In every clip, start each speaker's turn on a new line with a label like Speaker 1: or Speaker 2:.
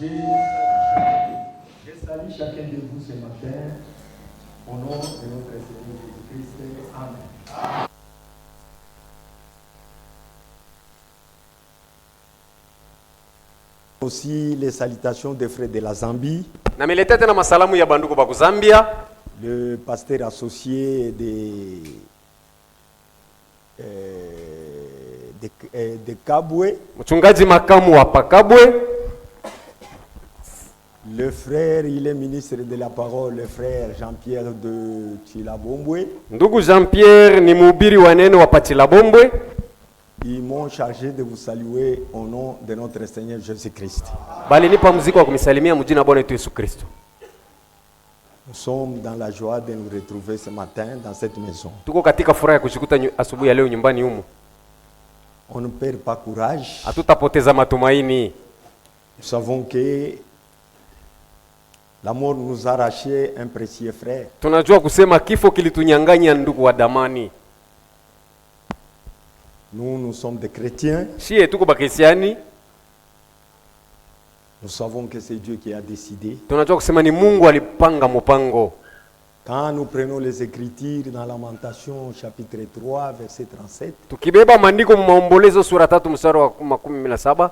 Speaker 1: Je salue chacun de vous ce matin au nom de notre Seigneur Jésus-Christ. Amen. Aussi les salutations des frères de la Zambie.
Speaker 2: Nameleta tena masalamu ya bandugu ba Zambia.
Speaker 1: Le pasteur associé de Kabwe.
Speaker 2: Mchungaji makamu wa Pakabwe.
Speaker 1: Le frère, il est ministre de la parole, le frère Jean-Pierre de Chilabombwe.
Speaker 2: Ndugu Jean-Pierre ni mhubiri wa neno wa Chilabombwe.
Speaker 1: Ils m'ont chargé de vous saluer au nom de notre Seigneur Jésus-Christ.
Speaker 2: Bali nipa mziko wa kumisalimia mjina Bwana wetu Yesu Kristo.
Speaker 1: Nous sommes dans la joie de nous retrouver ce matin dans cette maison.
Speaker 2: Tuko katika furaha ya kushikuta asubuhi ya leo nyumbani humu.
Speaker 1: On ne perd pas courage.
Speaker 2: Hatutapoteza matumaini.
Speaker 1: Nous savons que la mort nous a arraché un précieux frère.
Speaker 2: Tunajua kusema kifo kilitunyang'anya ndugu wa damani.
Speaker 1: Nous sommes des chrétiens.
Speaker 2: Shie tuko bakristiani.
Speaker 1: Nous savons que c'est Dieu qui a décidé.
Speaker 2: Tunajua kusema ni Mungu alipanga mpango.
Speaker 1: Quand nous prenons les Écritures dans Lamentation chapitre 3 verset 37.
Speaker 2: Tukibeba maandiko Maombolezo sura 3 mstari wa 17.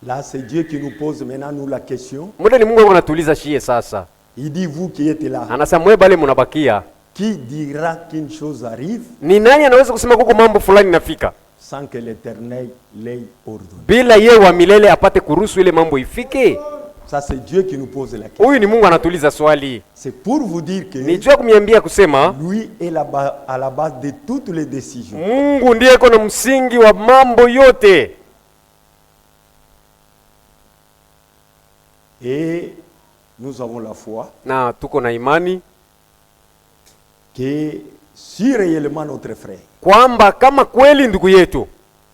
Speaker 1: Là c'est Dieu qui nous pose maintenant nous la question.
Speaker 2: Muda ni Mungu anatuuliza shie sasa.
Speaker 1: Il dit vous qui êtes là.
Speaker 2: Anasema mwe bale munabakia.
Speaker 1: Qui dira qu'une chose arrive?
Speaker 2: Ni nani anaweza kusema kuko mambo fulani nafika?
Speaker 1: Sans que l'Éternel l'ait ordonné.
Speaker 2: Bila yeye wa milele apate kuruhusu ile mambo ifike.
Speaker 1: Ça c'est Dieu qui nous pose la question.
Speaker 2: Huyu ni Mungu anatuuliza swali.
Speaker 1: C'est pour vous dire que
Speaker 2: Nijua kumiambia kusema
Speaker 1: lui est à la base de toutes les décisions.
Speaker 2: Mungu ndiye kuna msingi wa mambo yote.
Speaker 1: Et nous avons la foi.
Speaker 2: Na tuko na imani
Speaker 1: Que si réellement notre frère,
Speaker 2: kwamba kama kweli ndugu yetu,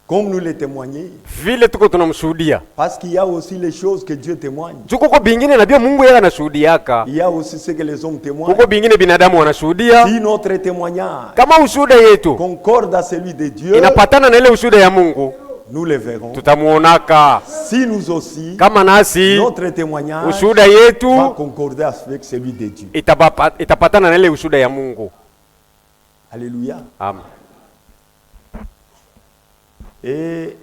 Speaker 1: comme nous le témoignons,
Speaker 2: vile tuko tunamshuhudia,
Speaker 1: parce qu'il y a aussi les choses que Dieu témoigne.
Speaker 2: Kuko bingine na bia Mungu yeye anashuhudiaka.
Speaker 1: Il y a aussi ce que les hommes témoignent.
Speaker 2: Kuko bingine binadamu wanashuhudia.
Speaker 1: Si notre témoignage
Speaker 2: kama ushuhuda yetu
Speaker 1: concorde à celui de Dieu,
Speaker 2: inapatana na ile ushuhuda ya Mungu,
Speaker 1: nous le verrons.
Speaker 2: Tutamuonaka.
Speaker 1: Si nous aussi,
Speaker 2: kama nasi
Speaker 1: notre témoignage
Speaker 2: ushuhuda yetu
Speaker 1: va concorder avec celui de Dieu.
Speaker 2: Itapatana na ile ushuhuda ya Mungu.
Speaker 1: Alléluia.
Speaker 2: Amen.
Speaker 1: Et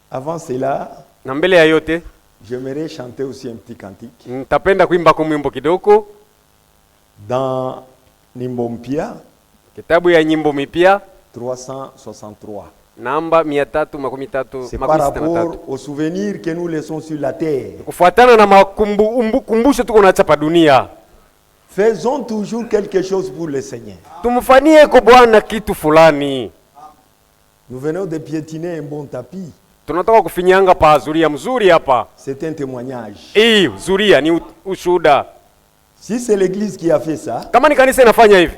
Speaker 1: avant cela,
Speaker 2: na mbele ya yote,
Speaker 1: j'aimerais chanter aussi un petit cantique.
Speaker 2: Nitapenda kuimba kwa mwimbo kidogo.
Speaker 1: Dans Nyimbo Mpya,
Speaker 2: kitabu ya nyimbo mipya
Speaker 1: 363.
Speaker 2: Namba 333.
Speaker 1: C'est par rapport aux souvenirs que nous laissons sur la terre.
Speaker 2: Kufuatana na makumbusho tuko naacha pa dunia.
Speaker 1: Faisons toujours quelque chose pour le Seigneur.
Speaker 2: Tumfanyie kwa Bwana kitu fulani.
Speaker 1: Nous venons de piétiner un bon tapis.
Speaker 2: Tunataka kufinyanga pa zuria mzuri hapa.
Speaker 1: C'est un témoignage.
Speaker 2: Zuria ni ushuhuda.
Speaker 1: Si c'est l'église qui a fait ça,
Speaker 2: kama ni kanisa inafanya hivi,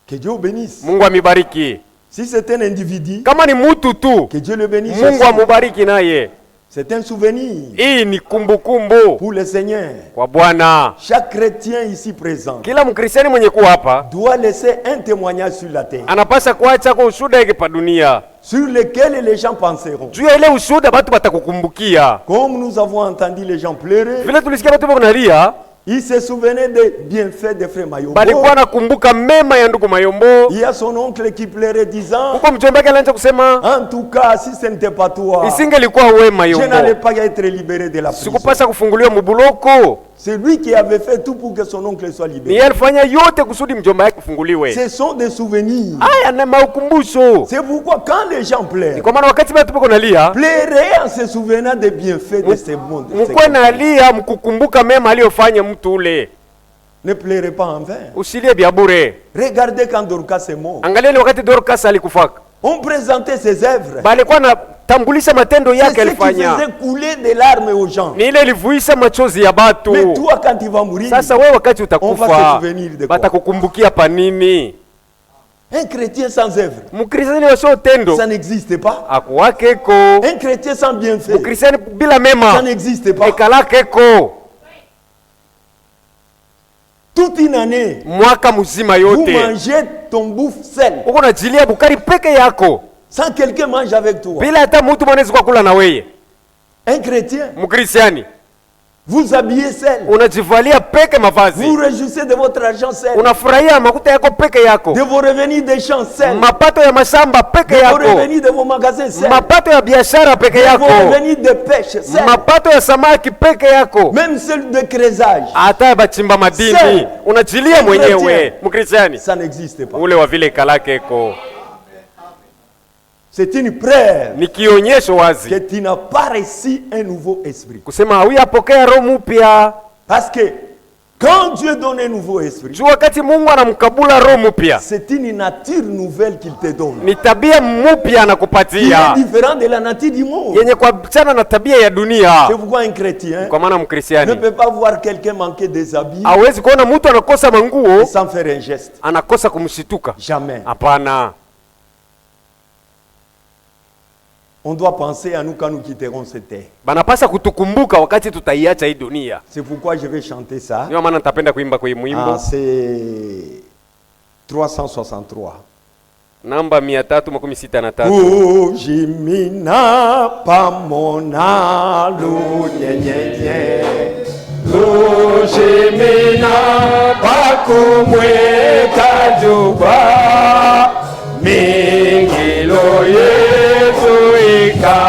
Speaker 1: que Dieu bénisse.
Speaker 2: Mungu amibariki.
Speaker 1: Si c'est un individu,
Speaker 2: kama ni mtu tu,
Speaker 1: que Dieu le bénisse.
Speaker 2: Mungu amubariki naye.
Speaker 1: C'est un souvenir.
Speaker 2: Ni kumbukumbu
Speaker 1: pour le Seigneur.
Speaker 2: Kwa Bwana.
Speaker 1: Chaque chrétien ici présent,
Speaker 2: kila mkristiani mwenye kuwa hapa,
Speaker 1: doit laisser un témoignage sur la terre.
Speaker 2: Anapasha kuacha kwa ushuhuda yake pa dunia.
Speaker 1: Sur lequel les gens penseront.
Speaker 2: Juu ya ile ushuhuda watu watakukumbukia.
Speaker 1: Comme nous avons entendu les gens pleurer.
Speaker 2: Vile tulisikia watu wanalia.
Speaker 1: Il se souvenait des bienfaits de frère Mayombo.
Speaker 2: Balikuwa nakumbuka mema ya ndugu Mayombo.
Speaker 1: Il y a son oncle qui pleurait disant,
Speaker 2: huko mjomba yake alianza kusema,
Speaker 1: en tout cas si ce n'était pas toi,
Speaker 2: isingelikuwa wewe Mayombo,
Speaker 1: je n'allais pas être libéré de la prison.
Speaker 2: Sikupasa kufunguliwa mbuloko.
Speaker 1: C'est lui qui avait fait tout pour que son oncle soit libéré.
Speaker 2: Ni alifanya yote kusudi mjomba yake kufunguliwe.
Speaker 1: Ce sont des souvenirs.
Speaker 2: Haya na makumbusho.
Speaker 1: C'est pourquoi quand les gens pleurent,
Speaker 2: ni kwa maana wakati watu wako nalia,
Speaker 1: pleurez en se souvenant des bienfaits de ce monde.
Speaker 2: Mko nalia mkukumbuka mema aliyofanya mtu ule.
Speaker 1: Ne pleurez pas en vain.
Speaker 2: Usilie bia bure.
Speaker 1: Regardez quand Dorcas est mort.
Speaker 2: Angalieni wakati Dorcas alikufaka.
Speaker 1: On présentait ses œuvres.
Speaker 2: Balikuwa na tambulisha matendo yake alifanya.
Speaker 1: C'est ce qui faisait couler des larmes aux gens.
Speaker 2: Ni ile ilivuisha machozi ya batu.
Speaker 1: Mais toi quand tu vas mourir,
Speaker 2: sasa wewe wakati utakufa,
Speaker 1: on va se souvenir de quoi?
Speaker 2: Batakukumbukia pa nini?
Speaker 1: Un chrétien sans œuvre,
Speaker 2: mkristiani wasio tendo,
Speaker 1: ça n'existe pas.
Speaker 2: Akuwakeko.
Speaker 1: Un chrétien sans bienfait,
Speaker 2: mkristiani bila mema,
Speaker 1: ça n'existe pas.
Speaker 2: Ekalakeko.
Speaker 1: Toute une année,
Speaker 2: mwaka mzima yote,
Speaker 1: vous mangez ton bouffe seul.
Speaker 2: Uko najilia bukari peke yako.
Speaker 1: Sans quelqu'un mange avec toi.
Speaker 2: Bila hata mtu mwanezi kwa kula na wewe.
Speaker 1: Un chrétien,
Speaker 2: mkristiani,
Speaker 1: Vous habillez seul.
Speaker 2: Unajivalia peke mavazi.
Speaker 1: Vous réjouissez de votre argent seul.
Speaker 2: Unafurahia makuta yako peke yako.
Speaker 1: De vos revenus des champs seul.
Speaker 2: Mapato ya mashamba peke
Speaker 1: yako. De vos
Speaker 2: yako.
Speaker 1: revenus de vos magasins seul.
Speaker 2: Mapato ya biashara peke yako.
Speaker 1: De vos revenus de pêche seul.
Speaker 2: Mapato ya samaki peke yako.
Speaker 1: Même celle de creusage.
Speaker 2: Hata ya bachimba madini. Unajilia mwenyewe. Mkristiani.
Speaker 1: Ça n'existe pas.
Speaker 2: Ule wa vile kalakeko.
Speaker 1: C'est une preuve
Speaker 2: ni kionyesho wazi
Speaker 1: que tu n'as pas reçu un nouveau esprit.
Speaker 2: Kusema hauapokea roho mpya.
Speaker 1: Parce que quand Dieu donne un nouveau esprit,
Speaker 2: juu wakati Mungu anamkabula roho mpya,
Speaker 1: c'est une nature nouvelle qu'il te donne.
Speaker 2: Ni tabia mpya anakupatia.
Speaker 1: Il est différent de la nature du monde.
Speaker 2: Yenye kuachana na tabia ya dunia.
Speaker 1: C'est pourquoi un chrétien
Speaker 2: kwa maana mkristiani
Speaker 1: ne peut pas voir quelqu'un manquer des habits.
Speaker 2: Hawezi kuona mtu anakosa manguo
Speaker 1: sans faire un geste.
Speaker 2: Anakosa kumshituka.
Speaker 1: Jamais.
Speaker 2: Hapana.
Speaker 1: On doit penser à nous quand nous quitterons cette terre.
Speaker 2: Banapasa kutukumbuka wakati tutaiacha hii dunia.
Speaker 1: C'est pourquoi je vais chanter ça.
Speaker 2: Ndio maana nitapenda kuimba kwa mwimbo.
Speaker 1: C'est 363.
Speaker 2: Namba 363.
Speaker 1: Ujimina pamona lunyenyenye. Ujimina pakumwe kajuba. Mingilo yetu ika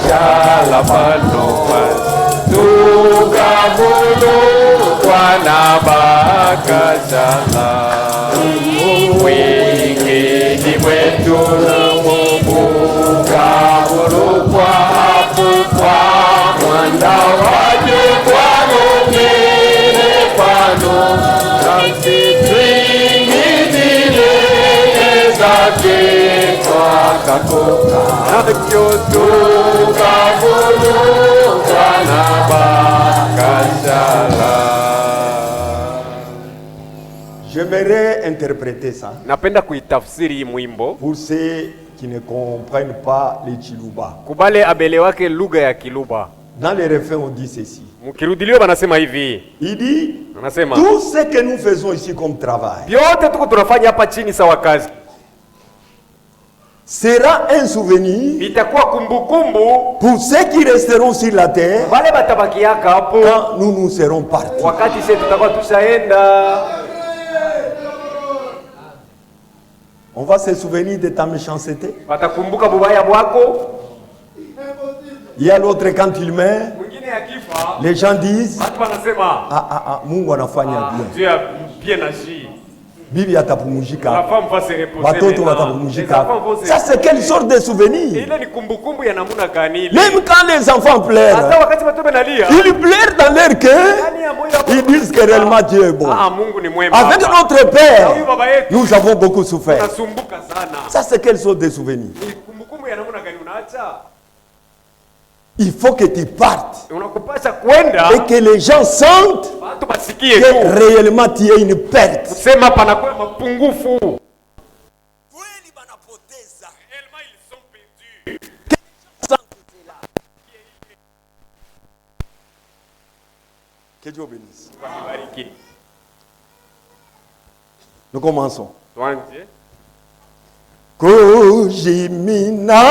Speaker 1: shalapanoa. Tukabulu kwa nabaka shala. Wingini mwetu tukabulu kwa hapukwa. Mwanda waje kwa ngomene pano. Kansi twingidile zake kwa kakoka. Nakyo tukabulu kwa nabaka shala. J'aimerais interpréter ça.
Speaker 2: Napenda kuitafsiri hii mwimbo
Speaker 1: pour ceux qui ne comprennent pas les Chiluba.
Speaker 2: Kubale abelewake lugha ya Kiluba.
Speaker 1: Dans les refrains on dit ceci.
Speaker 2: Mukirudilio banasema hivi.
Speaker 1: Il dit
Speaker 2: anasema
Speaker 1: tout ce que nous faisons ici comme travail.
Speaker 2: Vyote tuko tunafanya hapa chini sawa kazi.
Speaker 1: Sera un souvenir.
Speaker 2: Itakuwa kumbukumbu
Speaker 1: pour ceux qui resteront sur la terre.
Speaker 2: Wale batabakiaka hapo
Speaker 1: quand nous serons partis.
Speaker 2: Wakati sisi tutakuwa tushaenda.
Speaker 1: On va se souvenir de ta méchanceté.
Speaker 2: Watakumbuka bubaya bwako.
Speaker 1: Il y a l'autre quand il meurt. Les gens disent Mungu anafanya
Speaker 2: bien agi.
Speaker 1: Bibi atapumzika. Watoto watapumzika. Ça c'est quelle sorte de souvenir? Même quand les enfants pleurent, ils pleurent dans leur cœur. Ils disent que réellement Dieu est bon. Avec notre Père, nous avons beaucoup souffert. Ça c'est quelle sorte de souvenir? Il faut que tu partes et que les gens sentent que réellement tu es une perte. Que Dieu bénisse. Nous commençons. Kujimina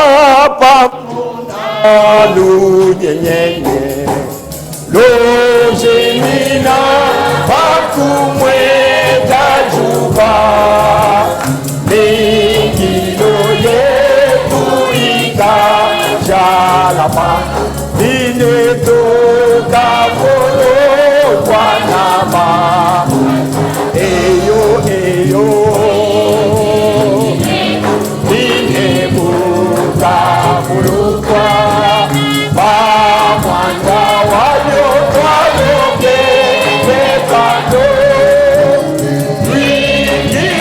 Speaker 1: pamona lunyenyenye. Lujimina pakumwe kajuba. Mingilo yetu ika jalapa. Bineto kabolo kwa nama. Eyo eyo. Yeah.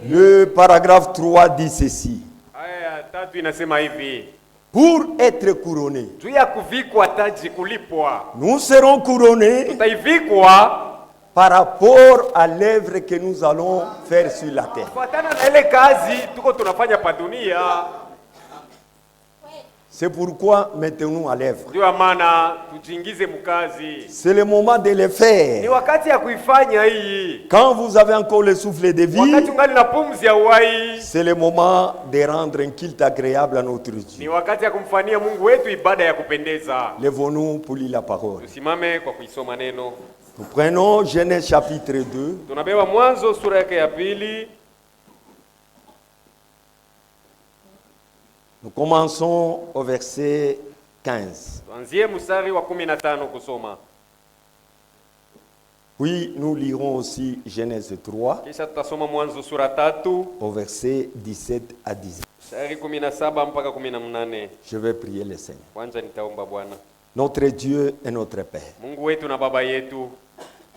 Speaker 1: Le paragraphe 3 dit ceci.
Speaker 2: Aya tatu inasema hivi.
Speaker 1: Pour être couronné,
Speaker 2: juu ya kuvikwa taji kulipwa,
Speaker 1: nous serons couronnés
Speaker 2: tutaivikwa
Speaker 1: par rapport à l'œuvre que nous allons faire sur la terre.
Speaker 2: kufuatana na ile kazi tuko tunafanya pa dunia.
Speaker 1: C'est pourquoi mettons-nous à l'œuvre.
Speaker 2: Ndio maana tujiingize mkazi.
Speaker 1: C'est le moment de le faire.
Speaker 2: Ni wakati ya kuifanya hii.
Speaker 1: Quand vous avez encore le souffle de vie,
Speaker 2: wakati ungali na pumzi ya uhai,
Speaker 1: c'est le moment de rendre un culte agréable à notre Dieu.
Speaker 2: Ni wakati ya kumfanyia Mungu wetu ibada ya kupendeza.
Speaker 1: Lèvons-nous pour lire la parole.
Speaker 2: Tusimame kwa kuisoma neno.
Speaker 1: Nous prenons Genèse chapitre 2.
Speaker 2: Tunabeba Mwanzo sura yake ya pili.
Speaker 1: Nous commençons au verset 15.
Speaker 2: Tuanzie mstari wa 15 kusoma.
Speaker 1: Puis nous lirons aussi Genèse 3
Speaker 2: Kisha tutasoma Mwanzo sura 3
Speaker 1: au verset 17 à 19.
Speaker 2: mstari 17 mpaka 18.
Speaker 1: Je vais prier le Seigneur.
Speaker 2: Kwanza nitaomba Bwana.
Speaker 1: Notre Dieu et notre Père,
Speaker 2: Mungu wetu na baba yetu,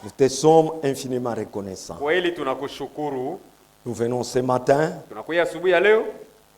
Speaker 1: nous te sommes infiniment reconnaissants.
Speaker 2: kweli tunakushukuru.
Speaker 1: Nous venons ce matin
Speaker 2: Tunakuja asubuhi ya leo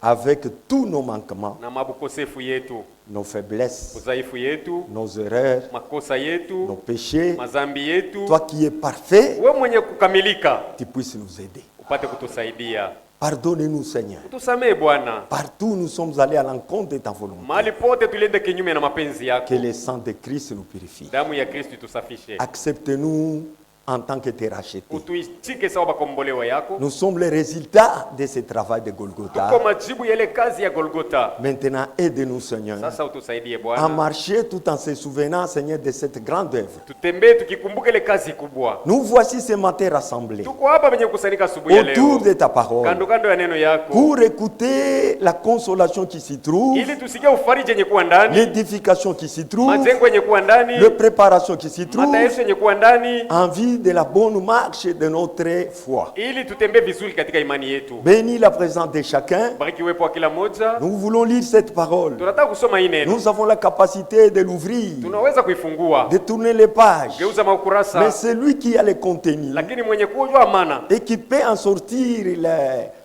Speaker 1: avec tous nos manquements,
Speaker 2: na mabukosefu yetu,
Speaker 1: nos faiblesses,
Speaker 2: udhaifu yetu,
Speaker 1: nos erreurs,
Speaker 2: makosa yetu,
Speaker 1: nos péchés.
Speaker 2: mazambi yetu.
Speaker 1: Toi qui es parfait,
Speaker 2: Wewe mwenye kukamilika
Speaker 1: tu puisses nous aider.
Speaker 2: upate kutusaidia.
Speaker 1: Pardonne-nous, Seigneur.
Speaker 2: Tusamee Bwana.
Speaker 1: Partout nous sommes allés à l'encontre de ta volonté.
Speaker 2: Mahali pote tuliende kinyume na mapenzi yako.
Speaker 1: Que le sang de Christ nous purifie.
Speaker 2: Damu ya Kristo tusafishe.
Speaker 1: Accepte-nous en tant que tes rachetés.
Speaker 2: Utuitike sawa bakombolewa yako.
Speaker 1: Nous sommes le résultat de ce travail de Golgotha.
Speaker 2: Tuko majibu ya ile kazi ya Golgotha.
Speaker 1: Maintenant, aide-nous, Seigneur,
Speaker 2: Sasa utusaidie
Speaker 1: à
Speaker 2: Bwana.
Speaker 1: marcher tout en se souvenant, Seigneur, de cette grande œuvre.
Speaker 2: Tutembee tukikumbuka ile kazi kubwa.
Speaker 1: Nous voici ce matin rassemblés
Speaker 2: Tuko hapa penye kusanyika asubuhi ya leo.
Speaker 1: autour de ta parole
Speaker 2: Kando kando ya neno yako.
Speaker 1: pour écouter la consolation qui s'y trouve,
Speaker 2: Ili tusikie ufariji yenye kuwa ndani,
Speaker 1: l'édification qui s'y trouve,
Speaker 2: majengo yenye kuwa ndani,
Speaker 1: la préparation qui s'y trouve,
Speaker 2: matayarisho yenye kuwa ndani,
Speaker 1: en vue de la bonne marche de notre foi.
Speaker 2: ili tutembee vizuri katika imani yetu.
Speaker 1: Bénis la présence de chacun.
Speaker 2: Bariki uwepo wa kila mmoja.
Speaker 1: Nous voulons lire cette parole.
Speaker 2: Tunataka kusoma hii neno.
Speaker 1: Nous avons la capacité de l'ouvrir,
Speaker 2: Tunaweza kuifungua,
Speaker 1: de tourner les pages.
Speaker 2: geuza
Speaker 1: Mais
Speaker 2: maukurasa,
Speaker 1: c'est lui qui a les contenus
Speaker 2: lakini mwenye kujua maana
Speaker 1: et qui peut en sortir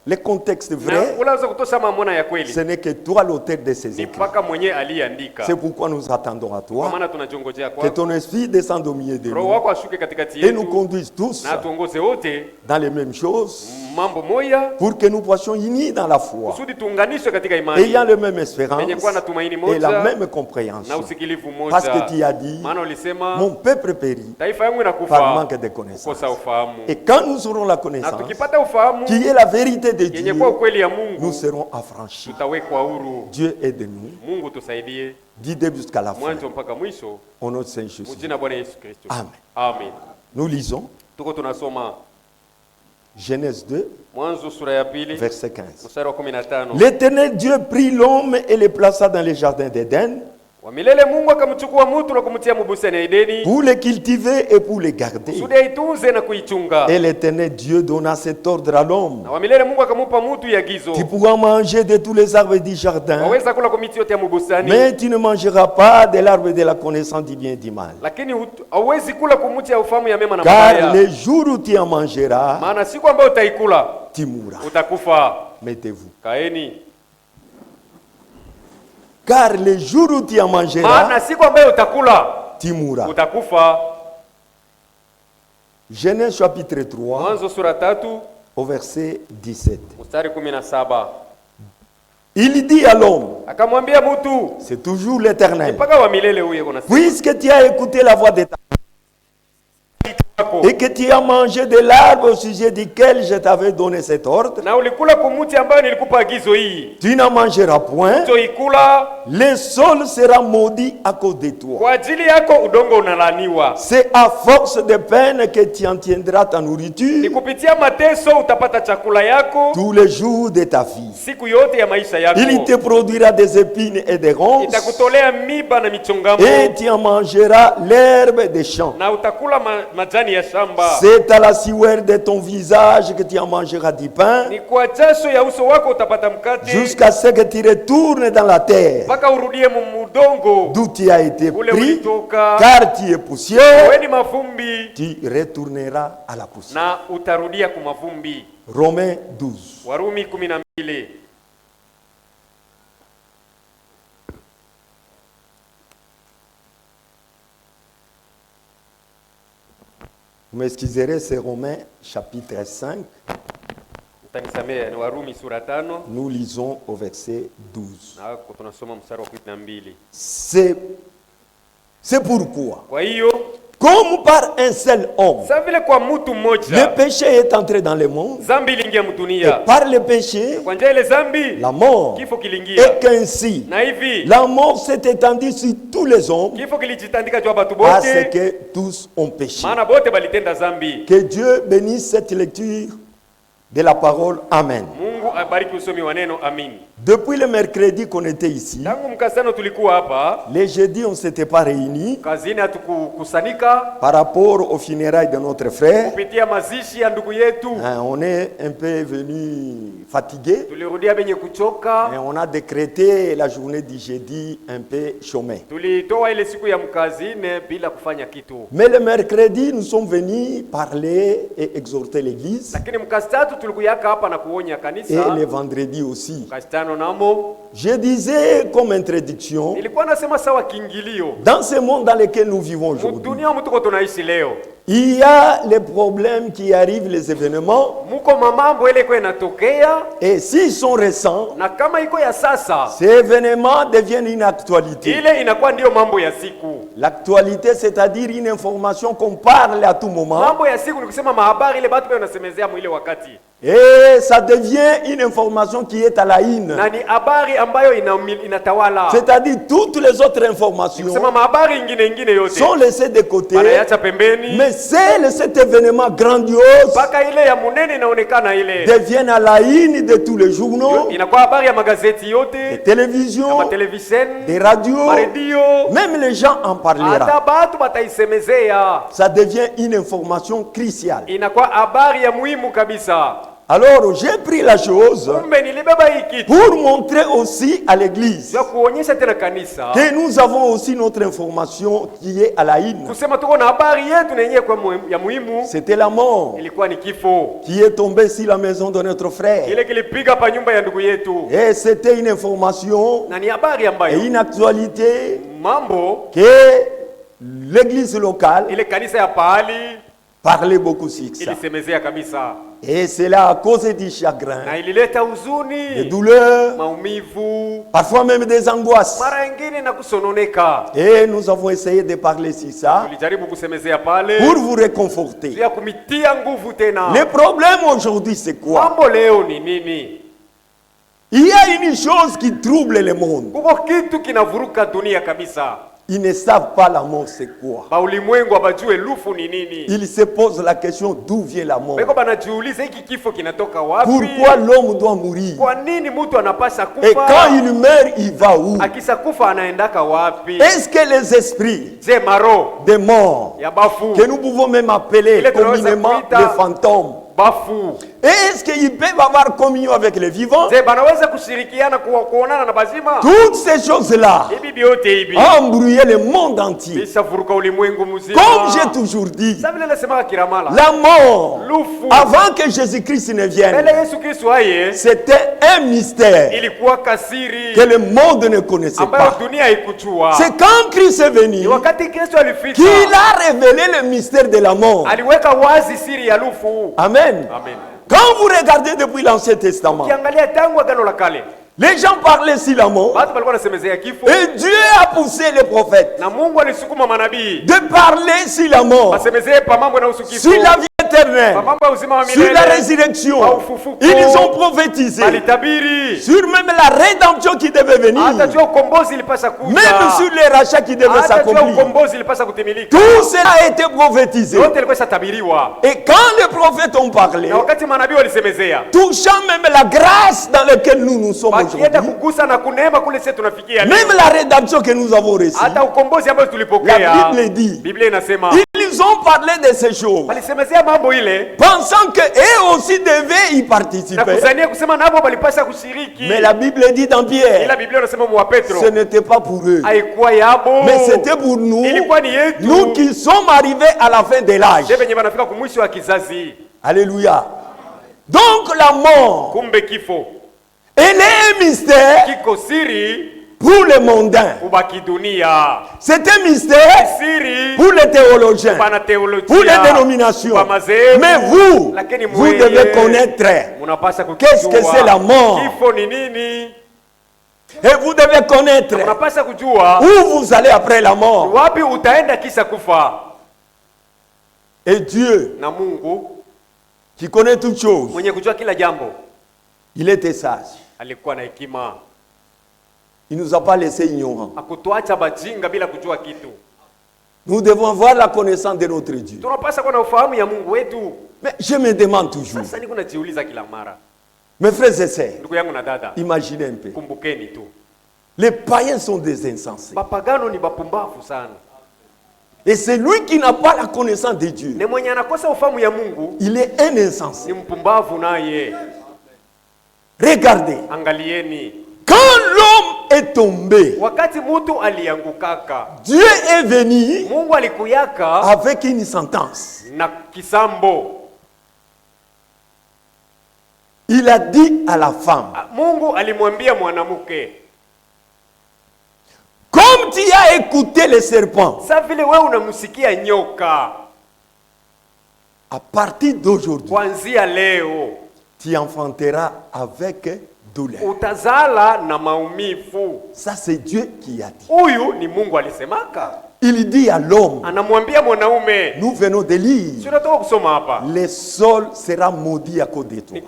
Speaker 1: les contextes
Speaker 2: na
Speaker 1: vrais.
Speaker 2: unaweza kutosha mamona ya kweli,
Speaker 1: Ce n'est que toi l'auteur de ces
Speaker 2: ni
Speaker 1: écrits.
Speaker 2: mpaka mwenye aliyeandika.
Speaker 1: C'est pourquoi nous attendons à
Speaker 2: Kwa
Speaker 1: toi.
Speaker 2: maana tunajongojea
Speaker 1: Que
Speaker 2: kwako,
Speaker 1: ton esprit descende au milieu de
Speaker 2: Roho
Speaker 1: nous
Speaker 2: wako ashuke katikati
Speaker 1: et nous
Speaker 2: yetu
Speaker 1: conduise tous
Speaker 2: na tuongoze wote
Speaker 1: dans les mêmes choses
Speaker 2: mambo moya,
Speaker 1: pour que nous puissions unis dans la foi,
Speaker 2: kusudi tuunganishwe katika imani
Speaker 1: ayant la même espérance
Speaker 2: yenye kuwa na tumaini
Speaker 1: et la
Speaker 2: moja
Speaker 1: même
Speaker 2: na
Speaker 1: compréhension.
Speaker 2: usikilivu
Speaker 1: Parce que
Speaker 2: moja.
Speaker 1: tu as dit,
Speaker 2: Maana ulisema
Speaker 1: mon peuple périt
Speaker 2: taifa yangu
Speaker 1: par
Speaker 2: inakufa
Speaker 1: manque de connaissance.
Speaker 2: kukosa ufahamu,
Speaker 1: Et quand nous aurons la
Speaker 2: na
Speaker 1: connaissance,
Speaker 2: tukipata ufahamu
Speaker 1: qui est la vérité de
Speaker 2: yenye
Speaker 1: Dieu,
Speaker 2: kuwa ukweli ya
Speaker 1: nous
Speaker 2: Mungu,
Speaker 1: serons affranchis.
Speaker 2: tutawekwa huru.
Speaker 1: Dieu aide-nous,
Speaker 2: Mungu tusaidie
Speaker 1: du début jusqu'à la fin.
Speaker 2: mwanzo mpaka mwisho,
Speaker 1: Au nom de Saint Jésus.
Speaker 2: mujina Bwana Yesu Kristo.
Speaker 1: Amen.
Speaker 2: Amen.
Speaker 1: Nous lisons
Speaker 2: Tuko tunasoma
Speaker 1: Genèse 2,
Speaker 2: Mwanzo sura ya pili
Speaker 1: verset 15.
Speaker 2: mstari wa 15.
Speaker 1: L'Éternel Dieu prit l'homme et le plaça dans le jardin d'Éden
Speaker 2: Wa milele Mungu akamchukua mtu na kumtia mubustani ya Edeni
Speaker 1: pour le cultiver et pour le garder.
Speaker 2: kusudi aitunze na kuichunga.
Speaker 1: Et l'Éternel Dieu donna cet ordre à l'homme.
Speaker 2: Na wa milele Mungu akamupa mtu yagizo,
Speaker 1: Tu pourras manger de tous les arbres du jardin,
Speaker 2: waweza kula kwa miti yote ya mubustani,
Speaker 1: mais tu ne mangeras pas de l'arbre de la connaissance du bien et du mal.
Speaker 2: lakini hauwezi kula kwa mti ya ufahamu ya mema na
Speaker 1: Car
Speaker 2: mabaya,
Speaker 1: le jour où tu en mangeras,
Speaker 2: maana siku ambayo utaikula
Speaker 1: tu mourras.
Speaker 2: utakufa.
Speaker 1: Mettez-vous.
Speaker 2: Kaeni,
Speaker 1: Car le jour où tu en mangeras,
Speaker 2: maana siku ambayo utakula
Speaker 1: tu mourras.
Speaker 2: utakufa.
Speaker 1: Genèse chapitre 3,
Speaker 2: Mwanzo sura 3
Speaker 1: au verset 17.
Speaker 2: mstari 17.
Speaker 1: Il dit à l'homme,
Speaker 2: Akamwambia mtu,
Speaker 1: c'est toujours l'Éternel,
Speaker 2: mpaka wa milele huyo kuna siku
Speaker 1: puisque tu as écouté la voix de ta
Speaker 2: yako
Speaker 1: et que tu as mangé de l'arbre au sujet duquel je t'avais donné cet ordre,
Speaker 2: na ulikula kumuti ambayo nilikupa agizo hii,
Speaker 1: tu n'en mangeras point,
Speaker 2: utoikula,
Speaker 1: le sol sera maudit à cause de toi.
Speaker 2: kwa ajili yako udongo unalaniwa.
Speaker 1: C'est à force de peine que tu en tiendras ta
Speaker 2: Ni
Speaker 1: nourriture
Speaker 2: kupitia mateso utapata chakula yako
Speaker 1: tous les jours de ta vie.
Speaker 2: siku yote ya maisha yako.
Speaker 1: Il te produira des épines et des ronces,
Speaker 2: Itakutolea miba na michongamo,
Speaker 1: et tu en mangeras l'herbe des champs.
Speaker 2: na utakula majani ya
Speaker 1: C'est à la sueur de ton visage que tu en mangeras du pain, jusqu'à ce que tu retournes dans la terre, d'où tu as été pris, car tu es poussière, tu retourneras à la poussière. Romains 12. Vous m'excuserez, c'est Romains chapitre 5. Nous lisons au verset 12. C'est pourquoi, comme par un seul homme, le péché est entré dans le monde, et par le péché, la mort, et qu'ainsi, la mort s'est étendue sur tous les hommes, parce que tous ont péché. Que Dieu bénisse cette lecture de la parole. Amen. Depuis le mercredi qu'on était ici, les jeudis on ne s'était pas réunis par rapport aux funérailles de notre frère. On est un peu venu fatigué et on a décrété la journée du jeudi un peu chômée. Mais le mercredi nous sommes venus parler et exhorter l'église, et le vendredi aussi. Je disais comme introduction, dans ce monde dans lequel nous vivons aujourd'hui, il y a les problèmes qui arrivent, les événements, et s'ils sont récents, ces événements deviennent une actualité. L'actualité, c'est-à-dire une information qu'on parle à tout moment, et ça devient une information qui est à la une. C'est-à-dire toutes les autres informations sont laissées de côté, mais cet événement grandiose devient à la une de tous les journaux, des télévisions, des radios, même les gens en parleront. Ça devient une information cruciale. Alors j'ai pris la chose pour montrer aussi à l'église que nous avons aussi notre information qui est à la une. C'était la mort qui est tombée sur la maison de notre frère. Et c'était une information et une actualité que l'église locale parlait beaucoup sur ça. Et c'est là à cause du chagrin, des douleurs, parfois même des angoisses. Et nous avons essayé de parler sur ça pour vous réconforter. Le problème aujourd'hui, c'est quoi? Il y a une chose qui trouble le monde. Ils ne savent pas la mort c'est quoi. Ils se posent la question d'où vient la mort. Pourquoi l'homme doit mourir? Et quand il meurt, il va où? Est-ce que les esprits des morts, que nous pouvons même appeler communément les fantômes, est-ce qu'ils peuvent avoir communion avec les vivants? Toutes ces choses-là ont embrouillé le monde entier. Comme j'ai toujours dit, la mort, avant que Jésus-Christ ne vienne, c'était un mystère que le monde ne connaissait pas. C'est quand Christ est venu qu'il a révélé le mystère de la mort. Amen. Amen. Quand vous regardez depuis l'Ancien Testament, les gens parlaient sur la mort, et Dieu a poussé les prophètes de parler sur la mort, sur la vie éternelle, sur la résurrection. Ils ont prophétisé sur même la rédemption qui devait venir, même sur les rachats qui devaient s'accomplir. Tout cela a été prophétisé. Et quand les prophètes ont parlé, touchant même la grâce dans laquelle nous sommes aujourd'hui, même la rédemption que nous avons reçue, la Bible dit, ils Ils ont parlé de ces choses, pensant qu'eux aussi devaient y participer. Mais la Bible dit dans Pierre, ce n'était pas pour eux, mais c'était pour nous, nous qui sommes arrivés à la fin de l'âge. Alléluia. Donc la mort, elle est un mystère pour les mondains. C'est un mystère pour les théologiens, pour les dénominations. Mais vous devez connaître qu'est-ce que c'est la mort. Et vous devez connaître où vous allez après la mort. Et Dieu, qui connaît toutes choses, il était sage. Il ne nous a pas laissé ignorants. Nous devons avoir la connaissance de notre Dieu. Mais je me demande toujours, mes frères et sœurs, imaginez un peu. Les païens sont des insensés. Et c'est lui qui n'a pas la connaissance de Dieu. Il est un insensé. Regardez. Quand l'homme est tombé, Dieu est venu avec une sentence. Il a dit à la femme, comme tu as écouté les serpents, à partir d'aujourd'hui, tu enfanteras avec douleur. Ça, c'est Dieu qui a dit. Il dit à l'homme, nous venons de lire, le sol sera maudit à cause de toi.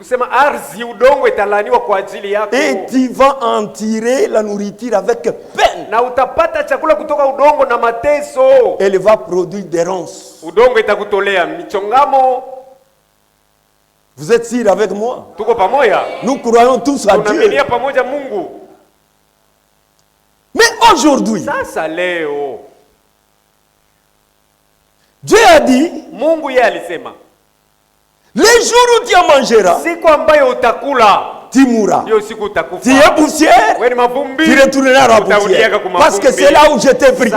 Speaker 1: Et tu vas en tirer la nourriture avec peine. Elle va produire des ronces. Vous êtes sûr avec moi? Nous croyons tous à Dieu. Mais aujourd'hui, Dieu a dit, les jours où tu en mangeras, tu mourras. Tu es poussière, tu retourneras à la poussière. Parce que c'est là où je t'ai pris.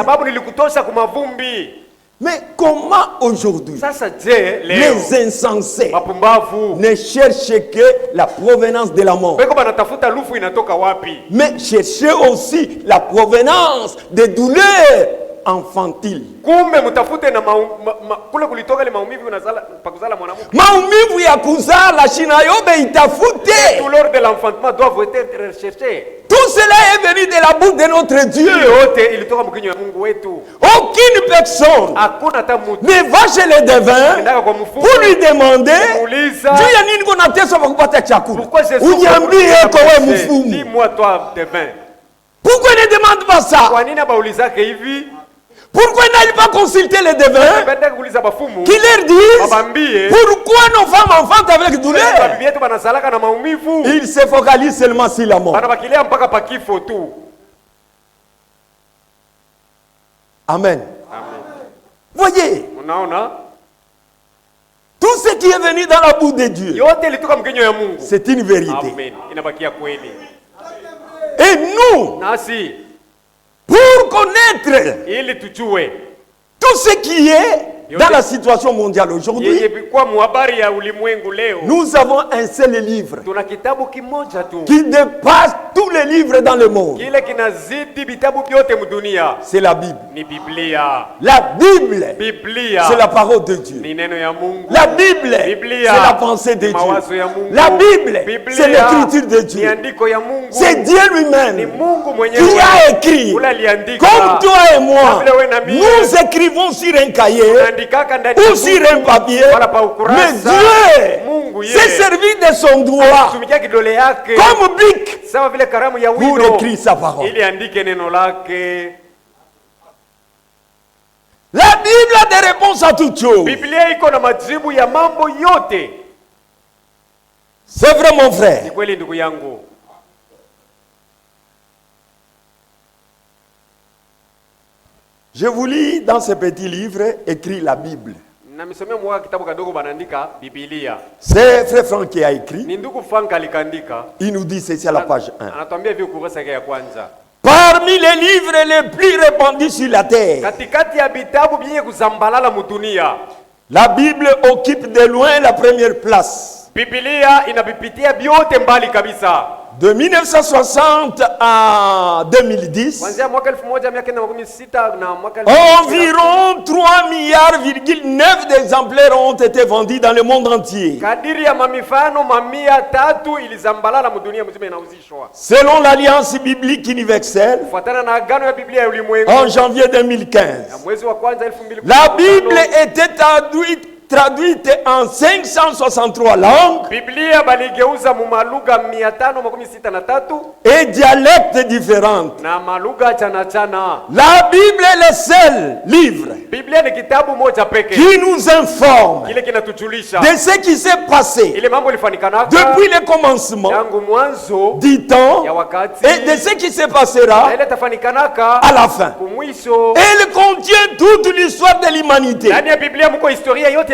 Speaker 1: Mais comment aujourd'hui les insensés ne cherchent que la provenance de la mort, mais cherchez aussi la provenance des douleurs infantile. Maumivu ya kuzala shinayobe itafute.
Speaker 2: Douleurs de l'enfantement doivent être recherchées.
Speaker 1: Tout cela est venu de la bouche de notre Dieu. Aucune personne ne va chez les devins pour lui demander
Speaker 2: dis-moi toi devin.
Speaker 1: Pourquoi il ne demande pas ça? Pourquoi ils n'aillent pas consulter les devins qui leur disent pourquoi nos femmes enfantent avec douleur? Ils se focalisent seulement sur la mort. Amen. Voyez, tout ce qui est venu dans la bouche de Dieu, c'est une vérité. Et nous, pour connaître tout ce qui est dans la situation mondiale aujourd'hui, nous avons un seul livre qui dépasse tous les livres dans le monde. C'est la Bible. La Bible, c'est la parole de Dieu. La Bible, c'est la pensée de Dieu. La Bible, c'est l'écriture de Dieu. C'est Dieu lui-même qui a écrit. Comme toi et moi, nous écrivons sur un cahier ou sur un papier, mais Dieu s'est servi de son doigt comme bic pour écrire sa parole. La Bible a des réponses à toutes choses. C'est vrai, mon frère. Je vous lis dans ce petit livre écrit la Bible. C'est Frère Franck qui a écrit. Il nous dit ceci à la page 1. Parmi les livres les plus répandus sur la terre, la Bible occupe de loin la première place. De 1960 à 2010, environ 3,9 milliards d'exemplaires ont été vendus dans le monde entier. Selon l'Alliance biblique universelle, en janvier 2015, la Bible était traduite en 563 langues et dialectes différents. La Bible est le seul livre qui nous informe de ce qui s'est passé depuis le commencement du temps et de ce qui se passera à la fin. Elle contient toute l'histoire de l'humanité,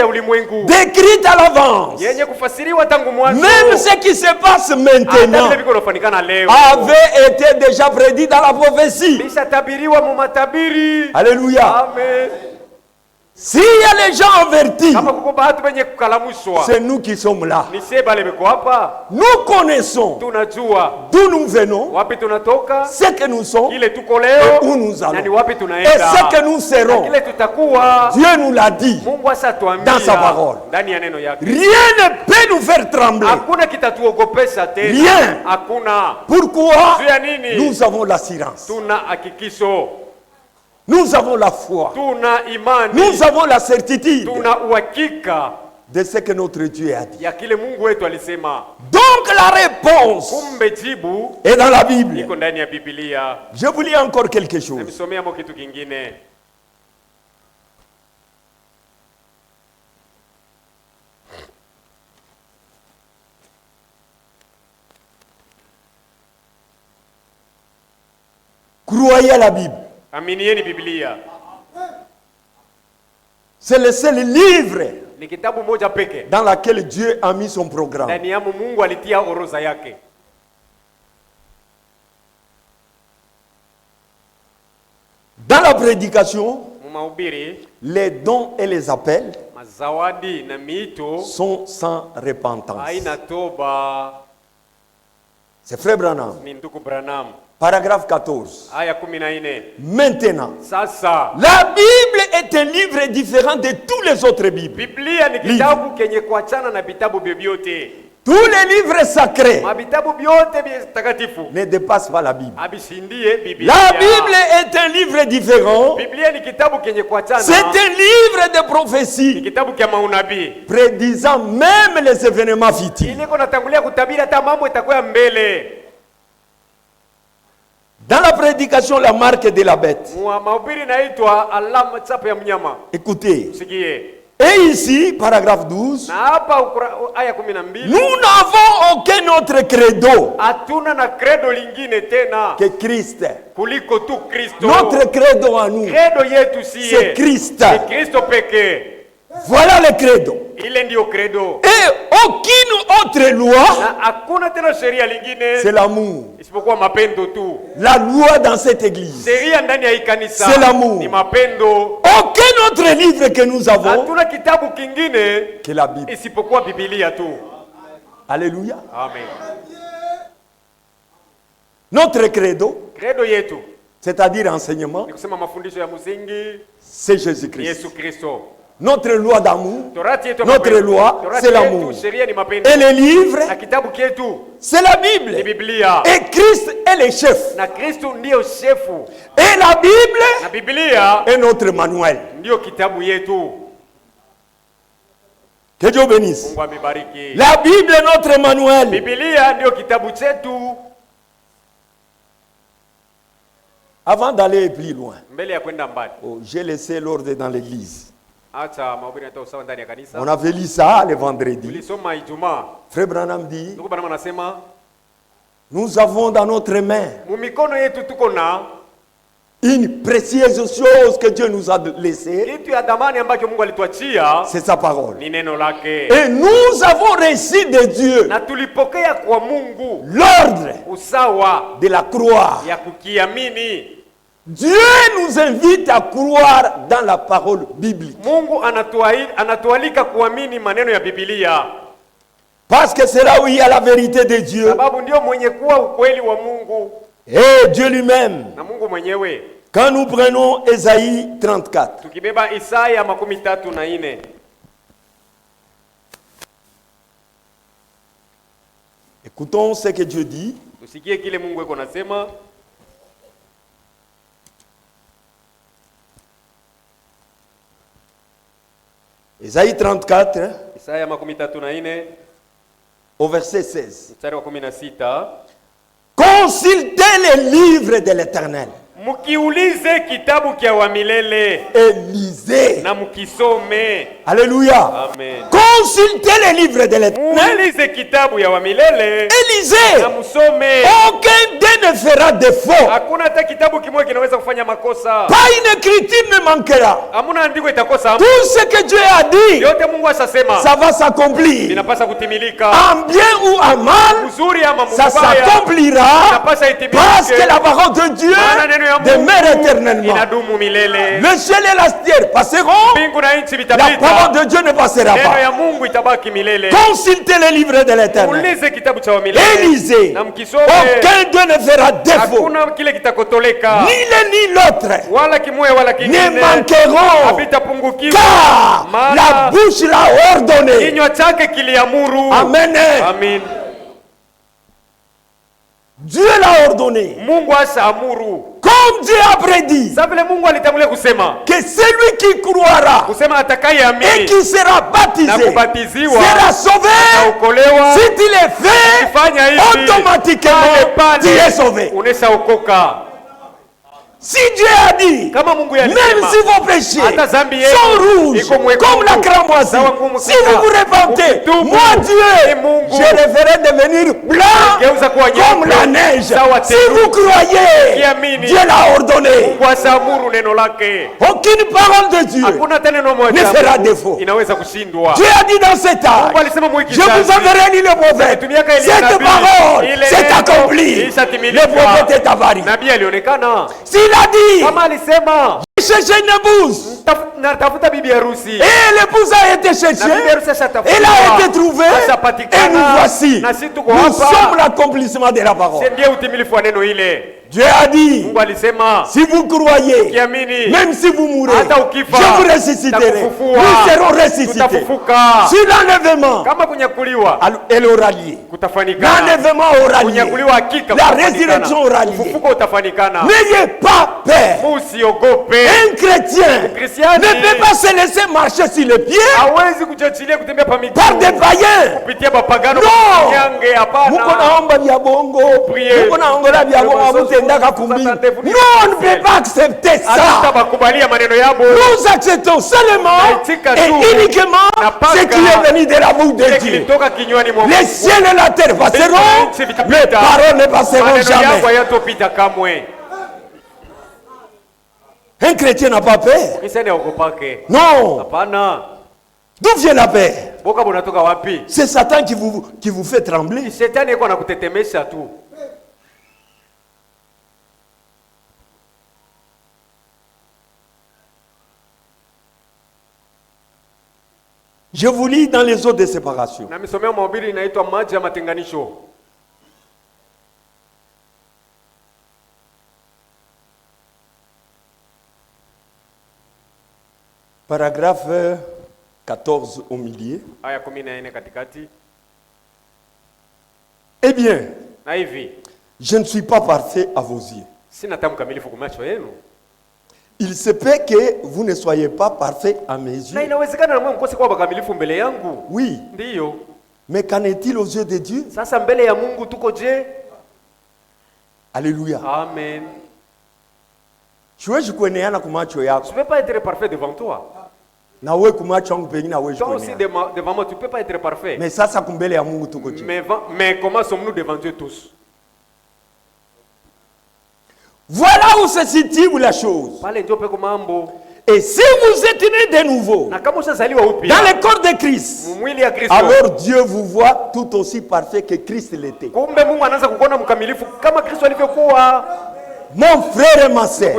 Speaker 1: décrite à l'avance. Même ce qui se passe maintenant avait été déjà prédit dans la prophétie. Alléluia. Amen. S'il y a les gens avertis, c'est nous qui sommes là. Nous connaissons d'où nous venons, ce que nous sommes et où nous allons. Et ce que nous serons, Dieu nous l'a dit dans sa parole. Rien ne peut nous faire trembler. Rien. Pourquoi? Nous avons l'assurance. Nous avons la foi. Nous avons la certitude de ce que notre Dieu a dit. Donc la réponse est dans la Bible. Je vous lis encore quelque chose. Croyez à la Bible. C'est le seul livre dans lequel Dieu a mis son programme. Dans la prédication, les dons et les appels sont sans repentance. C'est Frère Branham. Paragraphe 14. Maintenant, la Bible est un livre différent de tous les autres Bibles. Tous les livres sacrés ne dépassent pas la Bible. La Bible est un livre différent. C'est un livre de prophétie prédisant même les événements futurs. Dans la prédication, la marque de la bête. Écoutez. Et ici, paragraphe 12, nous n'avons aucun autre credo que Christ. Notre credo à nous, c'est Christ. Voilà le credo. Et aucune autre loi, c'est l'amour. La loi dans cette église, c'est l'amour. Aucun autre livre que nous avons que la Bible. Alléluia. Amen. Notre credo, c'est-à-dire enseignement, c'est Jésus-Christ. Notre loi d'amour, notre loi, c'est l'amour. Et le livre, c'est la Bible. Et Christ est le chef. Et la Bible est notre manuel. Que Dieu bénisse. La Bible est notre manuel. Avant d'aller plus loin, j'ai laissé l'ordre dans l'église. On avait lu ça le vendredi. Frère Branham dit, nous avons dans notre main Une précieuse chose que Dieu nous a laissée, c'est sa parole. Et nous avons reçu de Dieu l'ordre de la croire. Dieu nous invite à croire dans la parole biblique. Parce que c'est là où il y a la vérité de Dieu. Et Dieu lui-même. Quand nous prenons Ésaïe 34. Écoutons ce que Dieu dit. Ésaïe 34. Au verset 16. Consultez les livres de l'Éternel. Et lisez. Alléluia.
Speaker 2: Amen.
Speaker 1: Consultez les livres de l'Éternel. Et lisez. Aucun d'eux ne fera défaut. Pas une écriture ne manquera. Tout ce que Dieu a dit, ça va s'accomplir. En bien ou en mal, ça s'accomplira. Parce que la parole de Dieu demeure éternellement. Le ciel et la terre passeront. La parole de Dieu ne passera pas. Consultez les livres de l'Éternel. Et lisez. Aucun d'eux ne fera défaut. Ni l'un ni l'autre ne manqueront. Car la bouche l'a ordonné. Amen.
Speaker 2: Amen.
Speaker 1: Dieu l'a ordonné. Comme Dieu a prédit que celui qui croira et qui sera baptisé sera sauvé. Si tu le fais, automatiquement tu es sauvé. Si Dieu a dit, même si vos péchés sont rouges comme la cramoisie, si vous vous repentez, moi Dieu, je les ferai devenir blancs comme la neige. Si vous croyez, Dieu l'a ordonné. Aucune parole de Dieu ne fera défaut. Dieu a dit dans cet âge, je vous enverrai ni le prophète. Cette parole s'est accomplie. Le prophète est apparu. Il a dit, j'ai cherché une épouse. Et l'épouse a été cherchée. Elle a été trouvée. Et nous voici. Nous sommes l'accomplissement de la parole. Dieu a dit, si vous croyez, même si vous mourrez, je vous ressusciterai. Nous serons ressuscités. Sur l'enlèvement, elle aura lié. L'enlèvement aura lié. La résurrection aura lié. N'ayez pas peur. Un chrétien ne peut pas se laisser marcher sur les pieds par des païens. Non, on ne peut pas accepter ça. Nous acceptons seulement et uniquement ce qui est venu de la bouche de Dieu. Les cieux et la terre passeront, mes paroles ne passeront jamais. Un chrétien n'a pas peur. Non. D'où vient la paix? C'est Satan qui vous fait trembler. Je vous lis dans les eaux de séparation. Paragraphe 14 au milieu. Eh bien, je ne suis pas parfait à vos yeux. Il se peut que vous ne soyez pas parfait à mes yeux. Oui. Mais qu'en est-il aux yeux de Dieu? Alléluia.
Speaker 2: Amen.
Speaker 1: Tu ne peux
Speaker 2: pas être parfait devant toi.
Speaker 1: Toi
Speaker 2: aussi devant moi, tu ne peux pas être parfait.
Speaker 1: Mais
Speaker 2: mais comment sommes-nous devant Dieu tous?
Speaker 1: Voilà où se situe la chose. Et si vous êtes né de nouveau dans le corps de Christ, alors Dieu vous voit tout aussi parfait que Christ l'était. Mon frère et ma sœur,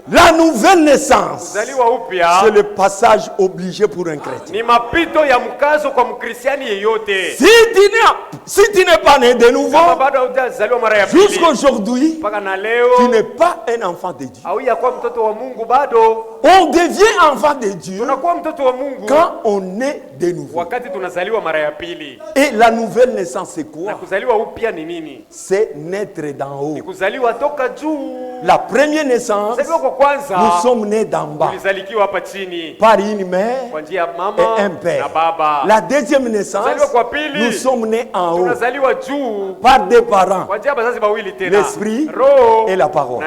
Speaker 1: la nouvelle naissance, c'est le passage obligé pour un chrétien. Si tu n'es pas né de nouveau, jusqu'aujourd'hui, tu n'es pas un enfant de Dieu. On devient enfant de Dieu quand on est de nouveau. Et la nouvelle naissance, c'est quoi? C'est naître d'en haut. La première naissance, nous sommes nés d'en bas par une mère et un père. La deuxième naissance, nous sommes nés en haut par deux parents, l'esprit et la parole.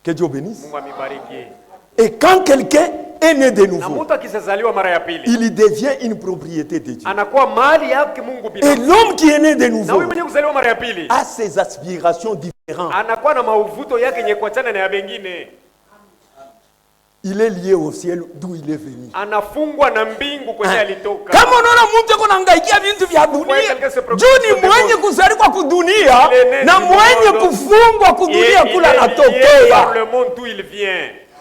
Speaker 1: Que Dieu bénisse. Et quand quelqu'un est né de nouveau, il devient une propriété de Dieu. Et l'homme qui est né de nouveau a ses aspirations différentes. Il est lié au ciel d'où il est venu. Kama unaona mtu yuko anahangaika vitu vya dunia, juu ni mwenye kuzaliwa kudunia na mwenye kufungwa kudunia kula anatokea.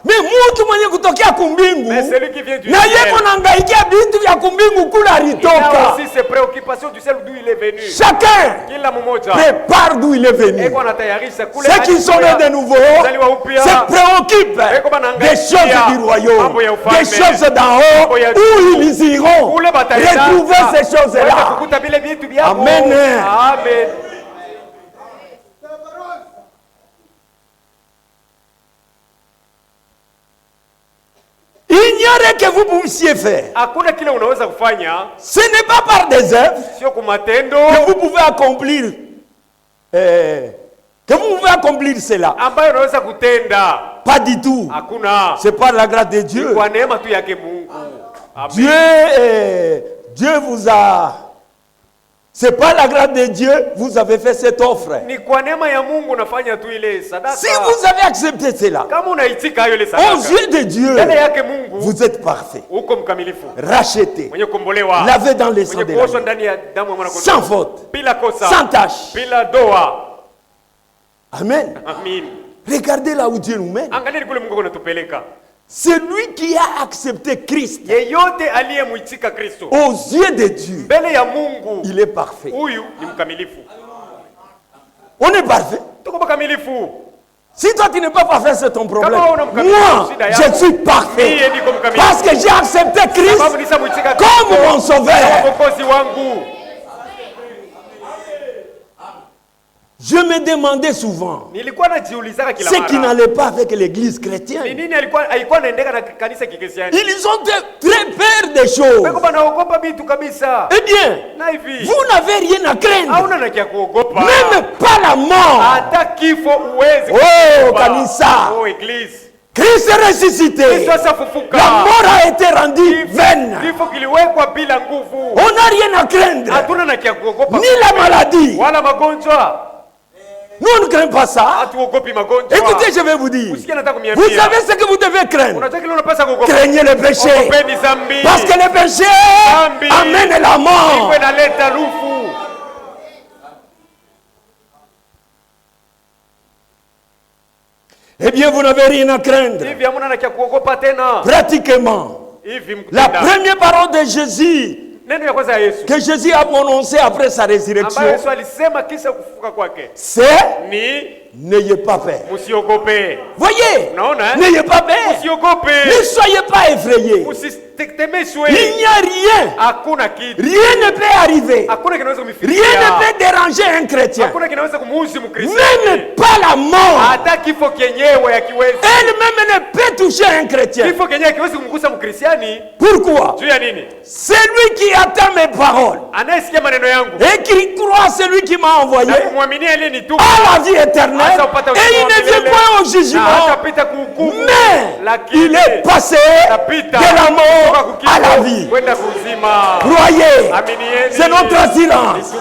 Speaker 1: Mais mtu mwenye kutokea kumbingu na yeye anahangaika vitu vya kumbingu kula alitoka. Chacun prépare d'où il est venu. Ceux qui sont nés de nouveau se préoccupent des choses du royaume, des choses d'en haut, où ils iront retrouver ces choses-là. Amen. Amen. Ignorez que vous puissiez faire. Ce n'est pas par des œuvres que vous pouvez accomplir. Que vous pouvez accomplir cela. Pas du tout. C'est par la grâce de Dieu. Dieu vous a. C'est pas la grâce de Dieu, vous avez fait cette offre. Si vous avez accepté cela, aux yeux de Dieu, vous êtes parfait, racheté, lavé dans les sangs de l'agneau, sans faute, sans tache. Amen. Regardez là où Dieu nous mène. Celui qui a accepté Christ aux yeux de Dieu, il est parfait. On est parfait. Si toi tu n'es pas parfait, c'est ton problème. Moi, je suis parfait. Parce que j'ai accepté Christ comme mon sauveur. Je me demandais souvent ce qui n'allait pas avec l'église chrétienne. Ils ont très peur des choses. Eh bien, vous n'avez rien à craindre. Même pas la mort. Oh, Kanisa. Christ est ressuscité. La mort a été rendue vaine. On n'a rien à craindre. Ni la maladie. Nous on ne craint pas ça. Écoutez, je vais vous dire. Vous savez ce que vous devez craindre. Craignez le péché. Parce que le péché amène la mort. Eh bien, vous n'avez rien à craindre. Pratiquement, la première parole de Jésus que Jésus a prononcé après sa résurrection, c'est n'ayez pas peur. Voyez, n'ayez pas peur. Ne soyez pas effrayés. Il n'y a rien. Rien ne peut arriver. Rien ne peut déranger un chrétien. Même pas la mort. Elle-même ne peut toucher un chrétien. Pourquoi? Celui qui attend mes paroles et qui croit à celui qui m'a envoyé a la vie éternelle. Et il ne vient pas au jugement, mais il est passé de la mort à la vie. Croyez, c'est notre assurance.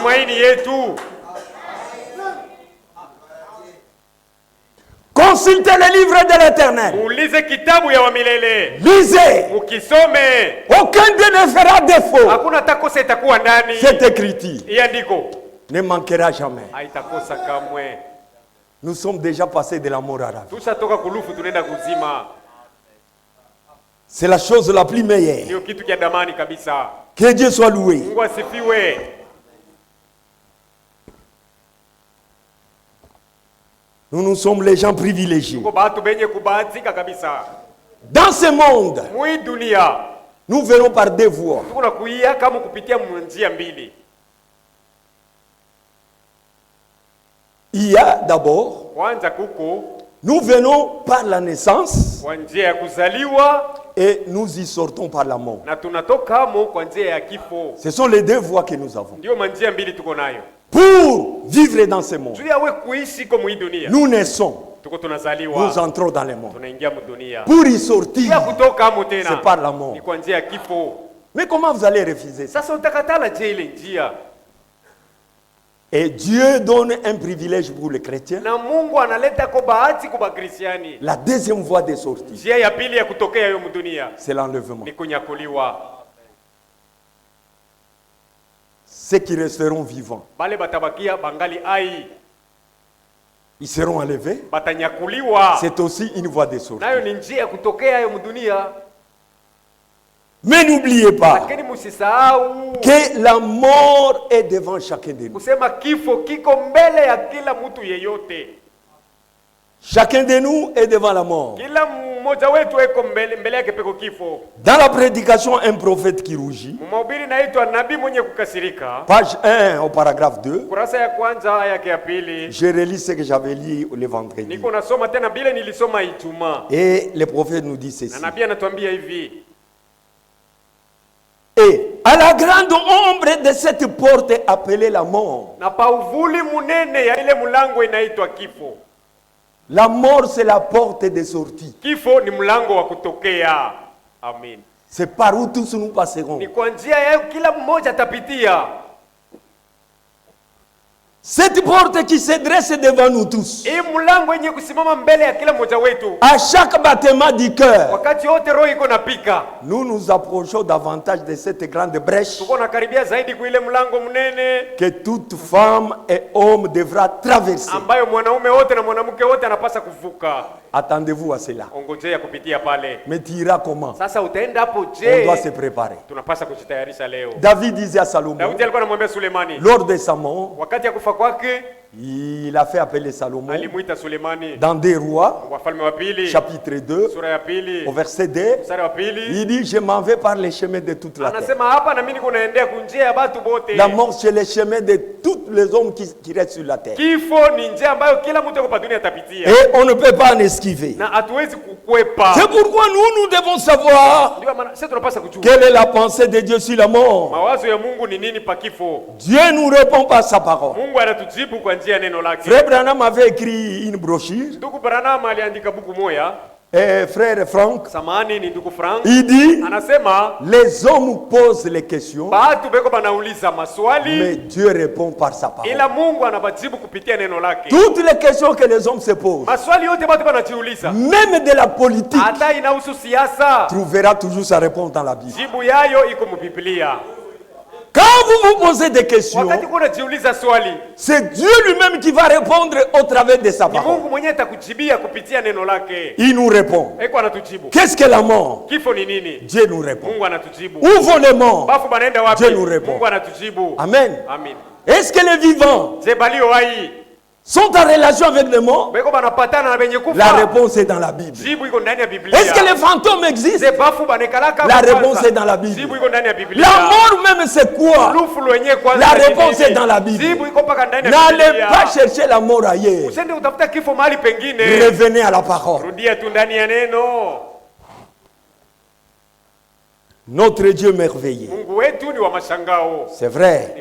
Speaker 1: Consultez les livres de l'Éternel.
Speaker 3: Muulize kitabu ya wa milele.
Speaker 1: Lisez.
Speaker 3: Mukisome.
Speaker 1: Aucun d'eux ne fera défaut.
Speaker 3: Hakuna takosa itakuwa ndani.
Speaker 1: Cette écriture
Speaker 3: ne
Speaker 1: manquera jamais.
Speaker 3: Haitakosa kamwe.
Speaker 1: Nous sommes déjà passés de la mort à la vie.
Speaker 3: Tushatoka kulufu tunaenda kuzima.
Speaker 1: C'est la chose la plus meilleure.
Speaker 3: Ndio kitu kia damani kabisa.
Speaker 1: Que Dieu soit loué.
Speaker 3: Mungu asifiwe.
Speaker 1: Nous sommes les gens privilégiés.
Speaker 3: Dans
Speaker 1: ce monde, nous venons par deux voies. Il y a d'abord, nous venons par la naissance et nous y sortons par la mort. Ce sont les deux voies que nous avons. Pour vivre dans ce monde, nous naissons, nous entrons dans le monde. Pour y sortir, c'est par la mort. Mais comment vous allez refuser ça? Et Dieu donne un privilège pour les chrétiens. La deuxième voie de sortie, c'est l'enlèvement. Ceux qui resteront vivants, ils seront enlevés. C'est aussi une voie de sortie. Mais n'oubliez pas que la mort est devant chacun de nous. Chacun de nous est devant la mort. Dans la prédication, un prophète qui rougit, page 1 au paragraphe 2, je relis ce que j'avais lu le vendredi. Et le prophète nous dit ceci. Et à la grande ombre de cette porte appelée la mort. La mort, c'est la porte de sortie. C'est par où tous nous passerons. Cette porte qui se dresse devant nous tous, à chaque battement du cœur, nous nous approchons davantage de cette grande brèche que toute femme et homme devra traverser. Attendez-vous à cela. Mais tu iras comment? On doit se préparer. David disait à Salomon, lors de sa mort, il a fait appeler Salomon dans des rois, chapitre 2, au verset 2, il dit, je m'en vais par les chemins de toute la terre. La mort, c'est les chemins de tous les hommes qui restent sur la terre. Et on ne peut pas en esquiver. C'est pourquoi nous devons savoir quelle est la pensée de Dieu sur la mort. Dieu nous répond par sa parole. Frère Branham avait écrit une brochure. Et frère Franck, il dit, les hommes posent les questions, mais Dieu répond par sa parole. Toutes les questions que les hommes se posent, même de la politique, trouvera toujours sa réponse dans la Bible. Quand vous vous posez des questions, c'est Dieu lui-même qui va répondre au travers de sa parole. Il nous répond. Qu'est-ce que la mort? Dieu nous répond. Où vont les morts? Dieu nous répond. Amen. Est-ce que les vivants sont en relation avec les morts? La réponse est dans la Bible. Est-ce que les fantômes existent? La réponse est dans la Bible. La mort même, c'est quoi? La réponse est dans la Bible. N'allez pas chercher la mort ailleurs. Revenez à la parole. Notre Dieu merveilleux. C'est vrai.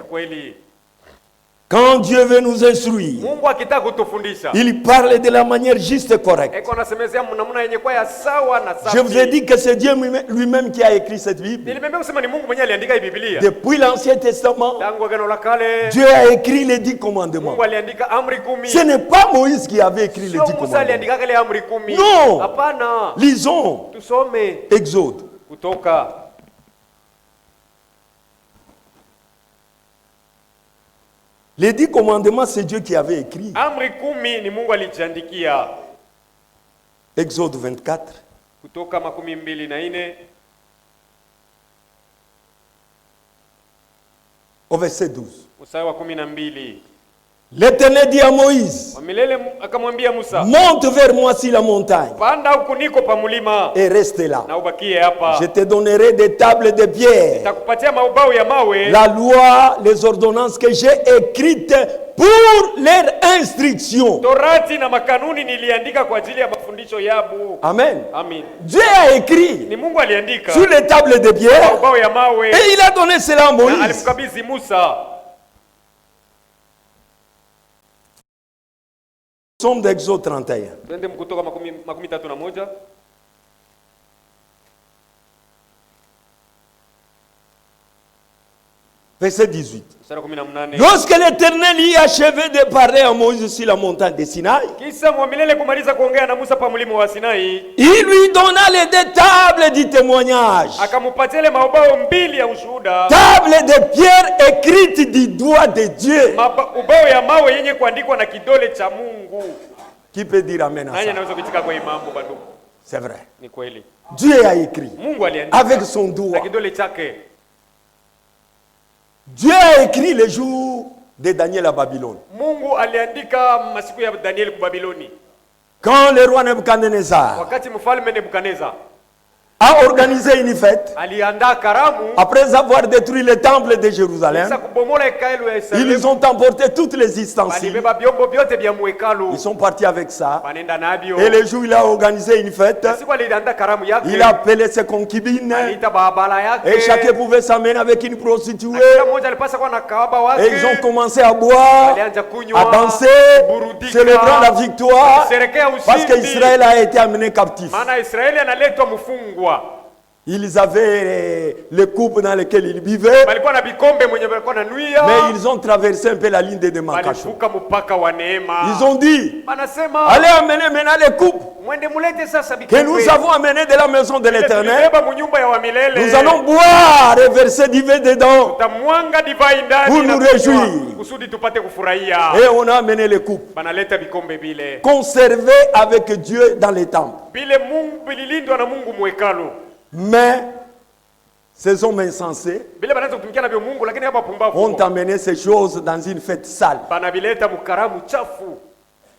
Speaker 1: Quand Dieu veut nous instruire,
Speaker 3: Mungu akitaka kutufundisha,
Speaker 1: il parle de la manière juste et correcte.
Speaker 3: eko anasemezea namna yenye kwa ya sawa na safi.
Speaker 1: Je vous ai dit que c'est Dieu lui-même qui a écrit cette Bible.
Speaker 3: Nilimwambia kusema ni Mungu mwenyewe aliandika hii Biblia.
Speaker 1: Depuis l'Ancien Testament,
Speaker 3: Tangu Agano la Kale,
Speaker 1: Dieu a écrit les 10 commandements.
Speaker 3: Mungu aliandika amri 10.
Speaker 1: Ce n'est pas Moïse qui avait écrit les 10
Speaker 3: Sio Musa
Speaker 1: commandements.
Speaker 3: aliandika kale amri 10.
Speaker 1: Non.
Speaker 3: Hapana.
Speaker 1: Lisons
Speaker 3: Tusome
Speaker 1: Exode.
Speaker 3: Kutoka.
Speaker 1: Les 10 commandements, c'est Dieu qui avait écrit.
Speaker 3: Amri 10 ni Mungu alijiandikia.
Speaker 1: Exode 24.
Speaker 3: Kutoka 24
Speaker 1: au verset 12.
Speaker 3: mstari wa 12.
Speaker 1: L'Éternel dit à Moïse,
Speaker 3: Wamilele akamwambia Musa,
Speaker 1: monte vers moi sur la montagne
Speaker 3: panda huku niko pa mulima
Speaker 1: et reste là.
Speaker 3: na ubakie hapa.
Speaker 1: Je te donnerai des tables de pierre,
Speaker 3: Nitakupatia maubao ya mawe,
Speaker 1: la loi, les ordonnances que j'ai écrites pour leur instruction.
Speaker 3: Torati na makanuni niliandika kwa ajili ya mafundisho yabo.
Speaker 1: Amen.
Speaker 3: Amen.
Speaker 1: Dieu a écrit
Speaker 3: Ni Mungu aliandika
Speaker 1: sur les tables de pierre
Speaker 3: maubao ya mawe
Speaker 1: et il a donné cela à
Speaker 3: na
Speaker 1: Moïse.
Speaker 3: alimkabidhi Musa.
Speaker 1: Nous sommes d'Exode 31.
Speaker 3: Twende Kutoka 31.
Speaker 1: Verset 18.
Speaker 3: Mstari wa 18.
Speaker 1: Lorsque l'Éternel y achevait de parler à Moïse sur la montagne de Sinaï,
Speaker 3: Kisha Mwamilele kumaliza kuongea na Musa pa mlima wa Sinai,
Speaker 1: il lui donna les 2 tables du témoignage.
Speaker 3: akamupatia ile maubao 2 ya ushuhuda.
Speaker 1: Table de pierre écrite du doigt de Dieu.
Speaker 3: Ubao ya mawe yenye kuandikwa na kidole cha Mungu.
Speaker 1: Qui peut dire amen à
Speaker 3: Nani
Speaker 1: ça?
Speaker 3: anaweza kuitika kwa hii mambo bado?
Speaker 1: C'est vrai.
Speaker 3: Ni kweli.
Speaker 1: Dieu a écrit
Speaker 3: Mungu aliandika
Speaker 1: avec son
Speaker 3: na
Speaker 1: doigt.
Speaker 3: kidole chake.
Speaker 1: Dieu a écrit les jours de Daniel à Babylone.
Speaker 3: Mungu aliandika masiku ya Danieli ku Babiloni.
Speaker 1: Quand le roi Nebuchadnezzar
Speaker 3: Wakati mfalme Nebukadneza
Speaker 1: a organisé une fête,
Speaker 3: aliandaa karamu,
Speaker 1: après avoir détruit le temple de Jérusalem,
Speaker 3: kisha kubomola hekalu ya
Speaker 1: ils
Speaker 3: Yerusalemu,
Speaker 1: ont emporté toutes les ustensiles.
Speaker 3: walibeba vyombo vyote vya muhekalu,
Speaker 1: Ils sont partis avec ça.
Speaker 3: wanaenda navyo.
Speaker 1: Et le jour où il a organisé une fête,
Speaker 3: Siku aliandaa karamu yake,
Speaker 1: il a appelé ses concubines.
Speaker 3: aliita barabara
Speaker 1: Et
Speaker 3: yake,
Speaker 1: chacun pouvait s'amener avec une prostituée.
Speaker 3: kila mmoja alipasa kuwa na kahaba wake.
Speaker 1: Et ils ont commencé à boire,
Speaker 3: Walianza kunywa,
Speaker 1: à danser,
Speaker 3: burudika,
Speaker 1: célébrant la victoire.
Speaker 3: kusherekea
Speaker 1: Parce
Speaker 3: ushindi,
Speaker 1: qu'Israël a été amené captif.
Speaker 3: maana Israeli analetwa mfungwa.
Speaker 1: Ils avaient les coupes dans lesquelles ils buvaient,
Speaker 3: Walikuwa na vikombe mwenye walikuwa na nuia,
Speaker 1: mais ils ont traversé un peu la ligne de démarcation.
Speaker 3: walivuka mpaka wa neema.
Speaker 1: Ils ont dit,
Speaker 3: Wanasema
Speaker 1: allez amener maintenant les coupes
Speaker 3: mwende mulete sasa
Speaker 1: que
Speaker 3: vikombe
Speaker 1: nous avons amenées de la maison de l'Éternel.
Speaker 3: tulibeba munyumba ya wamilele.
Speaker 1: Nous allons boire et verser du vin dedans.
Speaker 3: Tutamwanga divai ndani
Speaker 1: Pour
Speaker 3: na
Speaker 1: nous
Speaker 3: kunywa,
Speaker 1: réjouir.
Speaker 3: kusudi tupate kufurahia.
Speaker 1: Et on a amené les coupes,
Speaker 3: Banaleta vikombe vile
Speaker 1: conservées avec Dieu dans les temples.
Speaker 3: vile Mungu vililindwa na Mungu mwekalu.
Speaker 1: Mais ces hommes insensés
Speaker 3: Vile banaanza kutumikia navyo Mungu, lakini hapa pumbavu
Speaker 1: ont amené ces choses dans une fête sale.
Speaker 3: banavileta mukaramu chafu.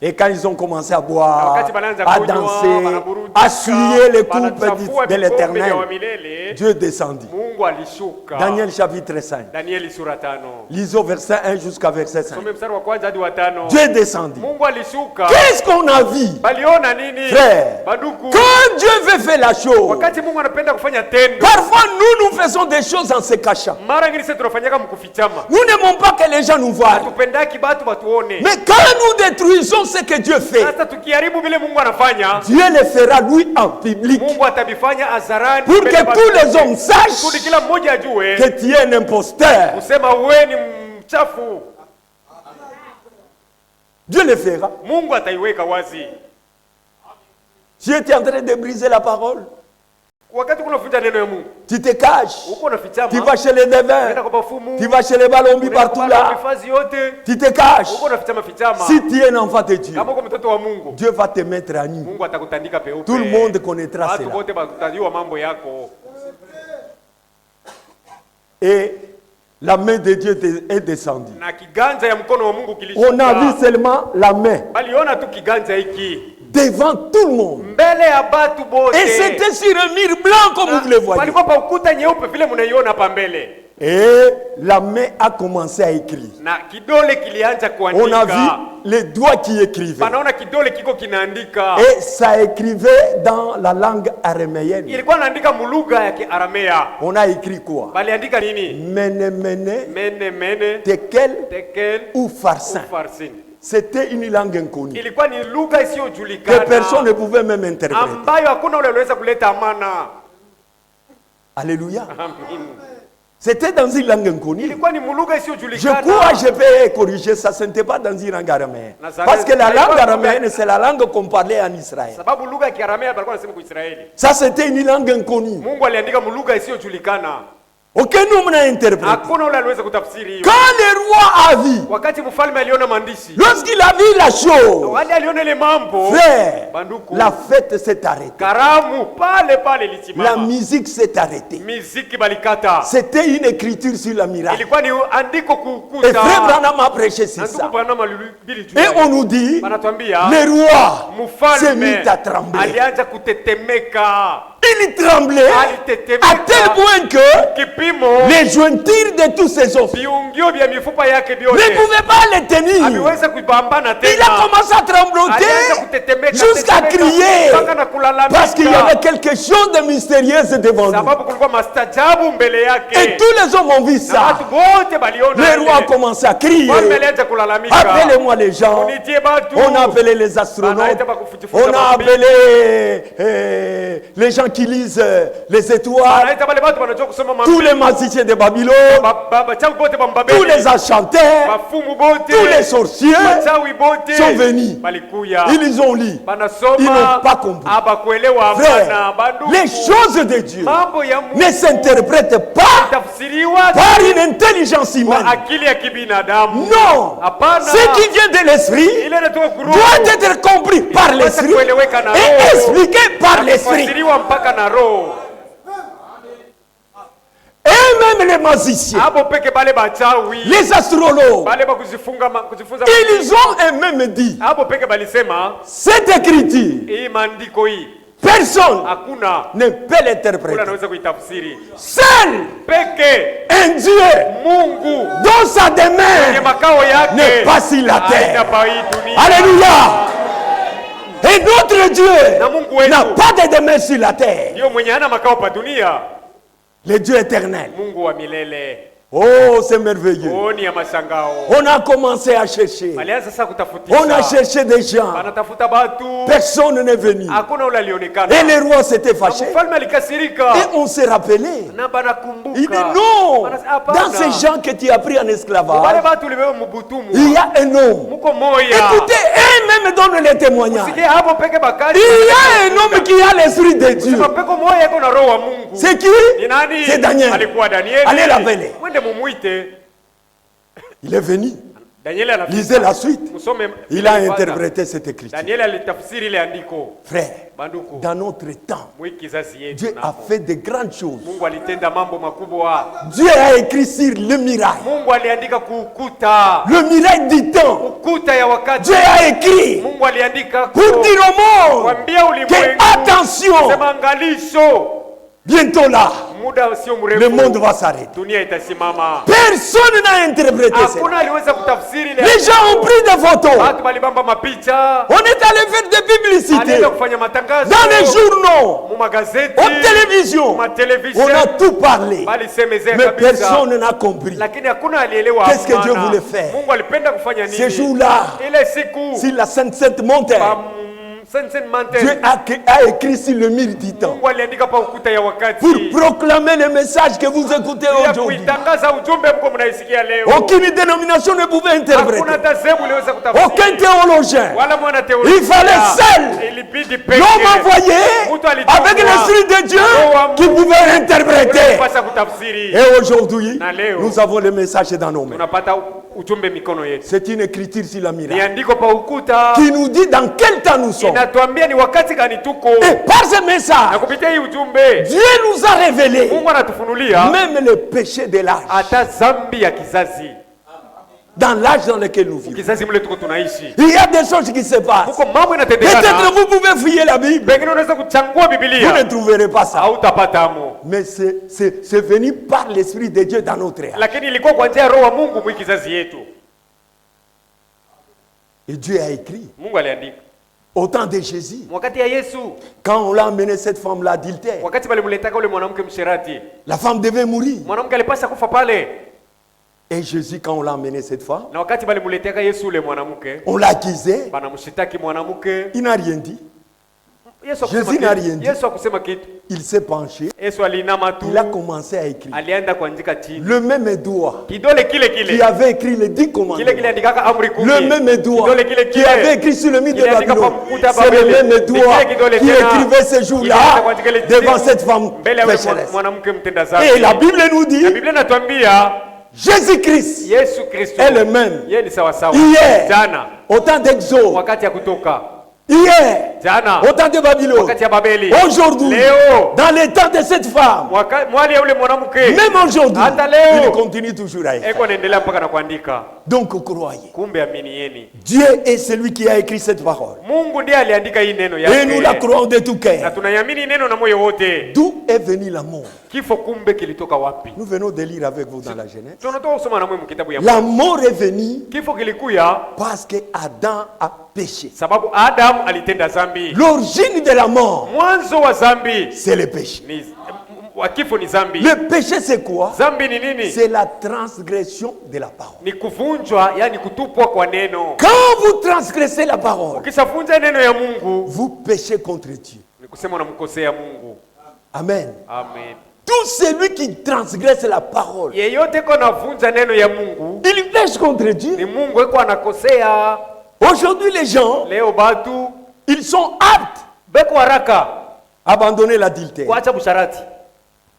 Speaker 1: Et quand ils ont commencé à boire,
Speaker 3: Wakati banaanza
Speaker 1: à
Speaker 3: kunywa,
Speaker 1: danser,
Speaker 3: banaburudika,
Speaker 1: à souiller les coupes
Speaker 3: banachafua
Speaker 1: de
Speaker 3: vikombe vya
Speaker 1: l'Éternel,
Speaker 3: wamilele,
Speaker 1: Dieu descendit.
Speaker 3: Mungu alishuka.
Speaker 1: Daniel chapitre 5.
Speaker 3: Danieli sura 5.
Speaker 1: Lisons verset 1 jusqu'à verset 5.
Speaker 3: Some mstari wa kwanza hadi wa 5.
Speaker 1: Dieu descendit.
Speaker 3: Mungu alishuka.
Speaker 1: Qu'est-ce qu'on a vu?
Speaker 3: Baliona nini?
Speaker 1: Frère,
Speaker 3: Baduku.
Speaker 1: quand Dieu veut faire la chose,
Speaker 3: Wakati Mungu anapenda kufanya tendo,
Speaker 1: parfois nous faisons des choses en se cachant.
Speaker 3: mara ngine sisi tunafanyaka mkufichama.
Speaker 1: Nous n'aimons pas que les gens nous voient.
Speaker 3: Tupendaki batu batuone.
Speaker 1: Mais quand nous détruisons ce que Dieu fait,
Speaker 3: Sasa tukiharibu vile Mungu anafanya,
Speaker 1: Dieu le fera lui en public.
Speaker 3: Mungu atabifanya hadharani
Speaker 1: Pour
Speaker 3: mbele ya
Speaker 1: que
Speaker 3: watu
Speaker 1: tous les
Speaker 3: wote.
Speaker 1: hommes sachent
Speaker 3: Kusudi kila mmoja ajue
Speaker 1: que tu es un imposteur.
Speaker 3: kusema wewe ni mchafu.
Speaker 1: Dieu le fera.
Speaker 3: Mungu ataiweka wazi.
Speaker 1: Tu étais en train de briser la parole.
Speaker 3: Wakati kunaficha neno ya Mungu,
Speaker 1: Tu te caches.
Speaker 3: uko unafichama.
Speaker 1: Tu vas chez les
Speaker 3: Unaenda
Speaker 1: devins.
Speaker 3: kwa bafumu.
Speaker 1: Tu vas chez les balombi partout là.
Speaker 3: Mifazi yote.
Speaker 1: Tu te caches.
Speaker 3: Uko unafichama fichama.
Speaker 1: Si tu es un enfant de Dieu,
Speaker 3: Kama uko mtoto wa Mungu,
Speaker 1: Dieu va te mettre à nu.
Speaker 3: Mungu atakutandika peupe.
Speaker 1: Tout le monde connaîtra
Speaker 3: Watu
Speaker 1: cela.
Speaker 3: wote watajua mambo yako.
Speaker 1: Et la main de Dieu est descendue.
Speaker 3: Na kiganja ya mkono wa Mungu kilishuka.
Speaker 1: On a vu seulement la main
Speaker 3: Baliona tu kiganja hiki
Speaker 1: devant tout le monde.
Speaker 3: mbele ya batu bote.
Speaker 1: Et c'était sur un mur blanc comme vous le voyez.
Speaker 3: Palikuwa pa ukuta nyeupe vile mnaiona hapa mbele.
Speaker 1: Et la main a commencé à écrire.
Speaker 3: Na kidole kilianza kuandika.
Speaker 1: On a vu les doigts qui écrivaient.
Speaker 3: Banaona kidole kiko kinaandika.
Speaker 1: Et ça écrivait dans la langue araméenne.
Speaker 3: Ilikuwa naandika mulugha ya Kiaramea.
Speaker 1: On a écrit quoi?
Speaker 3: Baliandika nini?
Speaker 1: Mene mene.
Speaker 3: Mene mene.
Speaker 1: Tekel.
Speaker 3: Tekel.
Speaker 1: Ou farsin. C'était une langue inconnue.
Speaker 3: Ilikuwa ni lugha isiyojulikana.
Speaker 1: Que personne ne pouvait même interpréter.
Speaker 3: Ambayo hakuna ule aliweza kuleta amana.
Speaker 1: Alléluia.
Speaker 3: Amen.
Speaker 1: C'était dans une langue inconnue.
Speaker 3: Je crois
Speaker 1: que je peux corriger ça, ce n'était pas dans une langue araméenne. Parce que la langue araméenne, c'est la langue qu'on parlait en Israël. Ça, c'était une langue inconnue. Aucun homme n'a interprété. Quand le roi a vu, lorsqu'il a vu la chose, frère, la fête s'est arrêtée. La musique s'est arrêtée. C'était une écriture sur la miracle. Et frère Branham a prêché sur ça. Et on nous dit, le roi s'est mis à trembler. Il tremblait à tel point que les jointures de tous ses os ne pouvaient pas les tenir. Il a commencé à trembloter jusqu'à crier parce qu'il y avait quelque chose de mystérieux devant lui. Et tous les hommes ont vu ça. Le roi a commencé à crier. Appelez-moi les gens. On a appelé les astronautes. On a appelé les gens qui lisent les étoiles, tous les magiciens de Babylone, tous les enchanteurs, tous les sorciers sont venus. Ils ont lu. Ils n'ont pas compris. Frère, les choses de Dieu ne s'interprètent pas par une intelligence humaine. Non. Ce qui vient de l'esprit doit être compris par l'esprit et expliqué par l'esprit. Et même les magiciens, les astrologues, ils ont même dit cette écriture, personne ne peut l'interpréter. Seul un Dieu dont sa demeure n'est pas sur la terre. Alléluia. Et notre Dieu n'a pas de demeure sur la terre. Le Dieu éternel. Oh, c'est merveilleux. On a commencé à chercher. On a cherché des gens. Personne n'est venu. Et le roi s'était fâché. Et on s'est rappelé. Il dit non. Dans ces gens que tu as pris en esclavage, il y a un homme. Écoutez, et même donne les témoignages. Il y a un homme qui a l'esprit de Dieu. C'est qui? C'est Daniel. Allez l'appeler. Il est venu. Lisez la suite. Il a interprété cette écriture. Frère, dans notre temps, Dieu a fait de grandes choses. Dieu a écrit sur le miracle. Le miracle du temps. Dieu a écrit pour dire au monde que attention, bientôt là, le monde va s'arrêter. Personne n'a interprété ça. Les gens ont pris des photos. On est allé faire des publicités dans les journaux, aux télévisions. On a tout parlé, mais personne n'a compris. Qu'est-ce que Dieu voulait faire ce jour-là, sur la Sainte Montagne? Dieu a écrit sur le mur du temps pour proclamer le message que vous écoutez aujourd'hui. Aucune dénomination ne pouvait interpréter. Aucun théologien. Il fallait seul l'homme envoyé avec l'esprit de Dieu qui pouvait interpréter. Et aujourd'hui, nous avons le message dans nos mains. C'est une écriture sur la miracle qui nous dit dans quel temps nous sommes. Et par ce message, Dieu nous a révélé même le péché de l'âge. dans l'âge dans lequel nous vivons.
Speaker 3: Kizazi mle tuko tunaishi.
Speaker 1: Il y a des choses qui se passent.
Speaker 3: Huko mambo yanatendeka.
Speaker 1: Peut-être vous pouvez fouiller la Bible.
Speaker 3: Pengine unaweza kuchangua Biblia.
Speaker 1: Vous ne trouverez pas ça.
Speaker 3: Hautapata amo.
Speaker 1: Mais c'est venu par l'Esprit de Dieu dans notre âge.
Speaker 3: Lakini ilikuwa kwa njia ya Roho wa Mungu mwi kizazi yetu.
Speaker 1: Et Dieu a écrit.
Speaker 3: Mungu aliandika.
Speaker 1: Au temps de Jésus.
Speaker 3: Wakati ya Yesu.
Speaker 1: Quand on l'a amené cette femme là adultère.
Speaker 3: Wakati balimletaka ule mwanamke msherati.
Speaker 1: La femme devait mourir.
Speaker 3: Mwanamke alipaswa kufa pale.
Speaker 1: Et Jésus, quand on l'a amené cette femme,
Speaker 3: na wakati balimletaka Yesu ule mwanamke,
Speaker 1: on l'accusait.
Speaker 3: Banamshitaki mwanamke.
Speaker 1: Il n'a rien dit.
Speaker 3: Jésus n'a rien dit. Yesu akusema kitu.
Speaker 1: Il s'est penché.
Speaker 3: Yesu alinama tu.
Speaker 1: Il a commencé à écrire.
Speaker 3: Alienda kuandika chini.
Speaker 1: Le même doigt
Speaker 3: kidole kile kile
Speaker 1: qui avait écrit les 10 commandements.
Speaker 3: Kile kile andikaka amri 10.
Speaker 1: Le même doigt
Speaker 3: kidole kile
Speaker 1: qui avait écrit sur le mur de Babylone. C'est le même doigt qui écrivait ce jour-là devant cette femme pécheresse. Et la Bible nous dit, Jésus-Christ est le même hier, au temps d'Exode, hier, au temps de Babylone, aujourd'hui, dans les temps de cette femme, même aujourd'hui, il continue toujours à écrire. Donc croyez. Dieu est celui qui a écrit cette parole. Et nous la croyons de tout cœur. D'où est venu l'amour? Nous venons de lire avec vous dans la Genèse. L'amour est venu parce que Adam a péché. L'origine de la mort, c'est le péché. Le péché c'est quoi? C'est la transgression de la parole. Quand vous transgressez la parole, vous péchez contre Dieu. Amen. Tout celui qui transgresse la parole, il pêche contre Dieu. Aujourd'hui les gens, ils sont aptes à abandonner l'adultère,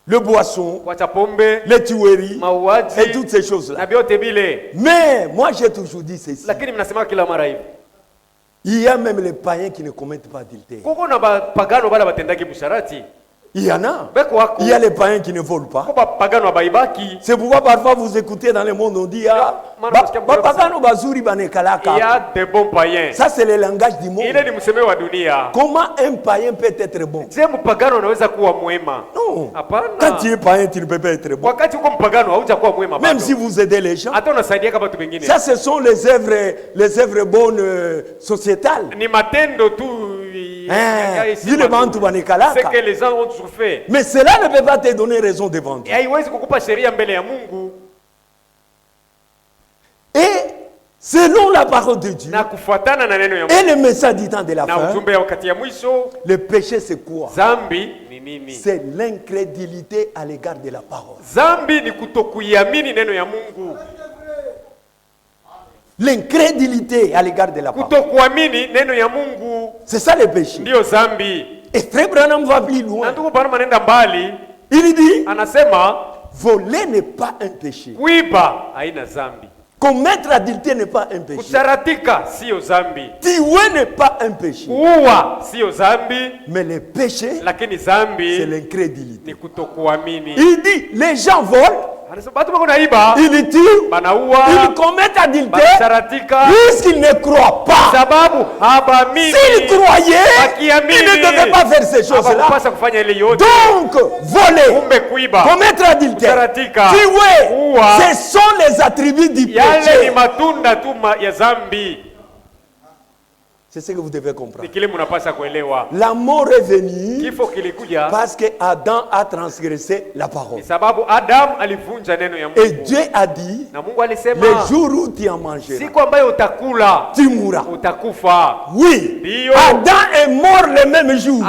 Speaker 1: le boisson, les tueries et toutes ces choses-là. Mais moi j'ai toujours dit ceci. Il y a même les païens qui ne commettent pas d'adultère. Il y en a. Il y a les païens qui ne volent pas. C'est pourquoi parfois vous écoutez dans le monde, on dit il y a
Speaker 3: des bons païens.
Speaker 1: Ça c'est le langage du monde. Comment un païen peut être bon? Non. Quand tu es païen, tu ne peux pas être bon. Même si vous aidez les gens. Ça ce sont les œuvres bonnes sociétales.
Speaker 3: C'est que les gens ont fait.
Speaker 1: Mais cela ne peut pas te donner raison devant Dieu. Et selon la parole de Dieu et le message du temps de la fin, le péché c'est quoi? C'est l'incrédulité à l'égard de la parole. L'incrédulité à l'égard de la parole. C'est ça le péché. Et Frère Branham va plus loin. Il dit, voler n'est pas un péché. Commettre adultère n'est pas un péché. Tuer n'est pas un péché. Mais le péché, c'est l'incrédulité. Il dit, les gens volent, ils tuent, ils commettent adultère puisqu'ils ne croient pas. S'ils croyaient, ils ne devaient pas faire ces choses-là. Donc, voler, commettre adultère, tuer, ce sont les attributs du péché. C'est ce que vous devez comprendre. L'amour est venu parce que Adam a transgressé la parole. Et Dieu a dit, le jour où tu en mangeras, tu mourras. Oui, Adam est mort le même jour.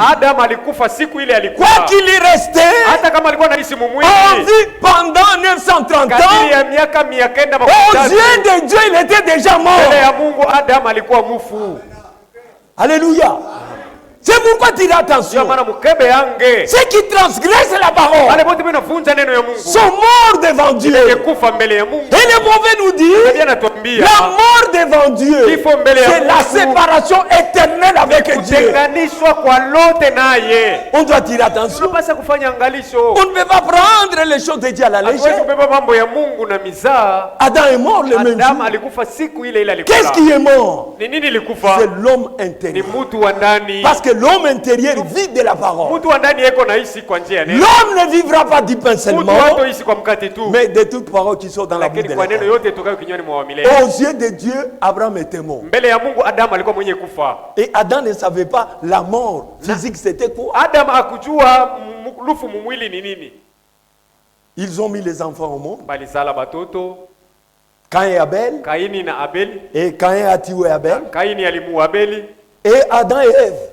Speaker 1: Quoi qu'il y restait, en vie pendant 930 ans, aux yeux de Dieu, il était déjà mort. Alléluia. C'est pourquoi tu attention. Ceux qui transgressent la parole sont morts devant Dieu. Et le mauvais nous dit, la mort devant Dieu, c'est la séparation éternelle avec Dieu. On doit tirer attention. On ne peut pas prendre les choses de Dieu à la légère. Adam est mort le même jour. Qu'est-ce qui est mort? C'est l'homme intérieur. Parce que l'homme intérieur vit de la parole. L'homme ne vivra pas du pain seulement, mais de toutes paroles qui sont dans la bouche de la. Aux yeux de Dieu, Abraham était mort. Et Adam ne savait pas la mort physique c'était quoi. Ils ont mis les enfants au monde. Caïn et Abel. Et Caïn a tué Abel. Et Adam et Ève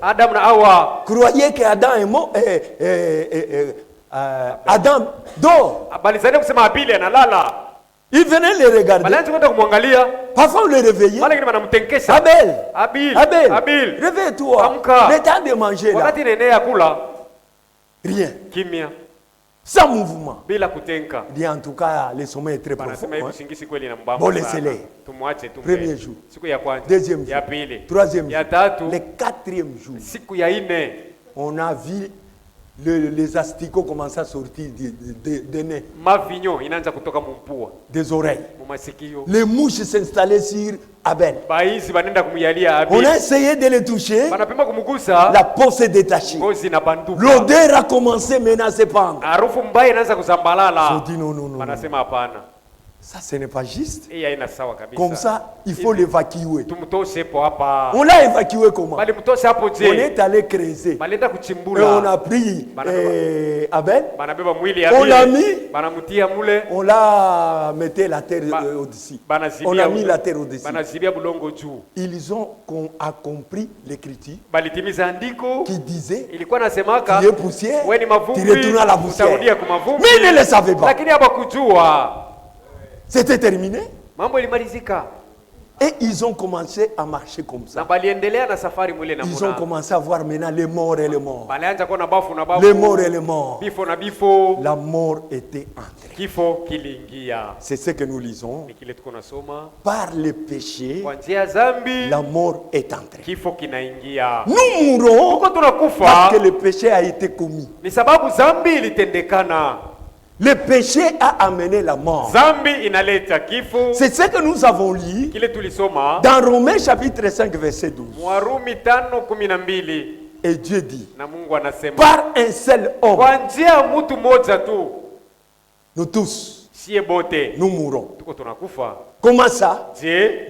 Speaker 1: croyaient que Adam est mort. Adam dort. Ils venaient les regarder. Parfois on les réveillait. Abel, réveille-toi. Le temps de manger là. Rien. Sans mouvement. Il dit en tout cas, le sommeil est très profond. Bon, laissez-les. Premier jour. Deuxième jour. Troisième jour. Le quatrième jour. On a vu les asticots commencer à sortir des nez. Des oreilles. Les mouches s'installaient sur Abel. On a essayé de les toucher. La peau s'est détachée. L'odeur a commencé maintenant à se pendre. Je dis non. Ça, ce n'est pas juste. Comme ça, il faut l'évacuer. On l'a évacué comment? On est allé creuser. Et on a pris Abel. On l'a mis. On l'a mis la terre au-dessus. On a mis la terre au-dessus. Ils ont accompli l'écriture qui disait tu es poussière, tu retournes à la poussière. Mais ils ne le savaient pas. C'était terminé. Et ils ont commencé à marcher comme ça. Ils ont commencé à voir maintenant les morts et les morts. Les morts et les morts. La mort était entrée. C'est ce que nous lisons. Par le péché, la mort est entrée. Nous mourons parce que le péché a été commis. Le péché a amené la mort. C'est ce que nous avons lu dans Romains chapitre 5 verset 12. Et Dieu dit, par un seul homme, nous tous, nous mourrons. Comment ça?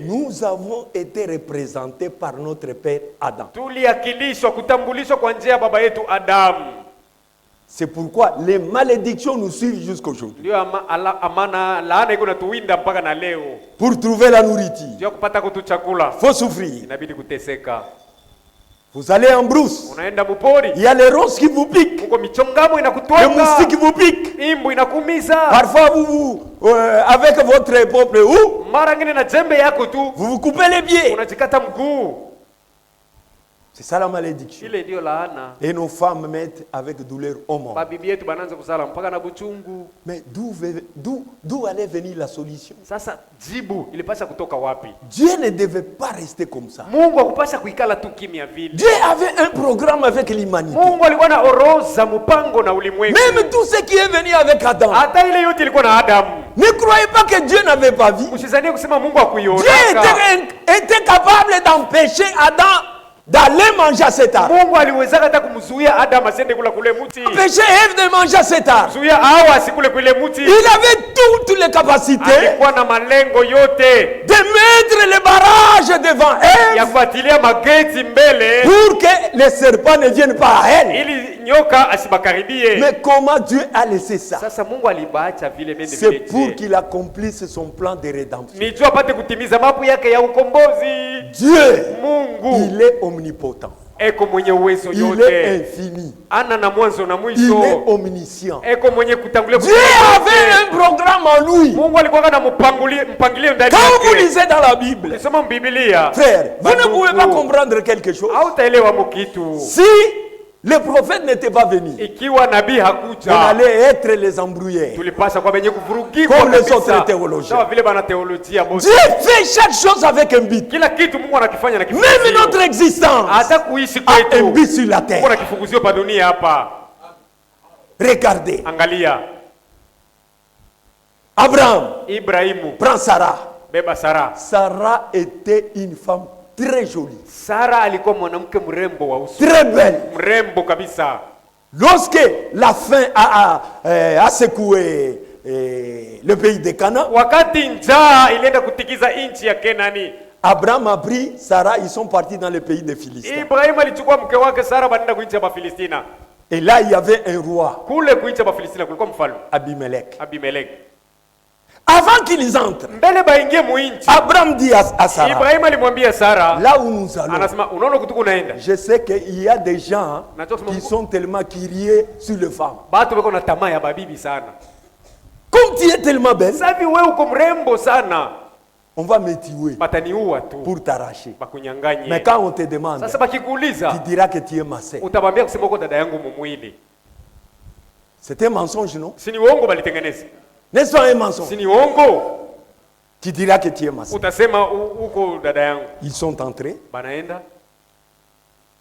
Speaker 1: Nous avons été représentés par notre père Adam. C'est pourquoi les malédictions nous suivent jusqu'aujourd'hui. Pour trouver la nourriture, il faut souffrir. Vous allez en brousse. Il y a les ronces qui vous piquent. Les moustiques qui vous piquent. Parfois, avec votre propre vous vous coupez les pieds. C'est ça la malédiction. Et nos femmes mettent avec douleur au monde. Mais d'où allait venir la solution? Dieu ne devait pas rester comme ça. Dieu avait un programme avec l'humanité. Même tout ce qui est venu avec Adam. Ne croyez pas que Dieu n'avait pas vu. Dieu était capable d'empêcher Adam d'aller manger à cet arbre. Empêcher Ève de manger à cet arbre. Il avait toutes les capacités de mettre les barrages devant Ève pour que les serpents ne viennent pas à elle. Mais comment Dieu a laissé ça? C'est pour qu'il accomplisse son plan de rédemption. Dieu, il est omnipotent.
Speaker 3: eko mwenye uwezo
Speaker 1: Il
Speaker 3: yote.
Speaker 1: est infini.
Speaker 3: Ana na mwanzo na
Speaker 1: Il
Speaker 3: mwisho.
Speaker 1: est omniscient.
Speaker 3: Eko mwenye kutangulia.
Speaker 1: Dieu avait un programme en lui.
Speaker 3: Mungu alikuwa na mpangilio ndani yake.
Speaker 1: Quand vous lisez dans la Bible,
Speaker 3: Nisoma Biblia.
Speaker 1: frère, vous ne pouvez pas comprendre quelque chose.
Speaker 3: Hautaelewa mkitu.
Speaker 1: Si le prophète n'était pas venu,
Speaker 3: Ikiwa nabii
Speaker 1: on
Speaker 3: hakuja,
Speaker 1: allait être les embrouillés.
Speaker 3: tulipasa kwa benye kuvurugika
Speaker 1: Comme les autres théologiens.
Speaker 3: Sawa vile bana teolojia bosi.
Speaker 1: Dieu fait chaque chose avec un but.
Speaker 3: Kila kitu Mungu anakifanya na
Speaker 1: Même
Speaker 3: kifunguzio.
Speaker 1: notre existence
Speaker 3: Hata kuishi
Speaker 1: a un
Speaker 3: kwetu.
Speaker 1: but sur la
Speaker 3: Mungu na
Speaker 1: terre.
Speaker 3: kifunguzio pa dunia hapa.
Speaker 1: Regardez,
Speaker 3: Angalia.
Speaker 1: Abraham
Speaker 3: Ibrahimu
Speaker 1: prend Sarah.
Speaker 3: beba Sara.
Speaker 1: Sarah était une femme très jolie,
Speaker 3: Sara alikuwa mwanamke mrembo wa uso.
Speaker 1: très belle.
Speaker 3: Mrembo kabisa.
Speaker 1: Lorsque la faim a secoué le pays de Canaan,
Speaker 3: Wakati njaa ilienda kutikiza nchi ya Kenani,
Speaker 1: Abraham a pris Sarah, ils sont partis dans le pays des Philistins.
Speaker 3: Ibrahimu alichukua mke wake Sara banaenda kuinchi ya Bafilistina.
Speaker 1: Et là, il y avait un roi,
Speaker 3: Kule kuinchi ya Bafilistina kulikuwa mfalme
Speaker 1: Abimelech.
Speaker 3: Abimeleki.
Speaker 1: Avant qu'ils entrent,
Speaker 3: Mbele baingie muinchi,
Speaker 1: Abraham dit à Sarah,
Speaker 3: Ibrahimu alimwambia Sara,
Speaker 1: là où nous allons,
Speaker 3: anasema unaona kutuko unaenda.
Speaker 1: je sais qu'il y a des gens qui sont tellement curieux sur les femmes.
Speaker 3: Batu beko na tamaa ya babibi sana.
Speaker 1: Comme tu es tellement belle,
Speaker 3: Savi wewe uko mrembo sana.
Speaker 1: on va me tuer
Speaker 3: Bataniua tu.
Speaker 1: pour t'arracher.
Speaker 3: Bakunyanganye.
Speaker 1: Mais quand on te demande,
Speaker 3: Sasa bakikuuliza,
Speaker 1: tu diras que tu es ma sœur.
Speaker 3: utabambia kusema uko dada yangu mumwili.
Speaker 1: C'est un mensonge, non?
Speaker 3: Si ni uongo balitengeneza.
Speaker 1: N'est-ce pas un mensonge?
Speaker 3: Si ni uongo,
Speaker 1: Tu diras que tu es ma sœur.
Speaker 3: utasema uko dada yangu.
Speaker 1: Ils sont entrés
Speaker 3: Banaenda,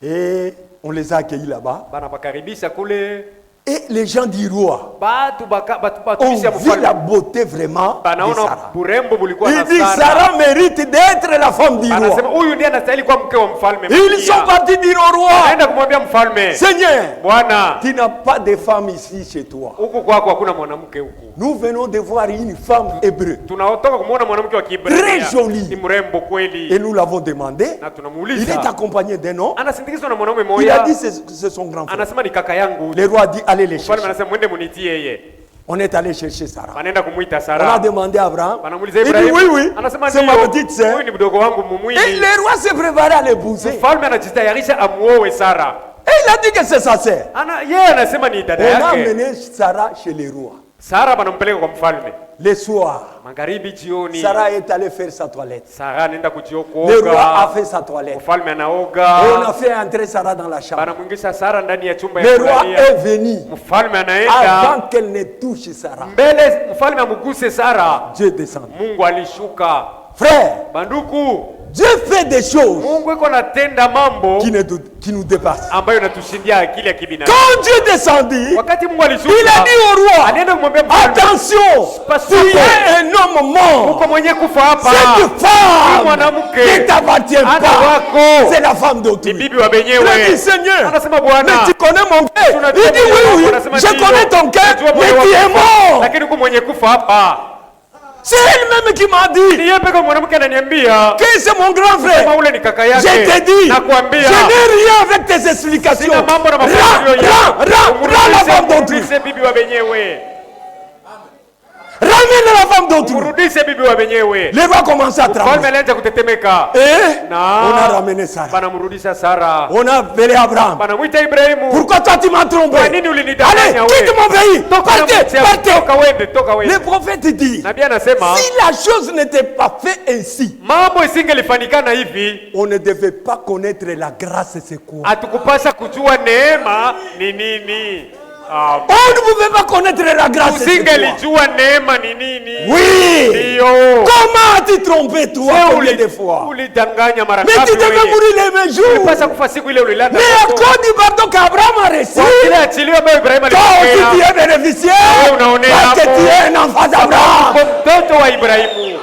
Speaker 1: et on les a accueillis là-bas.
Speaker 3: banabakaribisha kule.
Speaker 1: Et les gens du roi
Speaker 3: Batu
Speaker 1: ont
Speaker 3: batumishi ya
Speaker 1: vu la
Speaker 3: mfalme.
Speaker 1: beauté vraiment de
Speaker 3: Banaona
Speaker 1: Sarah.
Speaker 3: burembo bulikuwa
Speaker 1: Il
Speaker 3: na
Speaker 1: dit,
Speaker 3: Sara.
Speaker 1: Sarah mérite d'être la femme du
Speaker 3: Anasema
Speaker 1: roi.
Speaker 3: huyu ndiye anastahili kuwa mke wa mfalme.
Speaker 1: Ils sont partis dire au roi,
Speaker 3: Anaenda kumwambia mfalme,
Speaker 1: Seigneur,
Speaker 3: Bwana,
Speaker 1: tu n'as pas de femme ici chez toi.
Speaker 3: huku kwako hakuna mwanamke huku.
Speaker 1: Nous venons de voir une femme hébreu.
Speaker 3: Tunatoka kumuona mwanamke wa Kiebrania.
Speaker 1: Très jolie.
Speaker 3: Ni mrembo
Speaker 1: Et
Speaker 3: kweli.
Speaker 1: nous l'avons demandé.
Speaker 3: Na
Speaker 1: Il est
Speaker 3: tunamuuliza.
Speaker 1: accompagné d'un homme.
Speaker 3: Anasindikizwa na mwanaume
Speaker 1: Il a
Speaker 3: moja.
Speaker 1: dit, c'est son grand frère.
Speaker 3: Anasema ni kaka yangu.
Speaker 1: Le roi dit, allez les
Speaker 3: Mfalme
Speaker 1: chercher.
Speaker 3: anasema mwende munitie yeye.
Speaker 1: On est allé chercher Sarah.
Speaker 3: Wanaenda kumuita
Speaker 1: On a
Speaker 3: Sara.
Speaker 1: demandé à Abraham.
Speaker 3: Wanamuuliza
Speaker 1: Il dit,
Speaker 3: Ibrahim.
Speaker 1: oui, oui,
Speaker 3: Anasema
Speaker 1: c'est ma petite
Speaker 3: ndio.
Speaker 1: sœur.
Speaker 3: Huyu ni mdogo wangu
Speaker 1: Et
Speaker 3: mumwili.
Speaker 1: le roi s'est préparé à l'épouser. Et
Speaker 3: Mfalme anajitayarisha amuoe Sara.
Speaker 1: il a dit que c'est sa sœur.
Speaker 3: Yeye anasema ni dada
Speaker 1: On a
Speaker 3: yake.
Speaker 1: amené Sarah chez le roi.
Speaker 3: Sara banampeleka kwa mfalme.
Speaker 1: Le soir,
Speaker 3: Magharibi jioni.
Speaker 1: Sarah est allée faire sa toilette.
Speaker 3: Sara anaenda
Speaker 1: Le roi a
Speaker 3: kujiokoga.
Speaker 1: fait sa toilette.
Speaker 3: Mfalme
Speaker 1: Et
Speaker 3: anaoga.
Speaker 1: on a fait entrer Sarah dans la chambre.
Speaker 3: Banamwingisha Sara ndani ya chumba ya
Speaker 1: Le roi
Speaker 3: kulalia.
Speaker 1: est venu
Speaker 3: Mfalme anaenda.
Speaker 1: avant qu'elle ne touche Sarah.
Speaker 3: Mbele mfalme amguse Sara.
Speaker 1: Dieu descend.
Speaker 3: Mungu alishuka.
Speaker 1: Frère,
Speaker 3: Banduku,
Speaker 1: Dieu fait des choses
Speaker 3: Mungu iko natenda mambo
Speaker 1: qui nous dépassent.
Speaker 3: ambayo inatushindia akili ya kibinadamu.
Speaker 1: Quand Dieu descendit,
Speaker 3: Wakati Mungu
Speaker 1: il a
Speaker 3: alishuka,
Speaker 1: dit au roi,
Speaker 3: alienda kumwambia mfalme,
Speaker 1: attention, tu es un homme mort.
Speaker 3: uko mwenye kufa hapa.
Speaker 1: Cette femme
Speaker 3: Mwanamke
Speaker 1: ne t'appartient
Speaker 3: ana
Speaker 1: pas.
Speaker 3: wako.
Speaker 1: C'est la femme
Speaker 3: Ni
Speaker 1: d'autrui.
Speaker 3: bibi wa
Speaker 1: Il a dit,
Speaker 3: benyewe.
Speaker 1: Seigneur,
Speaker 3: Anasema
Speaker 1: mais
Speaker 3: Bwana,
Speaker 1: tu connais mon cœur.
Speaker 3: tunajua
Speaker 1: Il dit,
Speaker 3: moyo
Speaker 1: oui,
Speaker 3: wako.
Speaker 1: oui,
Speaker 3: Anasema
Speaker 1: je
Speaker 3: ndio.
Speaker 1: connais ton cœur,
Speaker 3: Najua
Speaker 1: mais
Speaker 3: moyo
Speaker 1: tu es
Speaker 3: wako.
Speaker 1: mort.
Speaker 3: Lakini uko mwenye kufa hapa.
Speaker 1: C'est elle-même qui m'a
Speaker 3: Ni
Speaker 1: dit
Speaker 3: yeye pekee mwanamke ananiambia,
Speaker 1: que c'est mon grand
Speaker 3: kama
Speaker 1: frère.
Speaker 3: ule ni kaka
Speaker 1: Je
Speaker 3: yake.
Speaker 1: t'ai dit, je
Speaker 3: Nakwambia,
Speaker 1: n'ai rien avec tes explications.
Speaker 3: sina mambo na mafundisho
Speaker 1: Rends la femme d'autrui.
Speaker 3: Mrudishe bibi wa benyewe.
Speaker 1: Ramène la femme d'autrui.
Speaker 3: Mrudishe bibi wa benyewe.
Speaker 1: Le roi commence à
Speaker 3: Mfalme
Speaker 1: trembler.
Speaker 3: alianza kutetemeka.
Speaker 1: Et
Speaker 3: Na
Speaker 1: on a ramené Sarah.
Speaker 3: banamrudisha Sara.
Speaker 1: On a appelé Abraham.
Speaker 3: Banamwita Ibrahimu.
Speaker 1: Pourquoi toi tu m'as trompé?
Speaker 3: Kwa nini ulinidanganya
Speaker 1: Allez,
Speaker 3: wewe?
Speaker 1: quitte mon pays.
Speaker 3: Toka na
Speaker 1: Partez,
Speaker 3: mchi yako.
Speaker 1: partez.
Speaker 3: Toka wende, toka
Speaker 1: Le
Speaker 3: wende.
Speaker 1: prophète dit,
Speaker 3: Nabii anasema
Speaker 1: si la chose n'était pas faite ainsi,
Speaker 3: mambo isingelifanikana hivi,
Speaker 1: on ne devait pas connaître la grâce, c'est quoi?
Speaker 3: hatukupasa kujua neema ni nini.
Speaker 1: On ne pouvait pas connaître la grâce, c'est quoi?
Speaker 3: Usingelijua neema ni nini.
Speaker 1: Oui.
Speaker 3: Ndio.
Speaker 1: Comment as-tu trompé toi combien de fois?
Speaker 3: Ulidanganya mara
Speaker 1: Mais
Speaker 3: ngapi
Speaker 1: tu devais
Speaker 3: wewe?
Speaker 1: mourir les mêmes jours.
Speaker 3: Ulipasa kufa siku ile ulilanda.
Speaker 1: Mais à cause du pardon qu'Abraham a reçu,
Speaker 3: Ile achiliwa ambayo Ibrahim
Speaker 1: toi aussi tu
Speaker 3: alipokea.
Speaker 1: es bénéficiaire
Speaker 3: Wewe unaonea
Speaker 1: parce que
Speaker 3: hapo.
Speaker 1: tu es un enfant d'Abraham.
Speaker 3: Kwa mtoto wa Ibrahimu.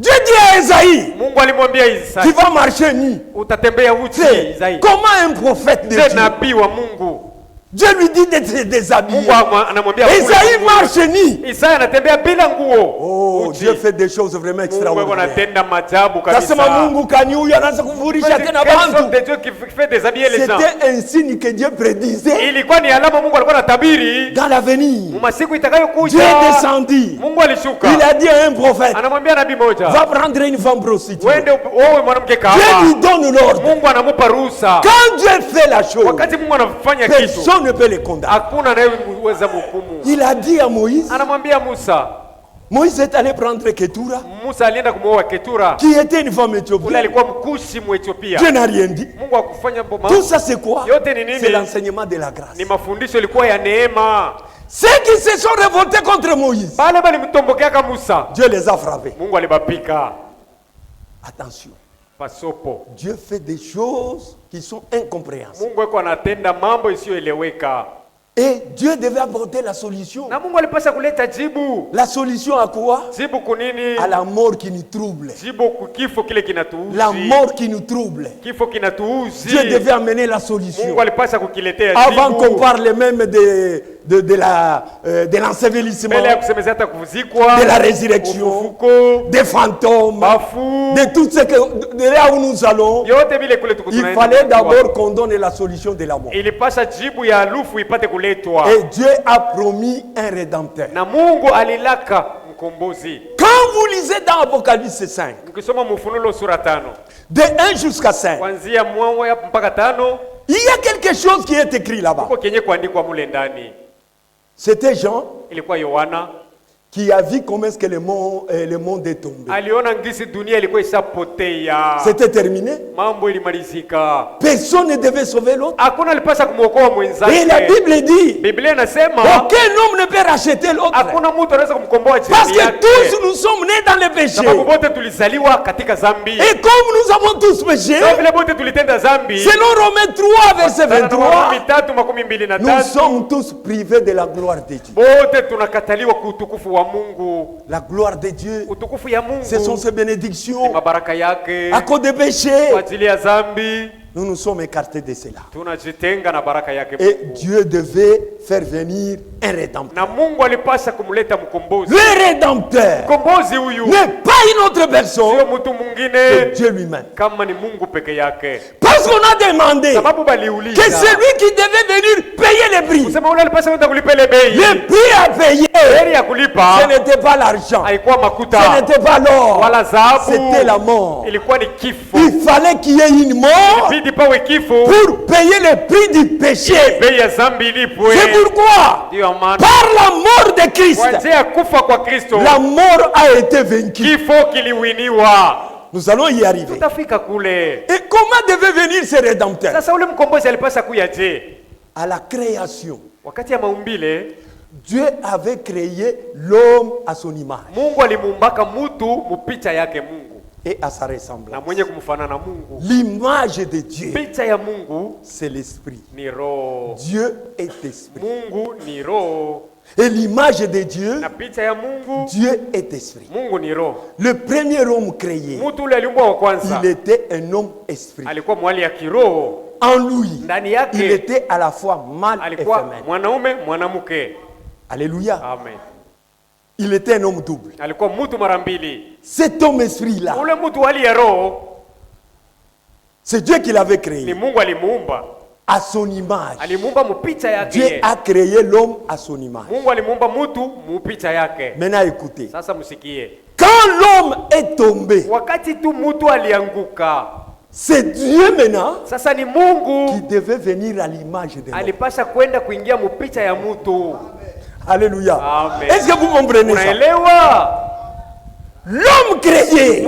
Speaker 1: Dieu dit à Esaïe,
Speaker 3: Mungu alimwambia
Speaker 1: tu
Speaker 3: Isaya,
Speaker 1: vas marcher nu.
Speaker 3: utatembea uchi
Speaker 1: C'est
Speaker 3: Isaya.
Speaker 1: comment un prophète de
Speaker 3: Je
Speaker 1: Dieu
Speaker 3: nabii wa Mungu
Speaker 1: Dieu lui dit de se déshabiller.
Speaker 3: Isaïe
Speaker 1: marche nu.
Speaker 3: Isaya anatembea bila nguo.
Speaker 1: Oh, Dieu fait des choses vraiment extraordinaires.
Speaker 3: Anatenda maajabu kabisa.
Speaker 1: Kasema Mungu kani anaanza kufurisha tena bantu. C'était un signe que Dieu prédisait.
Speaker 3: Ilikuwa ni alama Mungu alikuwa anatabiri.
Speaker 1: Dans l'avenir.
Speaker 3: Masiku itakayokuja.
Speaker 1: Dieu descendit.
Speaker 3: Mungu alishuka.
Speaker 1: Il a dit à un prophète.
Speaker 3: Anamwambia nabii moja.
Speaker 1: Va prendre une femme prostituée.
Speaker 3: Wende wewe mwanamke kahaba.
Speaker 1: Dieu lui donne l'ordre.
Speaker 3: Mungu anamupa ruhusa.
Speaker 1: Quand Dieu fait la chose.
Speaker 3: Wakati Mungu anafanya kitu.
Speaker 1: Personne ne peut le condamner.
Speaker 3: Hakuna anayeweza mhukumu.
Speaker 1: Il a dit à Moïse.
Speaker 3: Anamwambia Musa.
Speaker 1: Moïse est allé prendre Ketura.
Speaker 3: Musa alienda kumwoa Ketura.
Speaker 1: Qui était une femme éthiopienne.
Speaker 3: Ule alikuwa mkushi Mwethiopia.
Speaker 1: Dieu n'a rien dit.
Speaker 3: Mungu hakufanya mambo.
Speaker 1: Tout ça c'est quoi?
Speaker 3: Yote ni nini?
Speaker 1: C'est l'enseignement de la grâce.
Speaker 3: Ni mafundisho ilikuwa ya neema.
Speaker 1: Ceux qui se sont révoltés contre Moïse.
Speaker 3: Bale balimtombokea kama Musa.
Speaker 1: Dieu les a frappés.
Speaker 3: Mungu alibapika.
Speaker 1: Attention.
Speaker 3: Pasopo.
Speaker 1: Dieu fait des choses qui sont incompréhensibles.
Speaker 3: Mungu yuko anatenda mambo isiyoeleweka.
Speaker 1: Et Dieu devait apporter la solution.
Speaker 3: Na Mungu alipaswa kuleta jibu.
Speaker 1: La solution à quoi?
Speaker 3: Jibu kunini?
Speaker 1: À la mort qui nous trouble.
Speaker 3: Jibu kifo kile kinatuuzi.
Speaker 1: La mort qui nous trouble.
Speaker 3: Kifo kinatuuzi.
Speaker 1: Dieu devait amener la solution.
Speaker 3: Mungu alipaswa kukiletea jibu.
Speaker 1: Avant qu'on parle même de l'ensevelissement, de la résurrection, des fantômes, de tout ce que de là où nous allons, il fallait d'abord qu'on donne la solution de la mort. Et Dieu a promis un rédempteur. Quand vous lisez dans Apocalypse 5, de 1 jusqu'à 5, il y a quelque chose qui est écrit là-bas. C'était Jean qui a vu comment est-ce que le monde est tombé. C'était terminé. Personne ne devait sauver l'autre. Et la Bible dit aucun homme ne peut racheter l'autre. Parce que tous nous sommes nés dans le péché. Et comme nous avons tous péché, selon Romains 3 verset 23, nous sommes tous privés de la gloire de Dieu. La gloire de Dieu, ce sont ses bénédictions. À cause des péchés, nous nous sommes écartés de cela. Et Dieu devait faire venir un rédempteur. Le rédempteur n'est pas une autre personne que Dieu lui-même. Parce qu'on a demandé que celui qui devait venir payer les prix, le prix à payer, ce n'était pas l'argent, ce n'était pas l'or, c'était la mort. Il fallait qu'il y ait une mort pour payer le prix du péché. C'est pourquoi, par la mort de Christ, la mort a été vaincue. Nous allons y arriver. Et comment devait venir ce rédempteur? À la création, Dieu avait créé l'homme à son image et à sa ressemblance. L'image de Dieu, c'est l'esprit. Dieu est esprit. Et l'image de Dieu, Dieu est esprit. Le premier homme créé, il était un homme esprit. En lui, il était à la fois mâle et femelle. Alléluia. Amen. Il était un homme double. Cet homme esprit-là, c'est Dieu qui l'avait créé. À son image. Dieu a créé l'homme à son image. Maintenant écoutez. Quand l'homme est tombé, c'est Dieu maintenant qui devait venir à l'image de l'homme. Alléluia. Est-ce que vous comprenez ça? L'homme créé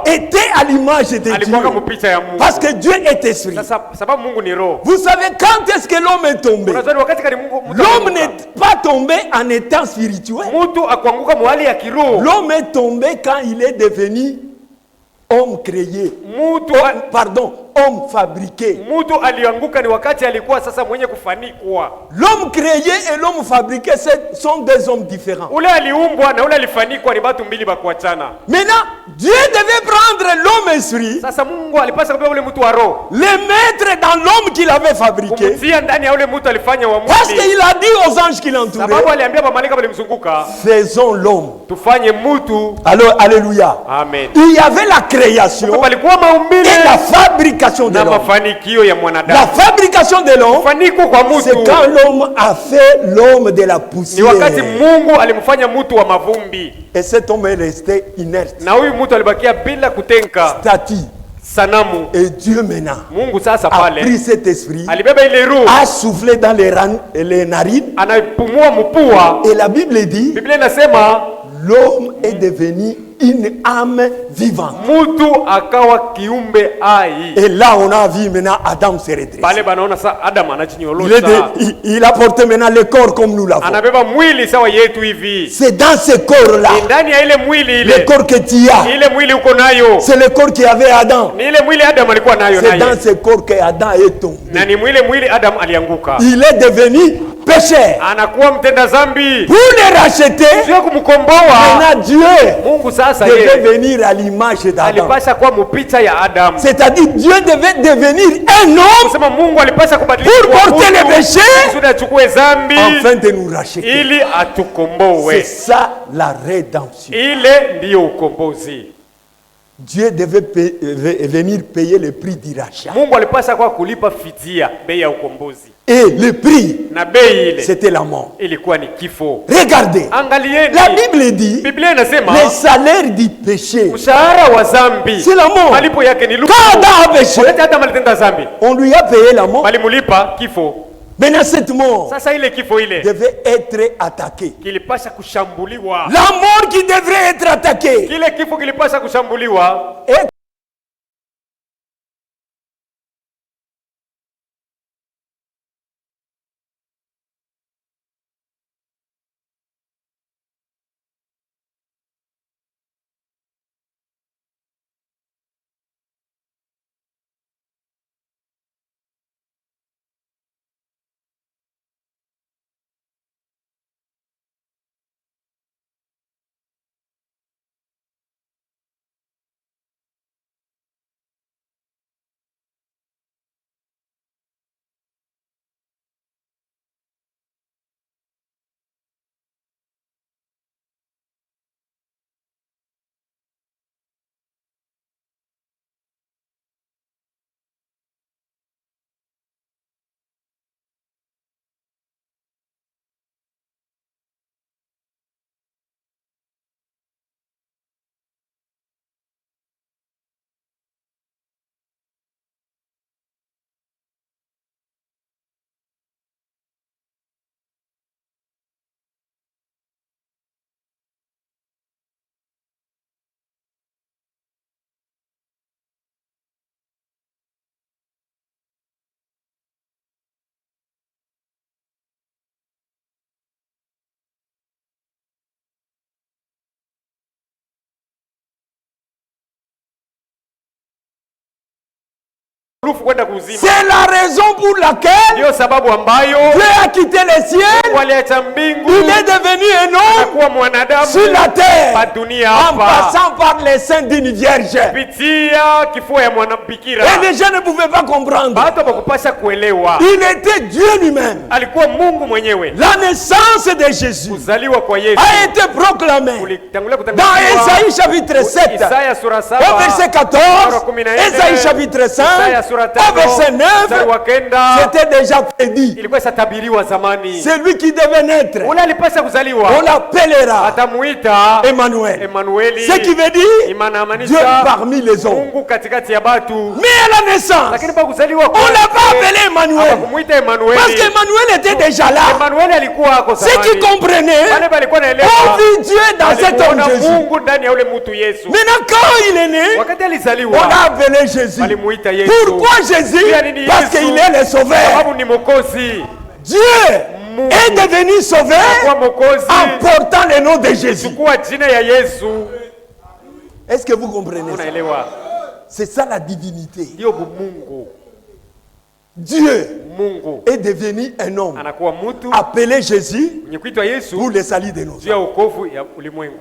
Speaker 1: était à l'image de Dieu. Parce que Dieu est esprit. Vous savez quand est-ce que l'homme est tombé? L'homme n'est pas tombé en étant spirituel. L'homme est tombé quand il est devenu homme créé. Pardon, homme fabriqué.
Speaker 3: Mtu alianguka ni wakati alikuwa sasa mwenye kufanikwa.
Speaker 1: L'homme créé et l'homme fabriqué sont deux hommes différents.
Speaker 3: Ule aliumbwa na ule alifanikwa ni watu mbili bakuachana.
Speaker 1: Maintenant, Dieu devait prendre l'homme esprit.
Speaker 3: Sasa Mungu alipaswa kubeba ule mtu wa roho.
Speaker 1: Le mettre dans l'homme qu'il avait fabriqué.
Speaker 3: Kumtia ndani ya ule mtu alifanya wa mwili.
Speaker 1: Parce qu'il a dit aux anges qui l'entouraient.
Speaker 3: Sababu aliambia malaika walimzunguka.
Speaker 1: Faisons l'homme.
Speaker 3: Tufanye mtu.
Speaker 1: Alors, alléluia.
Speaker 3: Amen.
Speaker 1: Il y avait la création et la fabrication de l'homme. La fabrication de l'homme, c'est quand l'homme a fait l'homme de la poussière. Et cet homme est resté inerte, statique. Et Dieu maintenant a pris cet esprit, a soufflé dans les narines. Et la Bible dit, l'homme est devenu une âme vivante. Et là on a vu maintenant Adam se redresser. Il a porté maintenant le corps comme nous l'avons. C'est dans ce corps là, le corps que tu as, c'est le corps qui avait Adam. C'est dans ce corps que Adam est tombé. Il est devenu pécheur. Pour le racheter, maintenant Dieu devait venir à l'image d'Adam. C'est-à-dire Dieu devait devenir un homme pour porter les péchés afin de nous racheter. C'est ça la rédemption. Dieu devait venir payer le prix du rachat. Et le prix, c'était la mort. Regardez, la Bible dit, le salaire du péché, c'est la mort. Quand Adam a péché, on lui a payé la mort. Maintenant cette mort devait être attaquée. La mort qui devrait être attaquée. Et c'est la raison pour laquelle Dieu a quitté les cieux. Il est devenu un homme sur la terre en passant par les seins d'une vierge. Et les gens ne pouvaient pas comprendre. Il était Dieu lui-même. La naissance de Jésus a été proclamée dans Ésaïe chapitre 7 au verset 14, Ésaïe chapitre 5 au verset 9, c'était déjà prédit. C'est lui qui devait naître. On l'appellera Emmanuel. Ce qui veut dire Dieu parmi les hommes. Mais à la naissance, on ne l'a pas appelé Emmanuel. Parce qu'Emmanuel était déjà là. Ceux qui comprenaient ont vu Dieu dans cet homme Jésus. Maintenant quand il est né, on l'a appelé Jésus. Pourquoi Jésus? Parce qu'il est le sauveur. Dieu est devenu sauveur en portant le nom de Jésus. Est-ce que vous comprenez ça? C'est ça la divinité.
Speaker 3: Ndio Mungu.
Speaker 1: Dieu
Speaker 3: Mungu
Speaker 1: est devenu un homme.
Speaker 3: Anakuwa mtu
Speaker 1: Appelé Jésus
Speaker 3: mwenye kuitwa Yesu
Speaker 1: pour le salut de nos
Speaker 3: juu ya
Speaker 1: âmes.
Speaker 3: wokovu ya ulimwengu.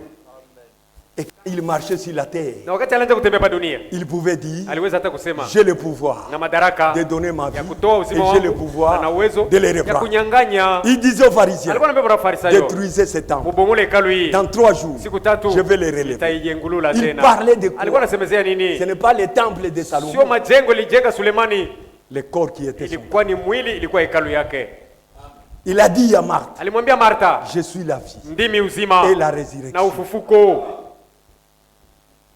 Speaker 1: Et quand il marchait sur la terre,
Speaker 3: Na wakati alianza kutembea pa dunia,
Speaker 1: il pouvait dire,
Speaker 3: aliweza hata kusema
Speaker 1: j'ai le pouvoir
Speaker 3: na madaraka
Speaker 1: de donner ma vie
Speaker 3: ya kutoa
Speaker 1: et
Speaker 3: uzima
Speaker 1: j'ai le
Speaker 3: wangu
Speaker 1: pouvoir
Speaker 3: na uwezo
Speaker 1: de les
Speaker 3: ya
Speaker 1: reprendre.
Speaker 3: kunyang'anya.
Speaker 1: Il disait aux pharisiens,
Speaker 3: Alikuwa anambia Mafarisayo,
Speaker 1: détruisez ce temple.
Speaker 3: mubomole hekalu hii.
Speaker 1: Dans 3 jours,
Speaker 3: Siku tatu
Speaker 1: je vais les relever.
Speaker 3: nitaijengulula
Speaker 1: Il
Speaker 3: tena.
Speaker 1: parlait de quoi?
Speaker 3: Alikuwa anasemezea nini?
Speaker 1: Ce n'est pas le temple de
Speaker 3: Sio
Speaker 1: Salomon,
Speaker 3: majengo lijenga Sulemani,
Speaker 1: le corps qui était son.
Speaker 3: ilikuwa ni mwili, ilikuwa hekalu yake.
Speaker 1: Il a dit à Marthe,
Speaker 3: Alimwambia Martha,
Speaker 1: je suis la vie
Speaker 3: ndimi uzima
Speaker 1: et la
Speaker 3: na
Speaker 1: résurrection.
Speaker 3: ufufuko.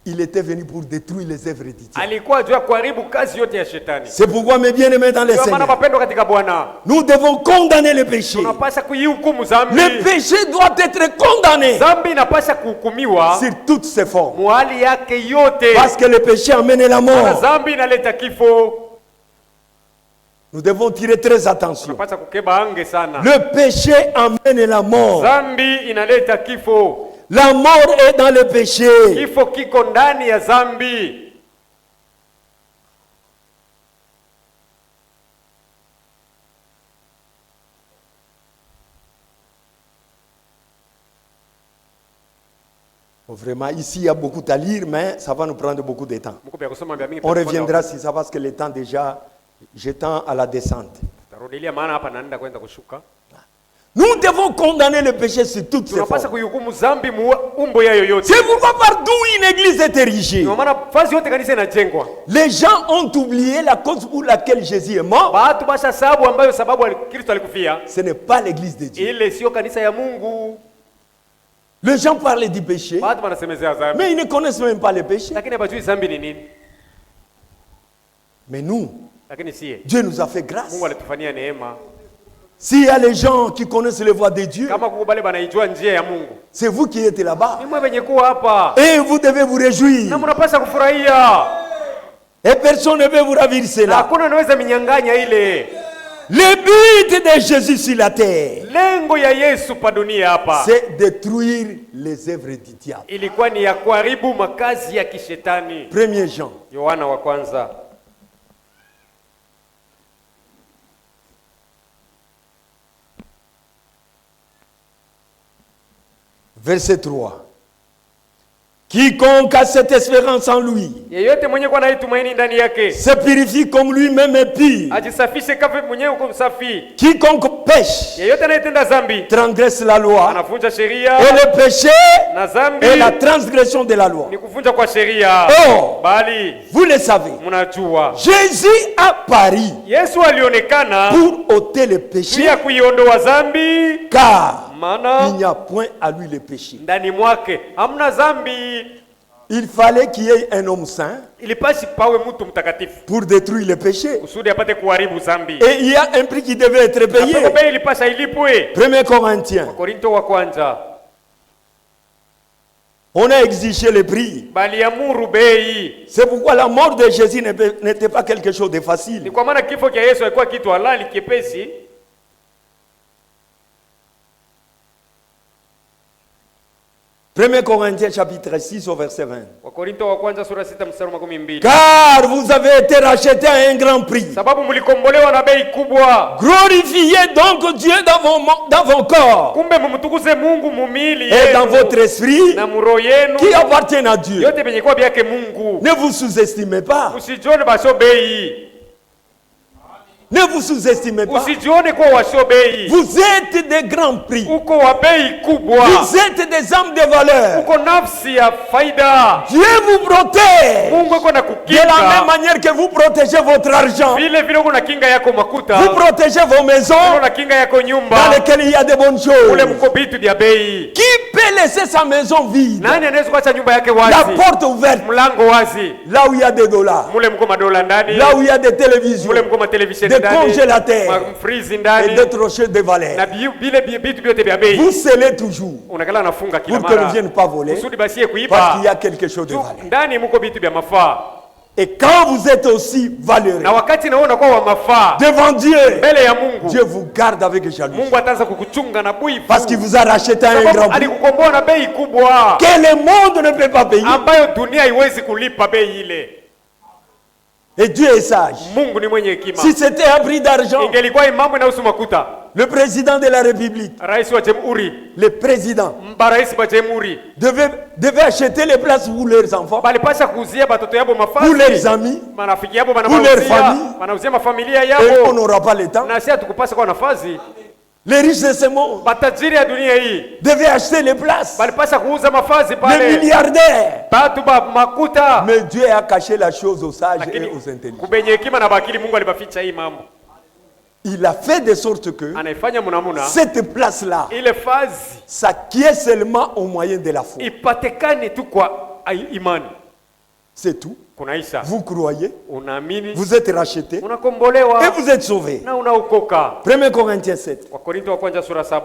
Speaker 1: Il était venu pour détruire les œuvres du diable.
Speaker 3: Alikuwa juu ya kuharibu kazi yote ya shetani.
Speaker 1: C'est pourquoi, mes bien-aimés dans les
Speaker 3: Ndio maana
Speaker 1: Seigneurs,
Speaker 3: mapendo katika Bwana,
Speaker 1: nous devons condamner le péché.
Speaker 3: tunapasha kuihukumu dhambi.
Speaker 1: Le péché doit être condamné
Speaker 3: Dhambi inapasha kuhukumiwa
Speaker 1: sur toutes ses formes.
Speaker 3: muhali yake yote,
Speaker 1: Parce que le péché amène la
Speaker 3: na
Speaker 1: mort.
Speaker 3: dhambi inaleta kifo.
Speaker 1: Nous devons tirer très attention.
Speaker 3: Tunapasha kukeba ange sana.
Speaker 1: Le péché amène la mort.
Speaker 3: Dhambi inaleta kifo.
Speaker 1: La mort est dans le péché.
Speaker 3: Kifo kiko ndani ya dhambi.
Speaker 1: Vraiment, ici, il y a beaucoup à lire, mais ça va nous prendre beaucoup de temps.
Speaker 3: Muko bya kusoma bya mingi.
Speaker 1: On reviendra sur ça parce que le temps déjà, je tends à la descente.
Speaker 3: Tarudilia maana hapa naenda kwenda kushuka.
Speaker 1: Nous devons condamner le péché sur toutes ses
Speaker 3: Tunapasha
Speaker 1: formes.
Speaker 3: kuihukumu dhambi umbo yayo yote.
Speaker 1: C'est pourquoi partout où une église est érigée,
Speaker 3: Ndio maana fazi yote kanisa inajengwa.
Speaker 1: les gens ont oublié la cause pour laquelle Jésus est mort.
Speaker 3: Watu basha sababu ambayo sababu Kristo alikufia.
Speaker 1: Ce n'est pas l'église de Dieu.
Speaker 3: Ile sio kanisa ya Mungu.
Speaker 1: Les gens parlent du péché,
Speaker 3: Watu wanasemezea dhambi.
Speaker 1: mais ils ne connaissent même pas le péché.
Speaker 3: Lakini hawajui dhambi ni nini.
Speaker 1: Mais nous,
Speaker 3: Lakini sie
Speaker 1: Dieu nous a fait grâce.
Speaker 3: Mungu alitufanyia neema.
Speaker 1: S'il y a les gens qui connaissent les voies de Dieu,
Speaker 3: Kama kukubali banaijua njia ya Mungu.
Speaker 1: c'est vous qui êtes là-bas.
Speaker 3: Ni mwe wenye kuwa hapa.
Speaker 1: Et vous devez vous réjouir.
Speaker 3: Na mnapaswa kufurahia.
Speaker 1: Et personne ne veut vous ravir
Speaker 3: Na
Speaker 1: cela.
Speaker 3: hakuna anaweza minyang'anya ile.
Speaker 1: Le but de Jésus sur la terre,
Speaker 3: Lengo ya Yesu pa dunia hapa
Speaker 1: c'est détruire les œuvres du diable.
Speaker 3: ilikuwa ni ya kuharibu makazi ya kishetani.
Speaker 1: 1 Jean,
Speaker 3: Yohana wa kwanza
Speaker 1: verset 3. Quiconque a cette espérance en lui
Speaker 3: yeyote mwenye kuwa na tumaini ndani yake
Speaker 1: se purifie comme lui-même est pur.
Speaker 3: ajisafishe kama mwenyewe uko msafi.
Speaker 1: Quiconque pêche
Speaker 3: Yeyote anayetenda dhambi
Speaker 1: transgresse la loi.
Speaker 3: anavunja sheria,
Speaker 1: Et le péché
Speaker 3: na dhambi
Speaker 1: est la transgression de la loi.
Speaker 3: ni kuvunja kwa sheria.
Speaker 1: Or,
Speaker 3: Bali
Speaker 1: vous le savez,
Speaker 3: mnajua
Speaker 1: Jésus a pari
Speaker 3: Yesu alionekana
Speaker 1: pour ôter le péché,
Speaker 3: pia kuiondoa dhambi,
Speaker 1: car il
Speaker 3: maana
Speaker 1: n'y a point à lui le péché.
Speaker 3: ndani mwake hamna dhambi.
Speaker 1: Il fallait qu'il y ait un homme saint
Speaker 3: Ilipasi pawe mtu mtakatifu
Speaker 1: pour détruire le péché.
Speaker 3: kusudi apate kuharibu dhambi.
Speaker 1: Et il y a un prix qui devait être payé.
Speaker 3: Na bei ilipasa ilipwe.
Speaker 1: 1 Corinthiens,
Speaker 3: Korinto wa kwanza
Speaker 1: on a exigé le prix.
Speaker 3: baliamuru bei.
Speaker 1: C'est pourquoi la mort de Jésus n'était pas quelque chose de
Speaker 3: Ni
Speaker 1: facile.
Speaker 3: kwa maana kifo cha Yesu haikuwa kitu halali kipesi.
Speaker 1: 1 Corinthiens chapitre 6 au verset 20.
Speaker 3: Wakorinto wa kwanza sura 6 mstari wa 12.
Speaker 1: Car vous avez été rachetés à un grand prix.
Speaker 3: Sababu mlikombolewa na bei kubwa.
Speaker 1: Glorifiez donc Dieu dans vos corps
Speaker 3: Kumbe mumtukuze Mungu mumili
Speaker 1: et dans votre esprit
Speaker 3: na muroho yenu
Speaker 1: qui appartiennent à Dieu.
Speaker 3: yote benye kwa byake Mungu.
Speaker 1: Ne vous sous-estimez pas.
Speaker 3: Usijione basho bei.
Speaker 1: Ne vous sous-estimez pas.
Speaker 3: Usijione kwa washo bei.
Speaker 1: Vous êtes des grands prix.
Speaker 3: Uko wa bei kubwa.
Speaker 1: Vous êtes des âmes de valeur.
Speaker 3: Uko nafsi ya faida.
Speaker 1: Dieu vous protège.
Speaker 3: Mungu yuko na
Speaker 1: De la
Speaker 3: kukinga.
Speaker 1: même manière que vous protégez votre argent,
Speaker 3: Vile vile uko na kinga yako makuta.
Speaker 1: vous protégez vos maisons
Speaker 3: Uko na kinga yako
Speaker 1: dans
Speaker 3: nyumba.
Speaker 1: lesquelles il y a de bonnes
Speaker 3: Ule
Speaker 1: choses.
Speaker 3: mko vitu vya bei.
Speaker 1: Qui peut laisser sa maison vide?
Speaker 3: Nani anaweza kuacha nyumba yake
Speaker 1: La
Speaker 3: wazi?
Speaker 1: porte ouverte,
Speaker 3: Mlango wazi.
Speaker 1: là où il y a des dollars,
Speaker 3: Mule mko madola ndani.
Speaker 1: là où il y a des télévisions,
Speaker 3: Mule mko matelevisheni
Speaker 1: des
Speaker 3: ndani.
Speaker 1: congélateurs
Speaker 3: Mfrizi
Speaker 1: et
Speaker 3: ndani.
Speaker 1: d'autres choses de valeur.
Speaker 3: Na vile vitu vyote vya bei.
Speaker 1: Vous scellez toujours
Speaker 3: Unakala nafunga kila
Speaker 1: pour que ne
Speaker 3: mara.
Speaker 1: viennent pas voler,
Speaker 3: Kusudi basie
Speaker 1: parce qu'il
Speaker 3: kuiba.
Speaker 1: y a quelque chose de valeur.
Speaker 3: Ndani mko vitu vya mafaa.
Speaker 1: Et quand vous êtes aussi valeureux
Speaker 3: Na wakati naona kwa wa mafaa
Speaker 1: devant Dieu,
Speaker 3: mbele ya Mungu,
Speaker 1: Dieu vous garde avec jalousie.
Speaker 3: Mungu ataanza kukuchunga na bwifu.
Speaker 1: Parce qu'il vous a racheté à un grand prix
Speaker 3: Alikukomboa na bei kubwa
Speaker 1: que le monde ne peut pas payer.
Speaker 3: ambayo dunia haiwezi kulipa bei ile.
Speaker 1: Et Dieu est sage.
Speaker 3: Mungu ni mwenye hekima.
Speaker 1: Si c'était un prix d'argent,
Speaker 3: ingelikuwa mambo inahusu makuta,
Speaker 1: le président de la République,
Speaker 3: rais wa jamhuri,
Speaker 1: le président
Speaker 3: rais wa jamhuri
Speaker 1: devait acheter les places pour leurs enfants,
Speaker 3: balipasha kuuzia batoto yabo mafasi,
Speaker 1: pour leurs amis,
Speaker 3: marafiki yabo
Speaker 1: pour leurs familles,
Speaker 3: wanauzia mafamilia
Speaker 1: et
Speaker 3: yabo.
Speaker 1: on n'aura pas le temps.
Speaker 3: Na sisi tukupasa kwa nafasi.
Speaker 1: Les riches de ce monde
Speaker 3: Batajiri ya dunia hii
Speaker 1: devaient acheter les places.
Speaker 3: balipasha kuuza mafasi pale.
Speaker 1: Les milliardaires.
Speaker 3: Batu ba makuta.
Speaker 1: Mais Dieu a caché la chose aux sages et aux intelligents.
Speaker 3: Kubenye hekima na bakili Mungu alibaficha hii mambo.
Speaker 1: Il a fait de sorte que
Speaker 3: anaifanya munamuna
Speaker 1: cette place-là
Speaker 3: ile fazi
Speaker 1: s'acquiert seulement au moyen de la foi.
Speaker 3: Ipatikane tu kwa imani.
Speaker 1: C'est tout.
Speaker 3: Kunaisha.
Speaker 1: Vous croyez,
Speaker 3: unaamini,
Speaker 1: vous êtes rachetés
Speaker 3: unakombolewa
Speaker 1: et vous êtes sauvés.
Speaker 3: Na unaokoka.
Speaker 1: 1 Corinthiens 7.
Speaker 3: Wakorintho wa kwanza sura 7.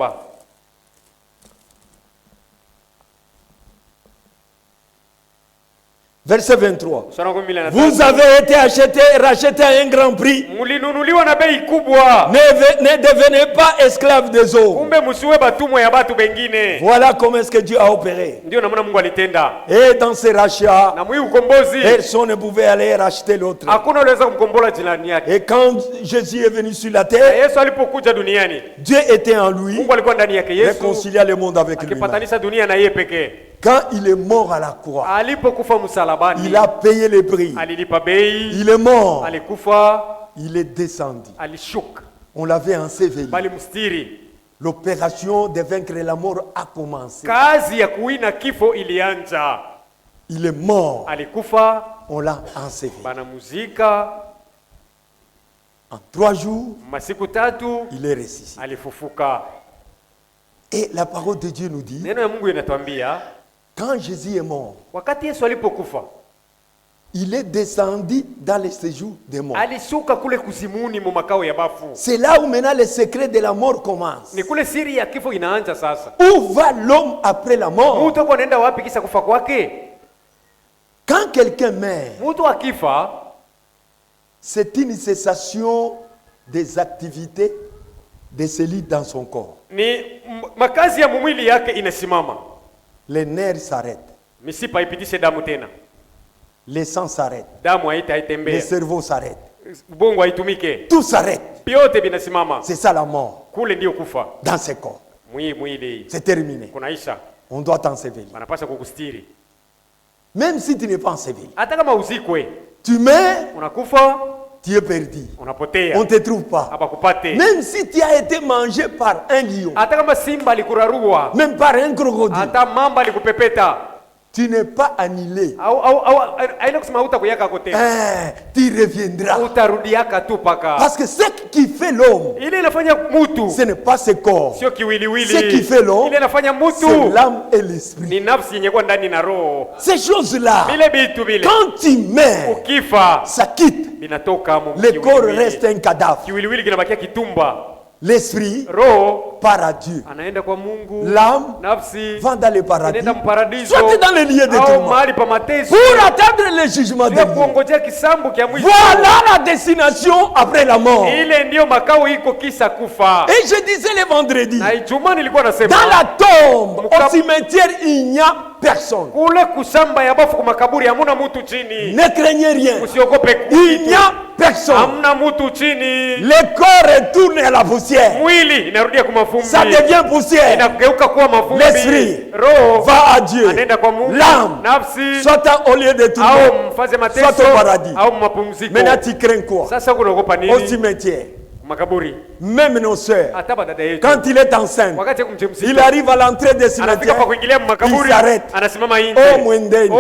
Speaker 1: Verset 23. Vous avez été achetés et rachetés à un grand prix.
Speaker 3: Mulinunuliwa na bei kubwa.
Speaker 1: Ne devenez pas esclaves des hommes.
Speaker 3: Kumbe msiwe batumwa ya batu bengine.
Speaker 1: Voilà comment est-ce que Dieu a opéré.
Speaker 3: Ndio namna Mungu alitenda.
Speaker 1: Et dans ces rachats,
Speaker 3: na mwi ukombozi,
Speaker 1: personne ne pouvait aller racheter l'autre.
Speaker 3: Hakuna unaweza kumkombola jirani yake.
Speaker 1: Et quand Jésus est venu sur la terre,
Speaker 3: Yesu alipokuja duniani,
Speaker 1: Dieu était en lui.
Speaker 3: Mungu alikuwa ndani yake. Yesu
Speaker 1: réconciliait le monde avec lui.
Speaker 3: Akipatanisha dunia na yeye pekee.
Speaker 1: Quand il est mort à la croix, il a payé le prix. Il est mort. Il est descendu. On l'avait enseveli. L'opération de vaincre la mort a commencé. Il est mort. On l'a enseveli. En 3 jours, il est ressuscité. Et la parole de Dieu nous dit, quand Jésus est mort, il est descendu dans les séjours des morts. C'est là où maintenant le secret de la mort commence. Où va l'homme après la mort? Quand quelqu'un meurt, c'est une cessation des activités de celui dans son corps. Les nerfs s'arrêtent. Les sangs s'arrêtent. Les cerveaux s'arrêtent. Tout s'arrête. C'est ça la mort. Dans ce corps. C'est terminé. On doit t'ensevelir. Même si tu n'es pas enseveli. Tu meurs. Tu es perdu. On ne te trouve pas. Même si tu as été mangé par un lion, même par un crocodile, tu n'es pas annihilé. Tu reviendras. Parce que ce qui fait l'homme, ce n'est pas ce corps. Ce qui fait l'homme, c'est l'âme et l'esprit. Ces choses-là, quand tu meurs, ça quitte. Le corps reste un cadavre. L'esprit part à Dieu. L'âme va dans le paradis, soit dans le lieu de tourment, pour attendre le jugement de Dieu. Voilà la destination après la mort. Et je disais le vendredi, dans la tombe, au cimetière, il n'y a personne. Ne craignez rien. Il n'y a personne. Le corps retourne à la poussière. Ça devient poussière. L'esprit va à Dieu. L'âme soit au lieu de tout, soit au paradis. Maintenant tu crains quoi? Au cimetière. Même nos sœurs, quand il est enceinte, il arrive à l'entrée des cimetières, il s'arrête. Oh Mwendeni.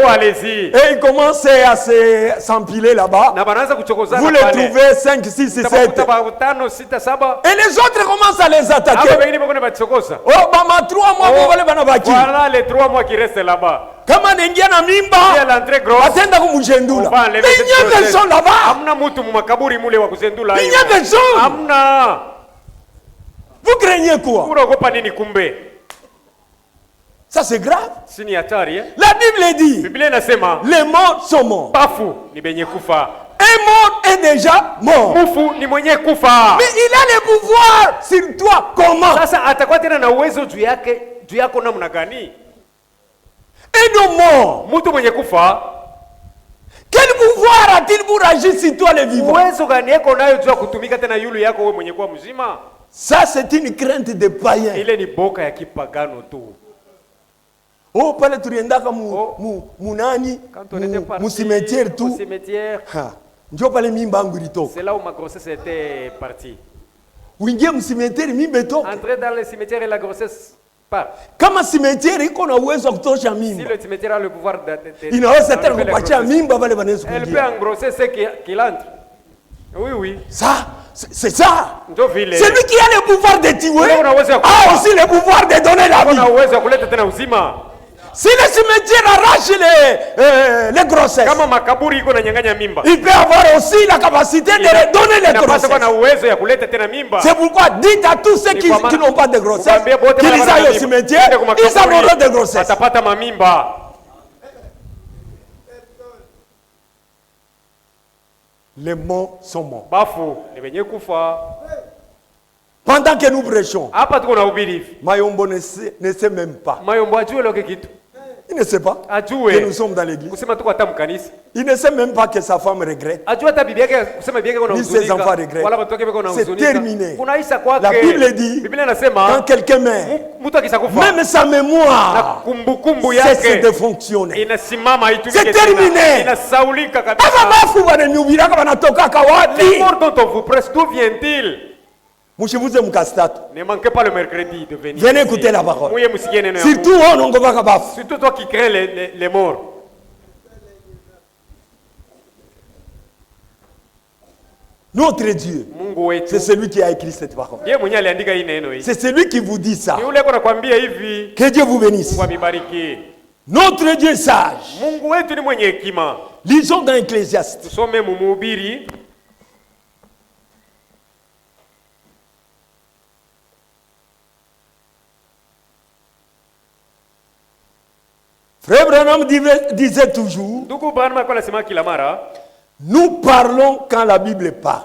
Speaker 1: Et il commence à s'empiler là-bas. Vous les trouvez 5, 6, 7. Et les autres commencent à les attaquer. Oh, Bama 3 mois, voilà les 3 mois qui restent là-bas. Kama nengia na mimba, atenda kumujendula. Il n'y a personne là-bas. Il n'y a personne. Vous craignez quoi? Ça c'est grave. La Bible dit, les morts sont morts. Un mort est déjà mort. Mais il a le pouvoir sur toi. Comment? Et nos morts, Quel pouvoir a-t-il pour agir sur toi les vivants?
Speaker 3: Uwezo gani yako nayo jua kutumika tena yule yako wewe mwenye kuwa mzima?
Speaker 1: Ça c'est une crainte des païens.
Speaker 3: Ile ni boka ya kipagano tu.
Speaker 1: Oh pale tuliendaka munani mu cimetière tout.
Speaker 3: Cimetière.
Speaker 1: Ndio pale mimba yangu ilitoka.
Speaker 3: C'est là où ma grossesse était partie.
Speaker 1: Uingie mu cimetière mimba itoka.
Speaker 3: Entrer dans le cimetière et la grossesse part.
Speaker 1: Kama cimetière iko na uwezo kutosha mimba.
Speaker 3: Si le cimetière a le pouvoir
Speaker 1: inaweza tena kupatia mimba pale banaweza kuingia.
Speaker 3: Elle peut engrosser ce qu'il entre. Oui, oui.
Speaker 1: Ça, c'est ça.
Speaker 3: C'est lui
Speaker 1: qui a le pouvoir de tuer a aussi le pouvoir de donner la vie. Si le cimetière arrache les grossesses, il peut avoir aussi la capacité de redonner les grossesses. C'est pourquoi dites à tous ceux qui n'ont pas de grossesse qu'ils aillent au cimetière, ils auront des grossesses. Les morts sont morts. Pendant que nous prêchons, Mayombo ne sait même pas. Il ne sait pas que nous sommes dans l'église. Il ne sait même pas que sa femme regrette. Ni ses enfants regrettent. C'est terminé. La Bible dit, quand quelqu'un meurt, même sa mémoire cesse de fonctionner. C'est terminé.
Speaker 3: Les morts dont on vous presse, d'où viennent-ils?
Speaker 1: Ne
Speaker 3: manquez pas le mercredi de venir.
Speaker 1: Venez écouter la parole.
Speaker 3: Surtout toi qui crains les morts.
Speaker 1: Notre Dieu, c'est celui qui a écrit cette parole. C'est celui qui vous dit ça. Que Dieu vous bénisse. Notre Dieu est sage. Lisons dans Ecclésiaste. Frère Branham disait toujours, nous parlons quand la Bible parle.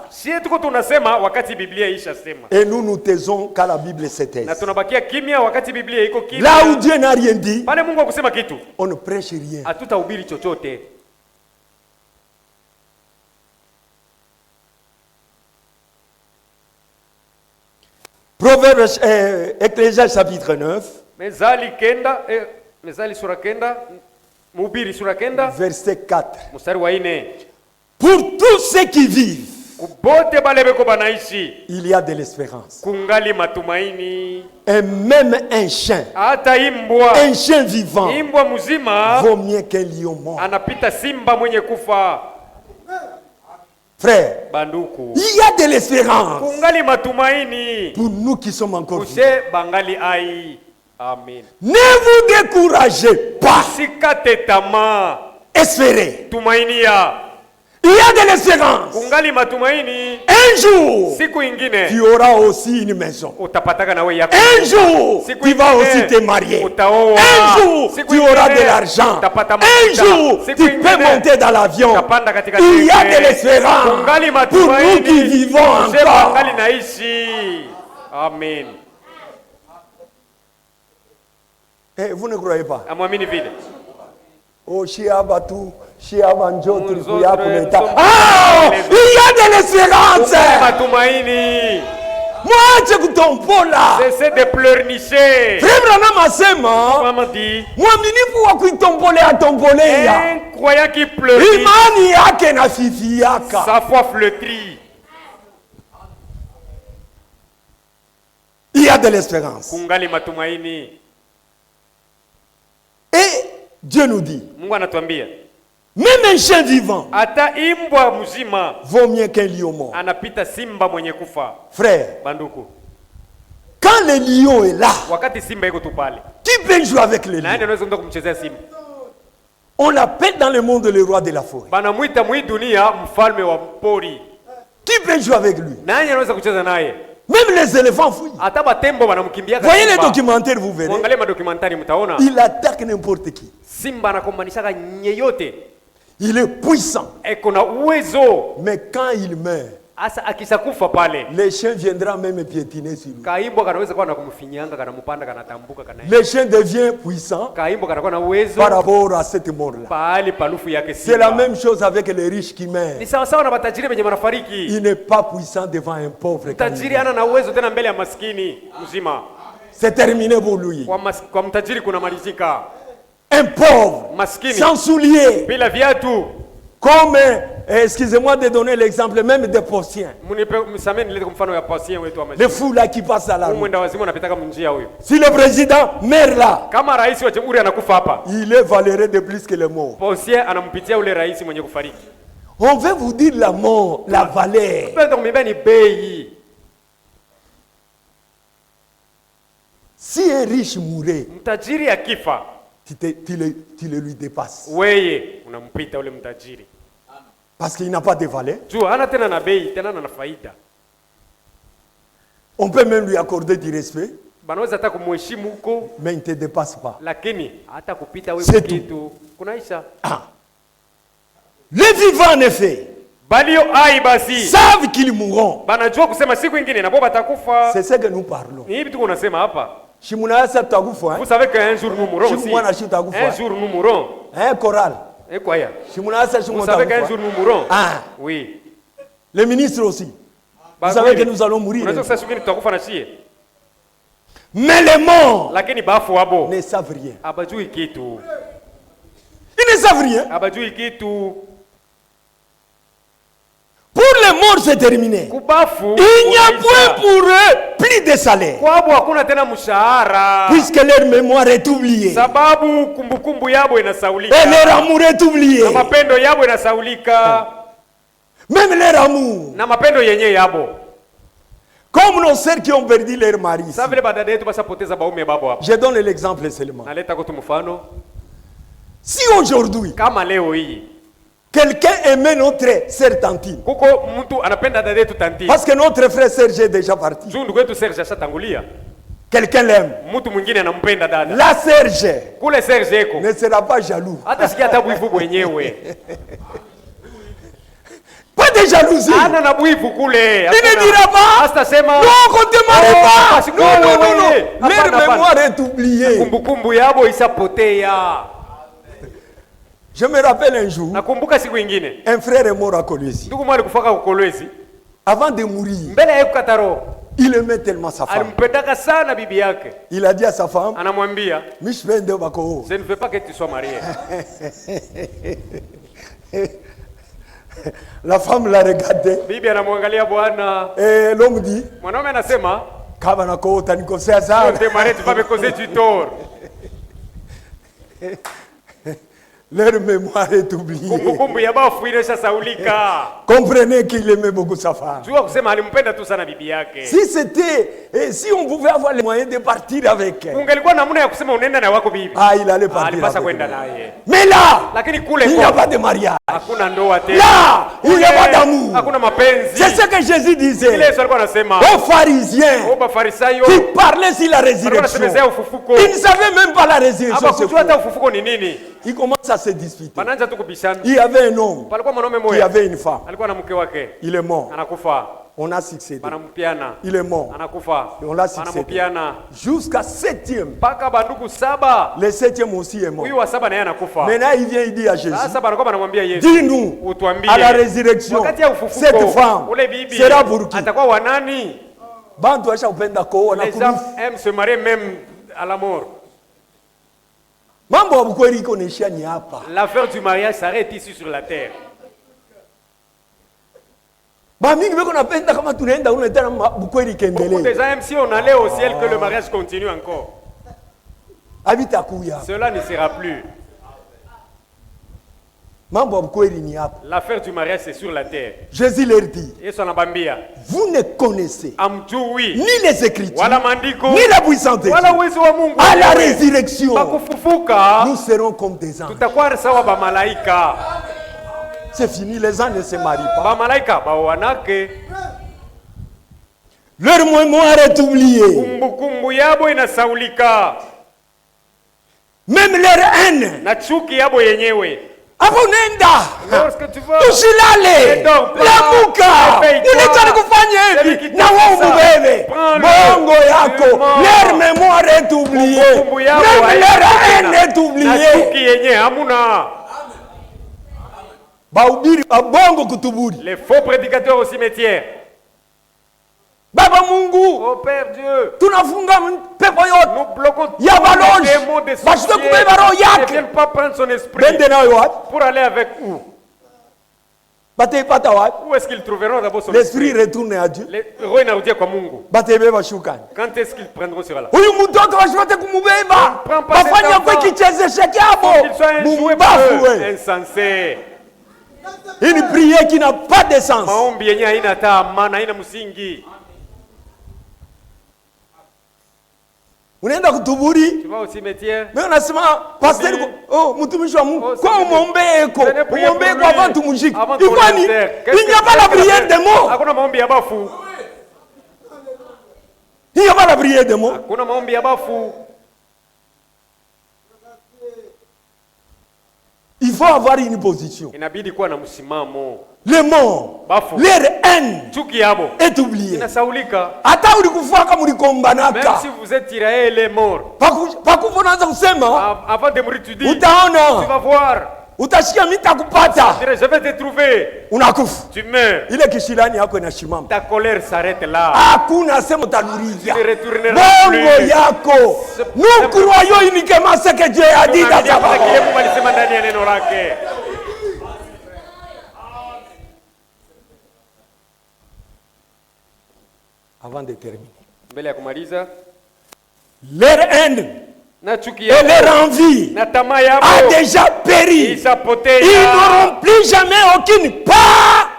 Speaker 1: Et nous nous taisons quand la Bible se taise. Là où Dieu n'a rien dit, on ne prêche rien. Proverbe, Ecclésiaste chapitre 9. Verset 4. Pour tous ceux qui vivent, il y a de l'espérance. Et même un chien vivant vaut mieux qu'un lion mort. Frère, il y a de l'espérance pour nous qui sommes encore vivants.
Speaker 3: Amen.
Speaker 1: Ne vous découragez pas. Espérez. Il y a de l'espérance. Un jour, tu auras aussi une maison. Un jour, tu vas aussi te marier. Un jour, tu auras de l'argent. Un jour, tu peux monter dans l'avion. Il y a de l'espérance pour nous qui vivons encore.
Speaker 3: Amen.
Speaker 1: Eh, vous ne croyez pas? Oh, Shiabatu, Shiabanjo, Trikuya, Kuneta. Ah! Il y a de l'espérance! Moi, je vous tombe là.
Speaker 3: Cessez de pleurnicher.
Speaker 1: Frère Branham asema. Moi, minifu wa kuitombole atombolea.
Speaker 3: Un croyant qui pleure.
Speaker 1: Imani yake na fifiaka.
Speaker 3: Sa foi flétrit.
Speaker 1: Il y a de l'espérance.
Speaker 3: Kungali matumaini.
Speaker 1: Et Dieu nous dit,
Speaker 3: Mungu anatuambia,
Speaker 1: même un chien vivant
Speaker 3: ata imbwa mzima
Speaker 1: vaut mieux qu'un lion mort.
Speaker 3: Anapita simba mwenye kufa.
Speaker 1: Frère,
Speaker 3: banduku,
Speaker 1: quand le lion est là,
Speaker 3: wakati simba iko tu pale,
Speaker 1: qui peut jouer avec le lion?
Speaker 3: Nani anaweza kwenda kumchezea simba?
Speaker 1: On l'appelle dans le monde le roi de la forêt.
Speaker 3: Banamuita mwi dunia mfalme wa pori.
Speaker 1: Qui peut jouer avec lui?
Speaker 3: Nani anaweza kucheza naye?
Speaker 1: Même les éléphants fouillent. Voyez les documentaires, vous verrez. Il attaque n'importe qui. Il est puissant. Mais quand il meurt,
Speaker 3: Asa akisakufa pale.
Speaker 1: Les chiens viendront même piétiner sur lui.
Speaker 3: Kaimbo kanaweza kuwa na kumfinyianga kana mpanda kana tambuka kana.
Speaker 1: Les chiens deviennent puissants.
Speaker 3: Kaimbo kanakuwa na uwezo
Speaker 1: par rapport à cette mort-là.
Speaker 3: Pahali palufu yake
Speaker 1: c'est la même chose avec les riches qui meurent.
Speaker 3: Ni sawa sawa na matajiri wenye wanafariki.
Speaker 1: Il n'est pas puissant devant un pauvre.
Speaker 3: Tajiri ana na uwezo tena mbele ya maskini mzima.
Speaker 1: C'est terminé pour lui.
Speaker 3: Kwa mtajiri kuna malizika.
Speaker 1: Un pauvre
Speaker 3: maskini
Speaker 1: sans souliers.
Speaker 3: Bila viatu.
Speaker 1: Comme, excusez-moi de donner l'exemple même des Portiens. Les fous là qui passent à la rue. Si le président meurt là, il est valeureux de plus que le mort. On veut vous dire la mort, la valeur. Si un riche mourait, tu le lui dépasses. Parce qu'il n'a pas de valeur. On peut même lui accorder du respect. Mais il ne te dépasse pas. C'est tout. Ah. Les vivants, en effet, savent qu'ils mourront. C'est ce que nous parlons.
Speaker 3: Vous savez qu'un jour nous mourrons aussi. Un jour nous mourrons.
Speaker 1: Un choral.
Speaker 3: Vous savez qu'un jour nous mourrons.
Speaker 1: Ah.
Speaker 3: Oui.
Speaker 1: Les ministres aussi. Vous savez que nous allons mourir. Mais les morts ne savent rien. Ils ne savent rien. Pour les morts, c'est terminé. Il n'y a point pour eux plus de salaire. Puisque leur mémoire est oubliée. Et leur amour est oublié. Même leur amour. Comme nos sœurs qui ont perdu leur mari. Je donne l'exemple seulement. Si aujourd'hui quelqu'un aimait notre sœur Tantine, parce que notre frère Serge est déjà parti, quelqu'un l'aime, la Serge ne sera pas jaloux. Pas de jalousie. Il ne dira pas non, qu'on ne te marie pas. Non. Leur mémoire est oubliée. Je me rappelle un jour, un frère est mort à Kolwezi. Avant de mourir, il aimait tellement sa femme. Il a dit à sa femme, je
Speaker 3: ne veux pas que tu sois marié.
Speaker 1: La femme l'a regardé. Et l'homme dit,
Speaker 3: tu vas me causer du tort.
Speaker 1: Leur mémoire est oubliée. Comprenez qu'il aimait beaucoup sa femme. Si on pouvait avoir les moyens de partir avec elle, il allait partir avec elle. Mais là, il n'y a pas de mariage. Là, il n'y a pas d'amour. C'est ce que Jésus disait aux pharisiens qui parlaient sur la résurrection. Ils ne savaient même pas la résurrection. Ils commencent à se disputer. Il y avait un homme qui avait une femme. Il est mort. On a succédé. Il est mort. Et on l'a succédé. Jusqu'à 7e. Le 7e aussi est mort. Maintenant il vient, il dit à Jésus, dis-nous à la résurrection, cette femme sera pour qui?
Speaker 3: Les hommes aiment se marier même à la mort. L'affaire du mariage s'arrête ici sur la terre. Beaucoup des gens aiment si on allait au ciel que le mariage continue encore. Cela ne sera plus. L'affaire du mariage c'est sur la terre.
Speaker 1: Jésus leur dit, vous ne connaissez ni les Écritures, ni la puissance de Dieu. À la résurrection, nous serons comme des anges. C'est fini, les anges ne se marient pas. Leur mémoire est oubliée. Même leur haine
Speaker 3: Lorsque tu vas,
Speaker 1: tusilale lamuka nilitaka kufanya hivi na wewe mbele bongo yako leur mémoire est oubliée même leur haine est oubliée
Speaker 3: hamuna
Speaker 1: bahubiri bongo kutuburi
Speaker 3: les faux prédicateurs au cimetière.
Speaker 1: Baba Mungu,
Speaker 3: oh Père Dieu,
Speaker 1: tunafunga pepo yote.
Speaker 3: Nous bloquons tous
Speaker 1: les démons
Speaker 3: des sorciers qui ne viennent pas prendre son esprit pour aller avec où? Où est-ce qu'ils trouveront d'abord son esprit?
Speaker 1: L'esprit retourne à Dieu.
Speaker 3: Quand est-ce qu'ils prendront cela là?
Speaker 1: Prends pas cet enfant.
Speaker 3: Qu'il soit un jouet pour eux, insensé.
Speaker 1: Une prière qui n'a pas de sens.
Speaker 3: Maombi yenye haina maana, haina msingi.
Speaker 1: Unaenda kutuburi.
Speaker 3: Tu vas au cimetière.
Speaker 1: Mais unasema pasteur, oh mtumishi wa Mungu, kwa umwombeko, umwombeko avant tumujike. Ifani, il n'y a pas la prière des mots.
Speaker 3: Hakuna maombi ya bafu.
Speaker 1: Il n'y a pas la prière des mots.
Speaker 3: Hakuna maombi ya bafu.
Speaker 1: Il faut avoir une position.
Speaker 3: Inabidi kuwa na msimamo.
Speaker 1: Les morts, leur haine est oubliée.
Speaker 3: Inasaulika.
Speaker 1: Hata ulikufuaka mulikombanaka.
Speaker 3: Même si vous êtes tiré les morts.
Speaker 1: Pakufa unaanza kusema.
Speaker 3: Avant de mourir tu dis.
Speaker 1: Utaona.
Speaker 3: Tu vas voir.
Speaker 1: Utashikia mitakupata.
Speaker 3: Je vais te trouver.
Speaker 1: Unakufa.
Speaker 3: Tu meurs.
Speaker 1: Ile kishilani yako inashimama.
Speaker 3: Ta colère s'arrête là.
Speaker 1: Hakuna sema utarudia.
Speaker 3: Tu ne retourneras plus.
Speaker 1: Bongo yako. Nous croyons uniquement ce que Dieu a dit dans sa parole. Avant de terminer, leur haine et leur envie a déjà péri. Ils n'auront plus jamais aucune part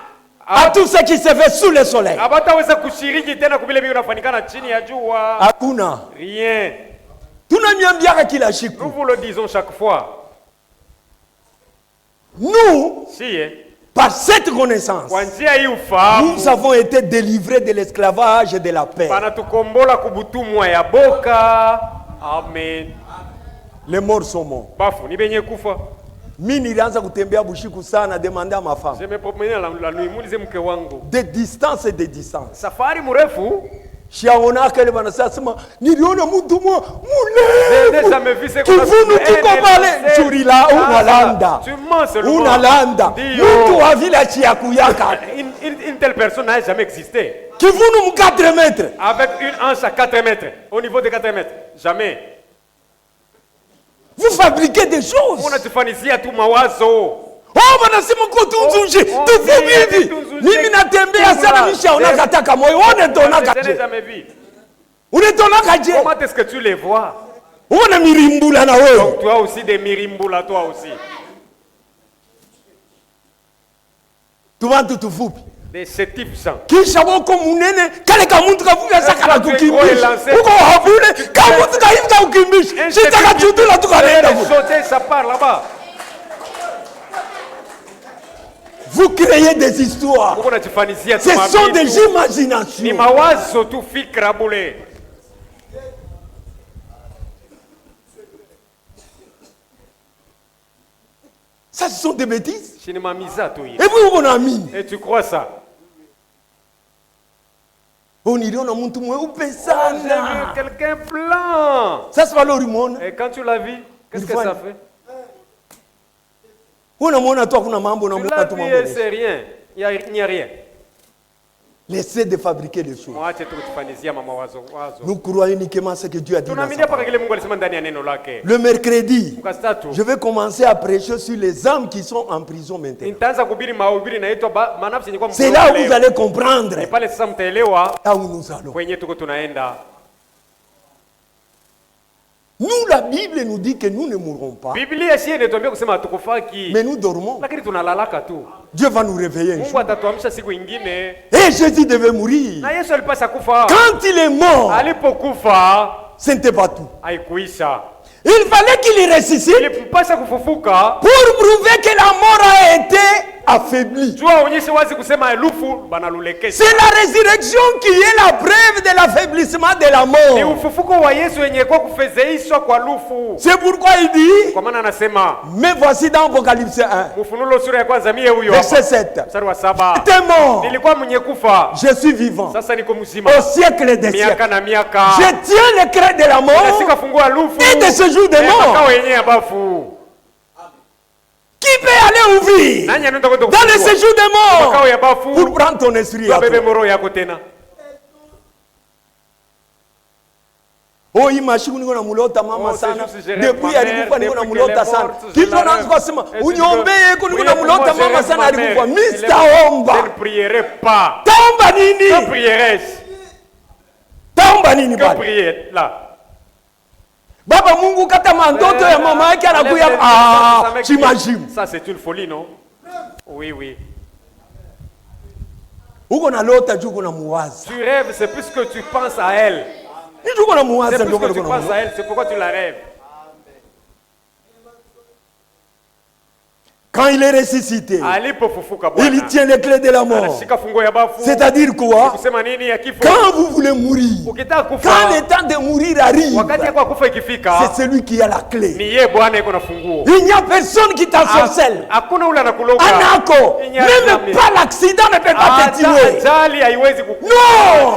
Speaker 1: à tout ce qui se fait sous le soleil. Hakuna.
Speaker 3: Rien.
Speaker 1: Nous
Speaker 3: vous le disons chaque fois.
Speaker 1: Nous,
Speaker 3: si,
Speaker 1: par cette connaissance, nous avons été délivrés de l'esclavage et de la paix.
Speaker 3: Amen.
Speaker 1: Les morts sont morts. Mimi nilianza kutembea bushiku sana demander ma femme.
Speaker 3: Je me promenais la nuit, muulize mke wangu.
Speaker 1: De distance et de distance.
Speaker 3: Safari mrefu.
Speaker 1: Shaona kale banasema niliona mtu mule. Kivunu kiko pale churila unalanda. Unalanda. Mtu wa village ya kuyaka.
Speaker 3: Une telle personne n'a jamais existé.
Speaker 1: Kivunu 4 mètres.
Speaker 3: Avec une hanche à 4 mètres. Au niveau de 4 mètres. Jamais.
Speaker 1: Vous fabriquez des choses.
Speaker 3: Unajifanisia tu mawazo.
Speaker 1: Oh, wanasema kwa tunzunje. Tufubivi. Mimi natembea sana nishaona kataka moyo. Unatonaka je? Unatonaka je?
Speaker 3: Comment est-ce que tu les vois?
Speaker 1: Una mirimbula na wewe.
Speaker 3: Donc tu as aussi des mirimbula toi aussi.
Speaker 1: Tubantu tufupi.
Speaker 3: Ces types gens.
Speaker 1: Kisha wako munene kale kamuntu kavuga saka na kukimbisha. Uko habule kamuntu kaimka ukimbisha. Sitaka chudula tukaenda.
Speaker 3: Ça part là-bas.
Speaker 1: Vous créez des histoires. Ce sont des imaginations.
Speaker 3: Ni mawazo tu fikra bule.
Speaker 1: Ça, ce sont des bêtises.
Speaker 3: Et
Speaker 1: vous, mon ami.
Speaker 3: Et tu crois ça?
Speaker 1: On y donne un monde
Speaker 3: sana. Quelqu'un blanc.
Speaker 1: Ça se va l'horizon.
Speaker 3: Et quand tu l'as vu, qu'est-ce que ça fait?
Speaker 1: Tu l'as
Speaker 3: vu, c'est rien. Il n'y a rien.
Speaker 1: Laissez de fabriquer les choses.
Speaker 3: Nous
Speaker 1: croyons uniquement ce que Dieu a dit.
Speaker 3: Le
Speaker 1: mercredi, je vais commencer à prêcher sur les âmes qui sont en prison maintenant. C'est là où vous allez comprendre. Là où nous allons. Nous, la Bible nous dit que nous ne mourrons pas. Mais nous dormons. Dieu va nous réveiller un jour. Et Jésus devait mourir. Quand il est mort, ce n'était pas tout. Il fallait qu'il ressuscite pour prouver que la mort a été affaibli.
Speaker 3: C'est
Speaker 1: la résurrection qui est la preuve de l'affaiblissement de la mort. C'est pourquoi il dit, mais voici dans Apocalypse 1, verset 7, t'es mort, je suis vivant au siècle des siècles. Je tiens le clé de la mort et de ce jour de mort. Qui peut aller ouvrir dans le séjour des morts pour prendre ton esprit à toi? Oh, imagine kuna mulota mama sana. Depuis alikufa niko na mulota sana. Kitu anaanza kusema unyombe kuna mulota mama sana alikufa. Mr. Omba.
Speaker 3: Je ne prierai pas.
Speaker 1: Taomba nini?
Speaker 3: Que prierai-je?
Speaker 1: Taomba nini baba?
Speaker 3: Que prier là?
Speaker 1: Baba Mungu kata mandoto ya mama yake anakuya chimajim.
Speaker 3: Ça c'est une folie, non? Oui, oui.
Speaker 1: Uko na lota juu kuna muwaza.
Speaker 3: Tu rêves, c'est plus que tu penses à elle.
Speaker 1: C'est plus que
Speaker 3: tu penses à elle, c'est pourquoi tu la rêves.
Speaker 1: Quand il est ressuscité, il tient les clés de la mort. C'est-à-dire quoi? Quand vous voulez mourir, quand le temps de mourir arrive, c'est celui qui a la clé. Il n'y a personne qui t'ensorcelle. Anako, même pas l'accident ne peut pas te tuer. Non!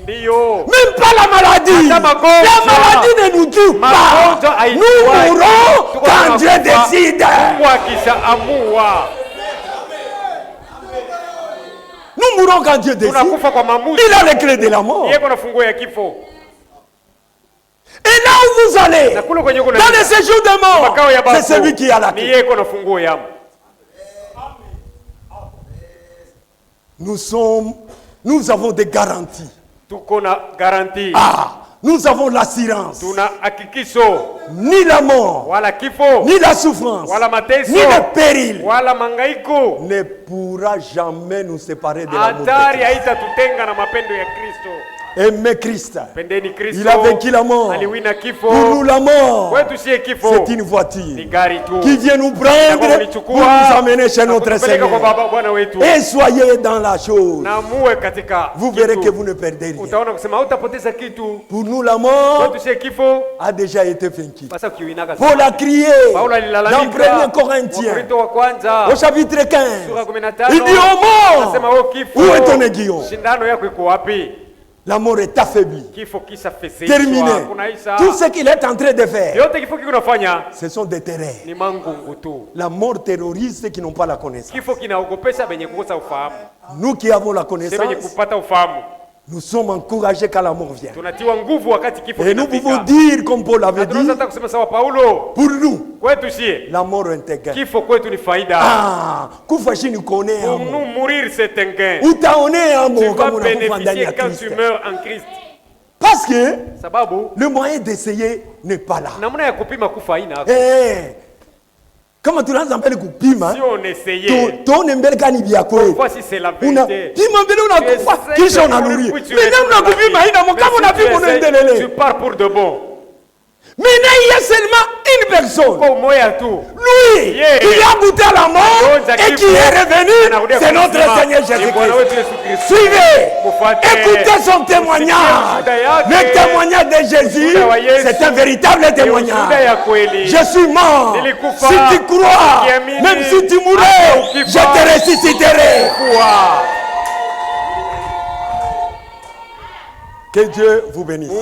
Speaker 1: Même pas la maladie. La maladie ne nous tue pas. Nous mourons quand Dieu décide. Nous mourons quand Dieu décide. Il a les clés de la mort. Et là où vous allez, dans le séjour de mort, c'est celui qui a la clé. Nous avons des garanties. Nous avons l'assurance. Ni la mort, ni la souffrance, ni le péril ne pourra jamais nous séparer de l'amour de Christ. Aimer Christ. Il a vaincu la mort. Pour nous, la mort, c'est une voiture qui vient nous prendre pour nous amener chez notre Seigneur. Et soyez dans la chose. Vous verrez que vous ne perdez rien. Pour nous, la mort a déjà été vaincue. Faut la crier dans 1 Corinthiens, au chapitre 15. Il dit aux morts, où est ton aiguillon? La mort est affaiblie. Terminé. Tout ce qu'il est en train de faire, ce sont des terreurs. La mort terrorise ceux qui n'ont pas la connaissance. Nous qui avons la connaissance, nous sommes encouragés quand la mort vient. Et nous pouvons dire, comme Paul avait dit, pour nous, la mort est un gain. Pour
Speaker 3: nous mourir, c'est un gain.
Speaker 1: Tu
Speaker 3: vas bénéficier quand tu meurs en Christ.
Speaker 1: Parce que le moyen d'essayer n'est pas là. Kama tunaanza mbele kupima,
Speaker 3: si on essayait,
Speaker 1: tuone mbele gani vya kweli.
Speaker 3: Voici c'est la vérité.
Speaker 1: Pima mbele unakufa kisha unarudia. Mimi unakupima haina kama unapima unaendelea.
Speaker 3: Tu pars pour de bon.
Speaker 1: Maintenant il y a seulement une personne. Lui, qui a goûté à la mort et qui est revenu, c'est notre Seigneur Jésus-Christ. Suivez, écoutez son témoignage. Le témoignage de Jésus, c'est un véritable témoignage. Je suis mort. Si tu crois, même si tu mourais, je te ressusciterai. Que Dieu vous bénisse.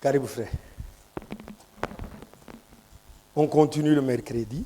Speaker 1: Karibu frère. On continue le mercredi.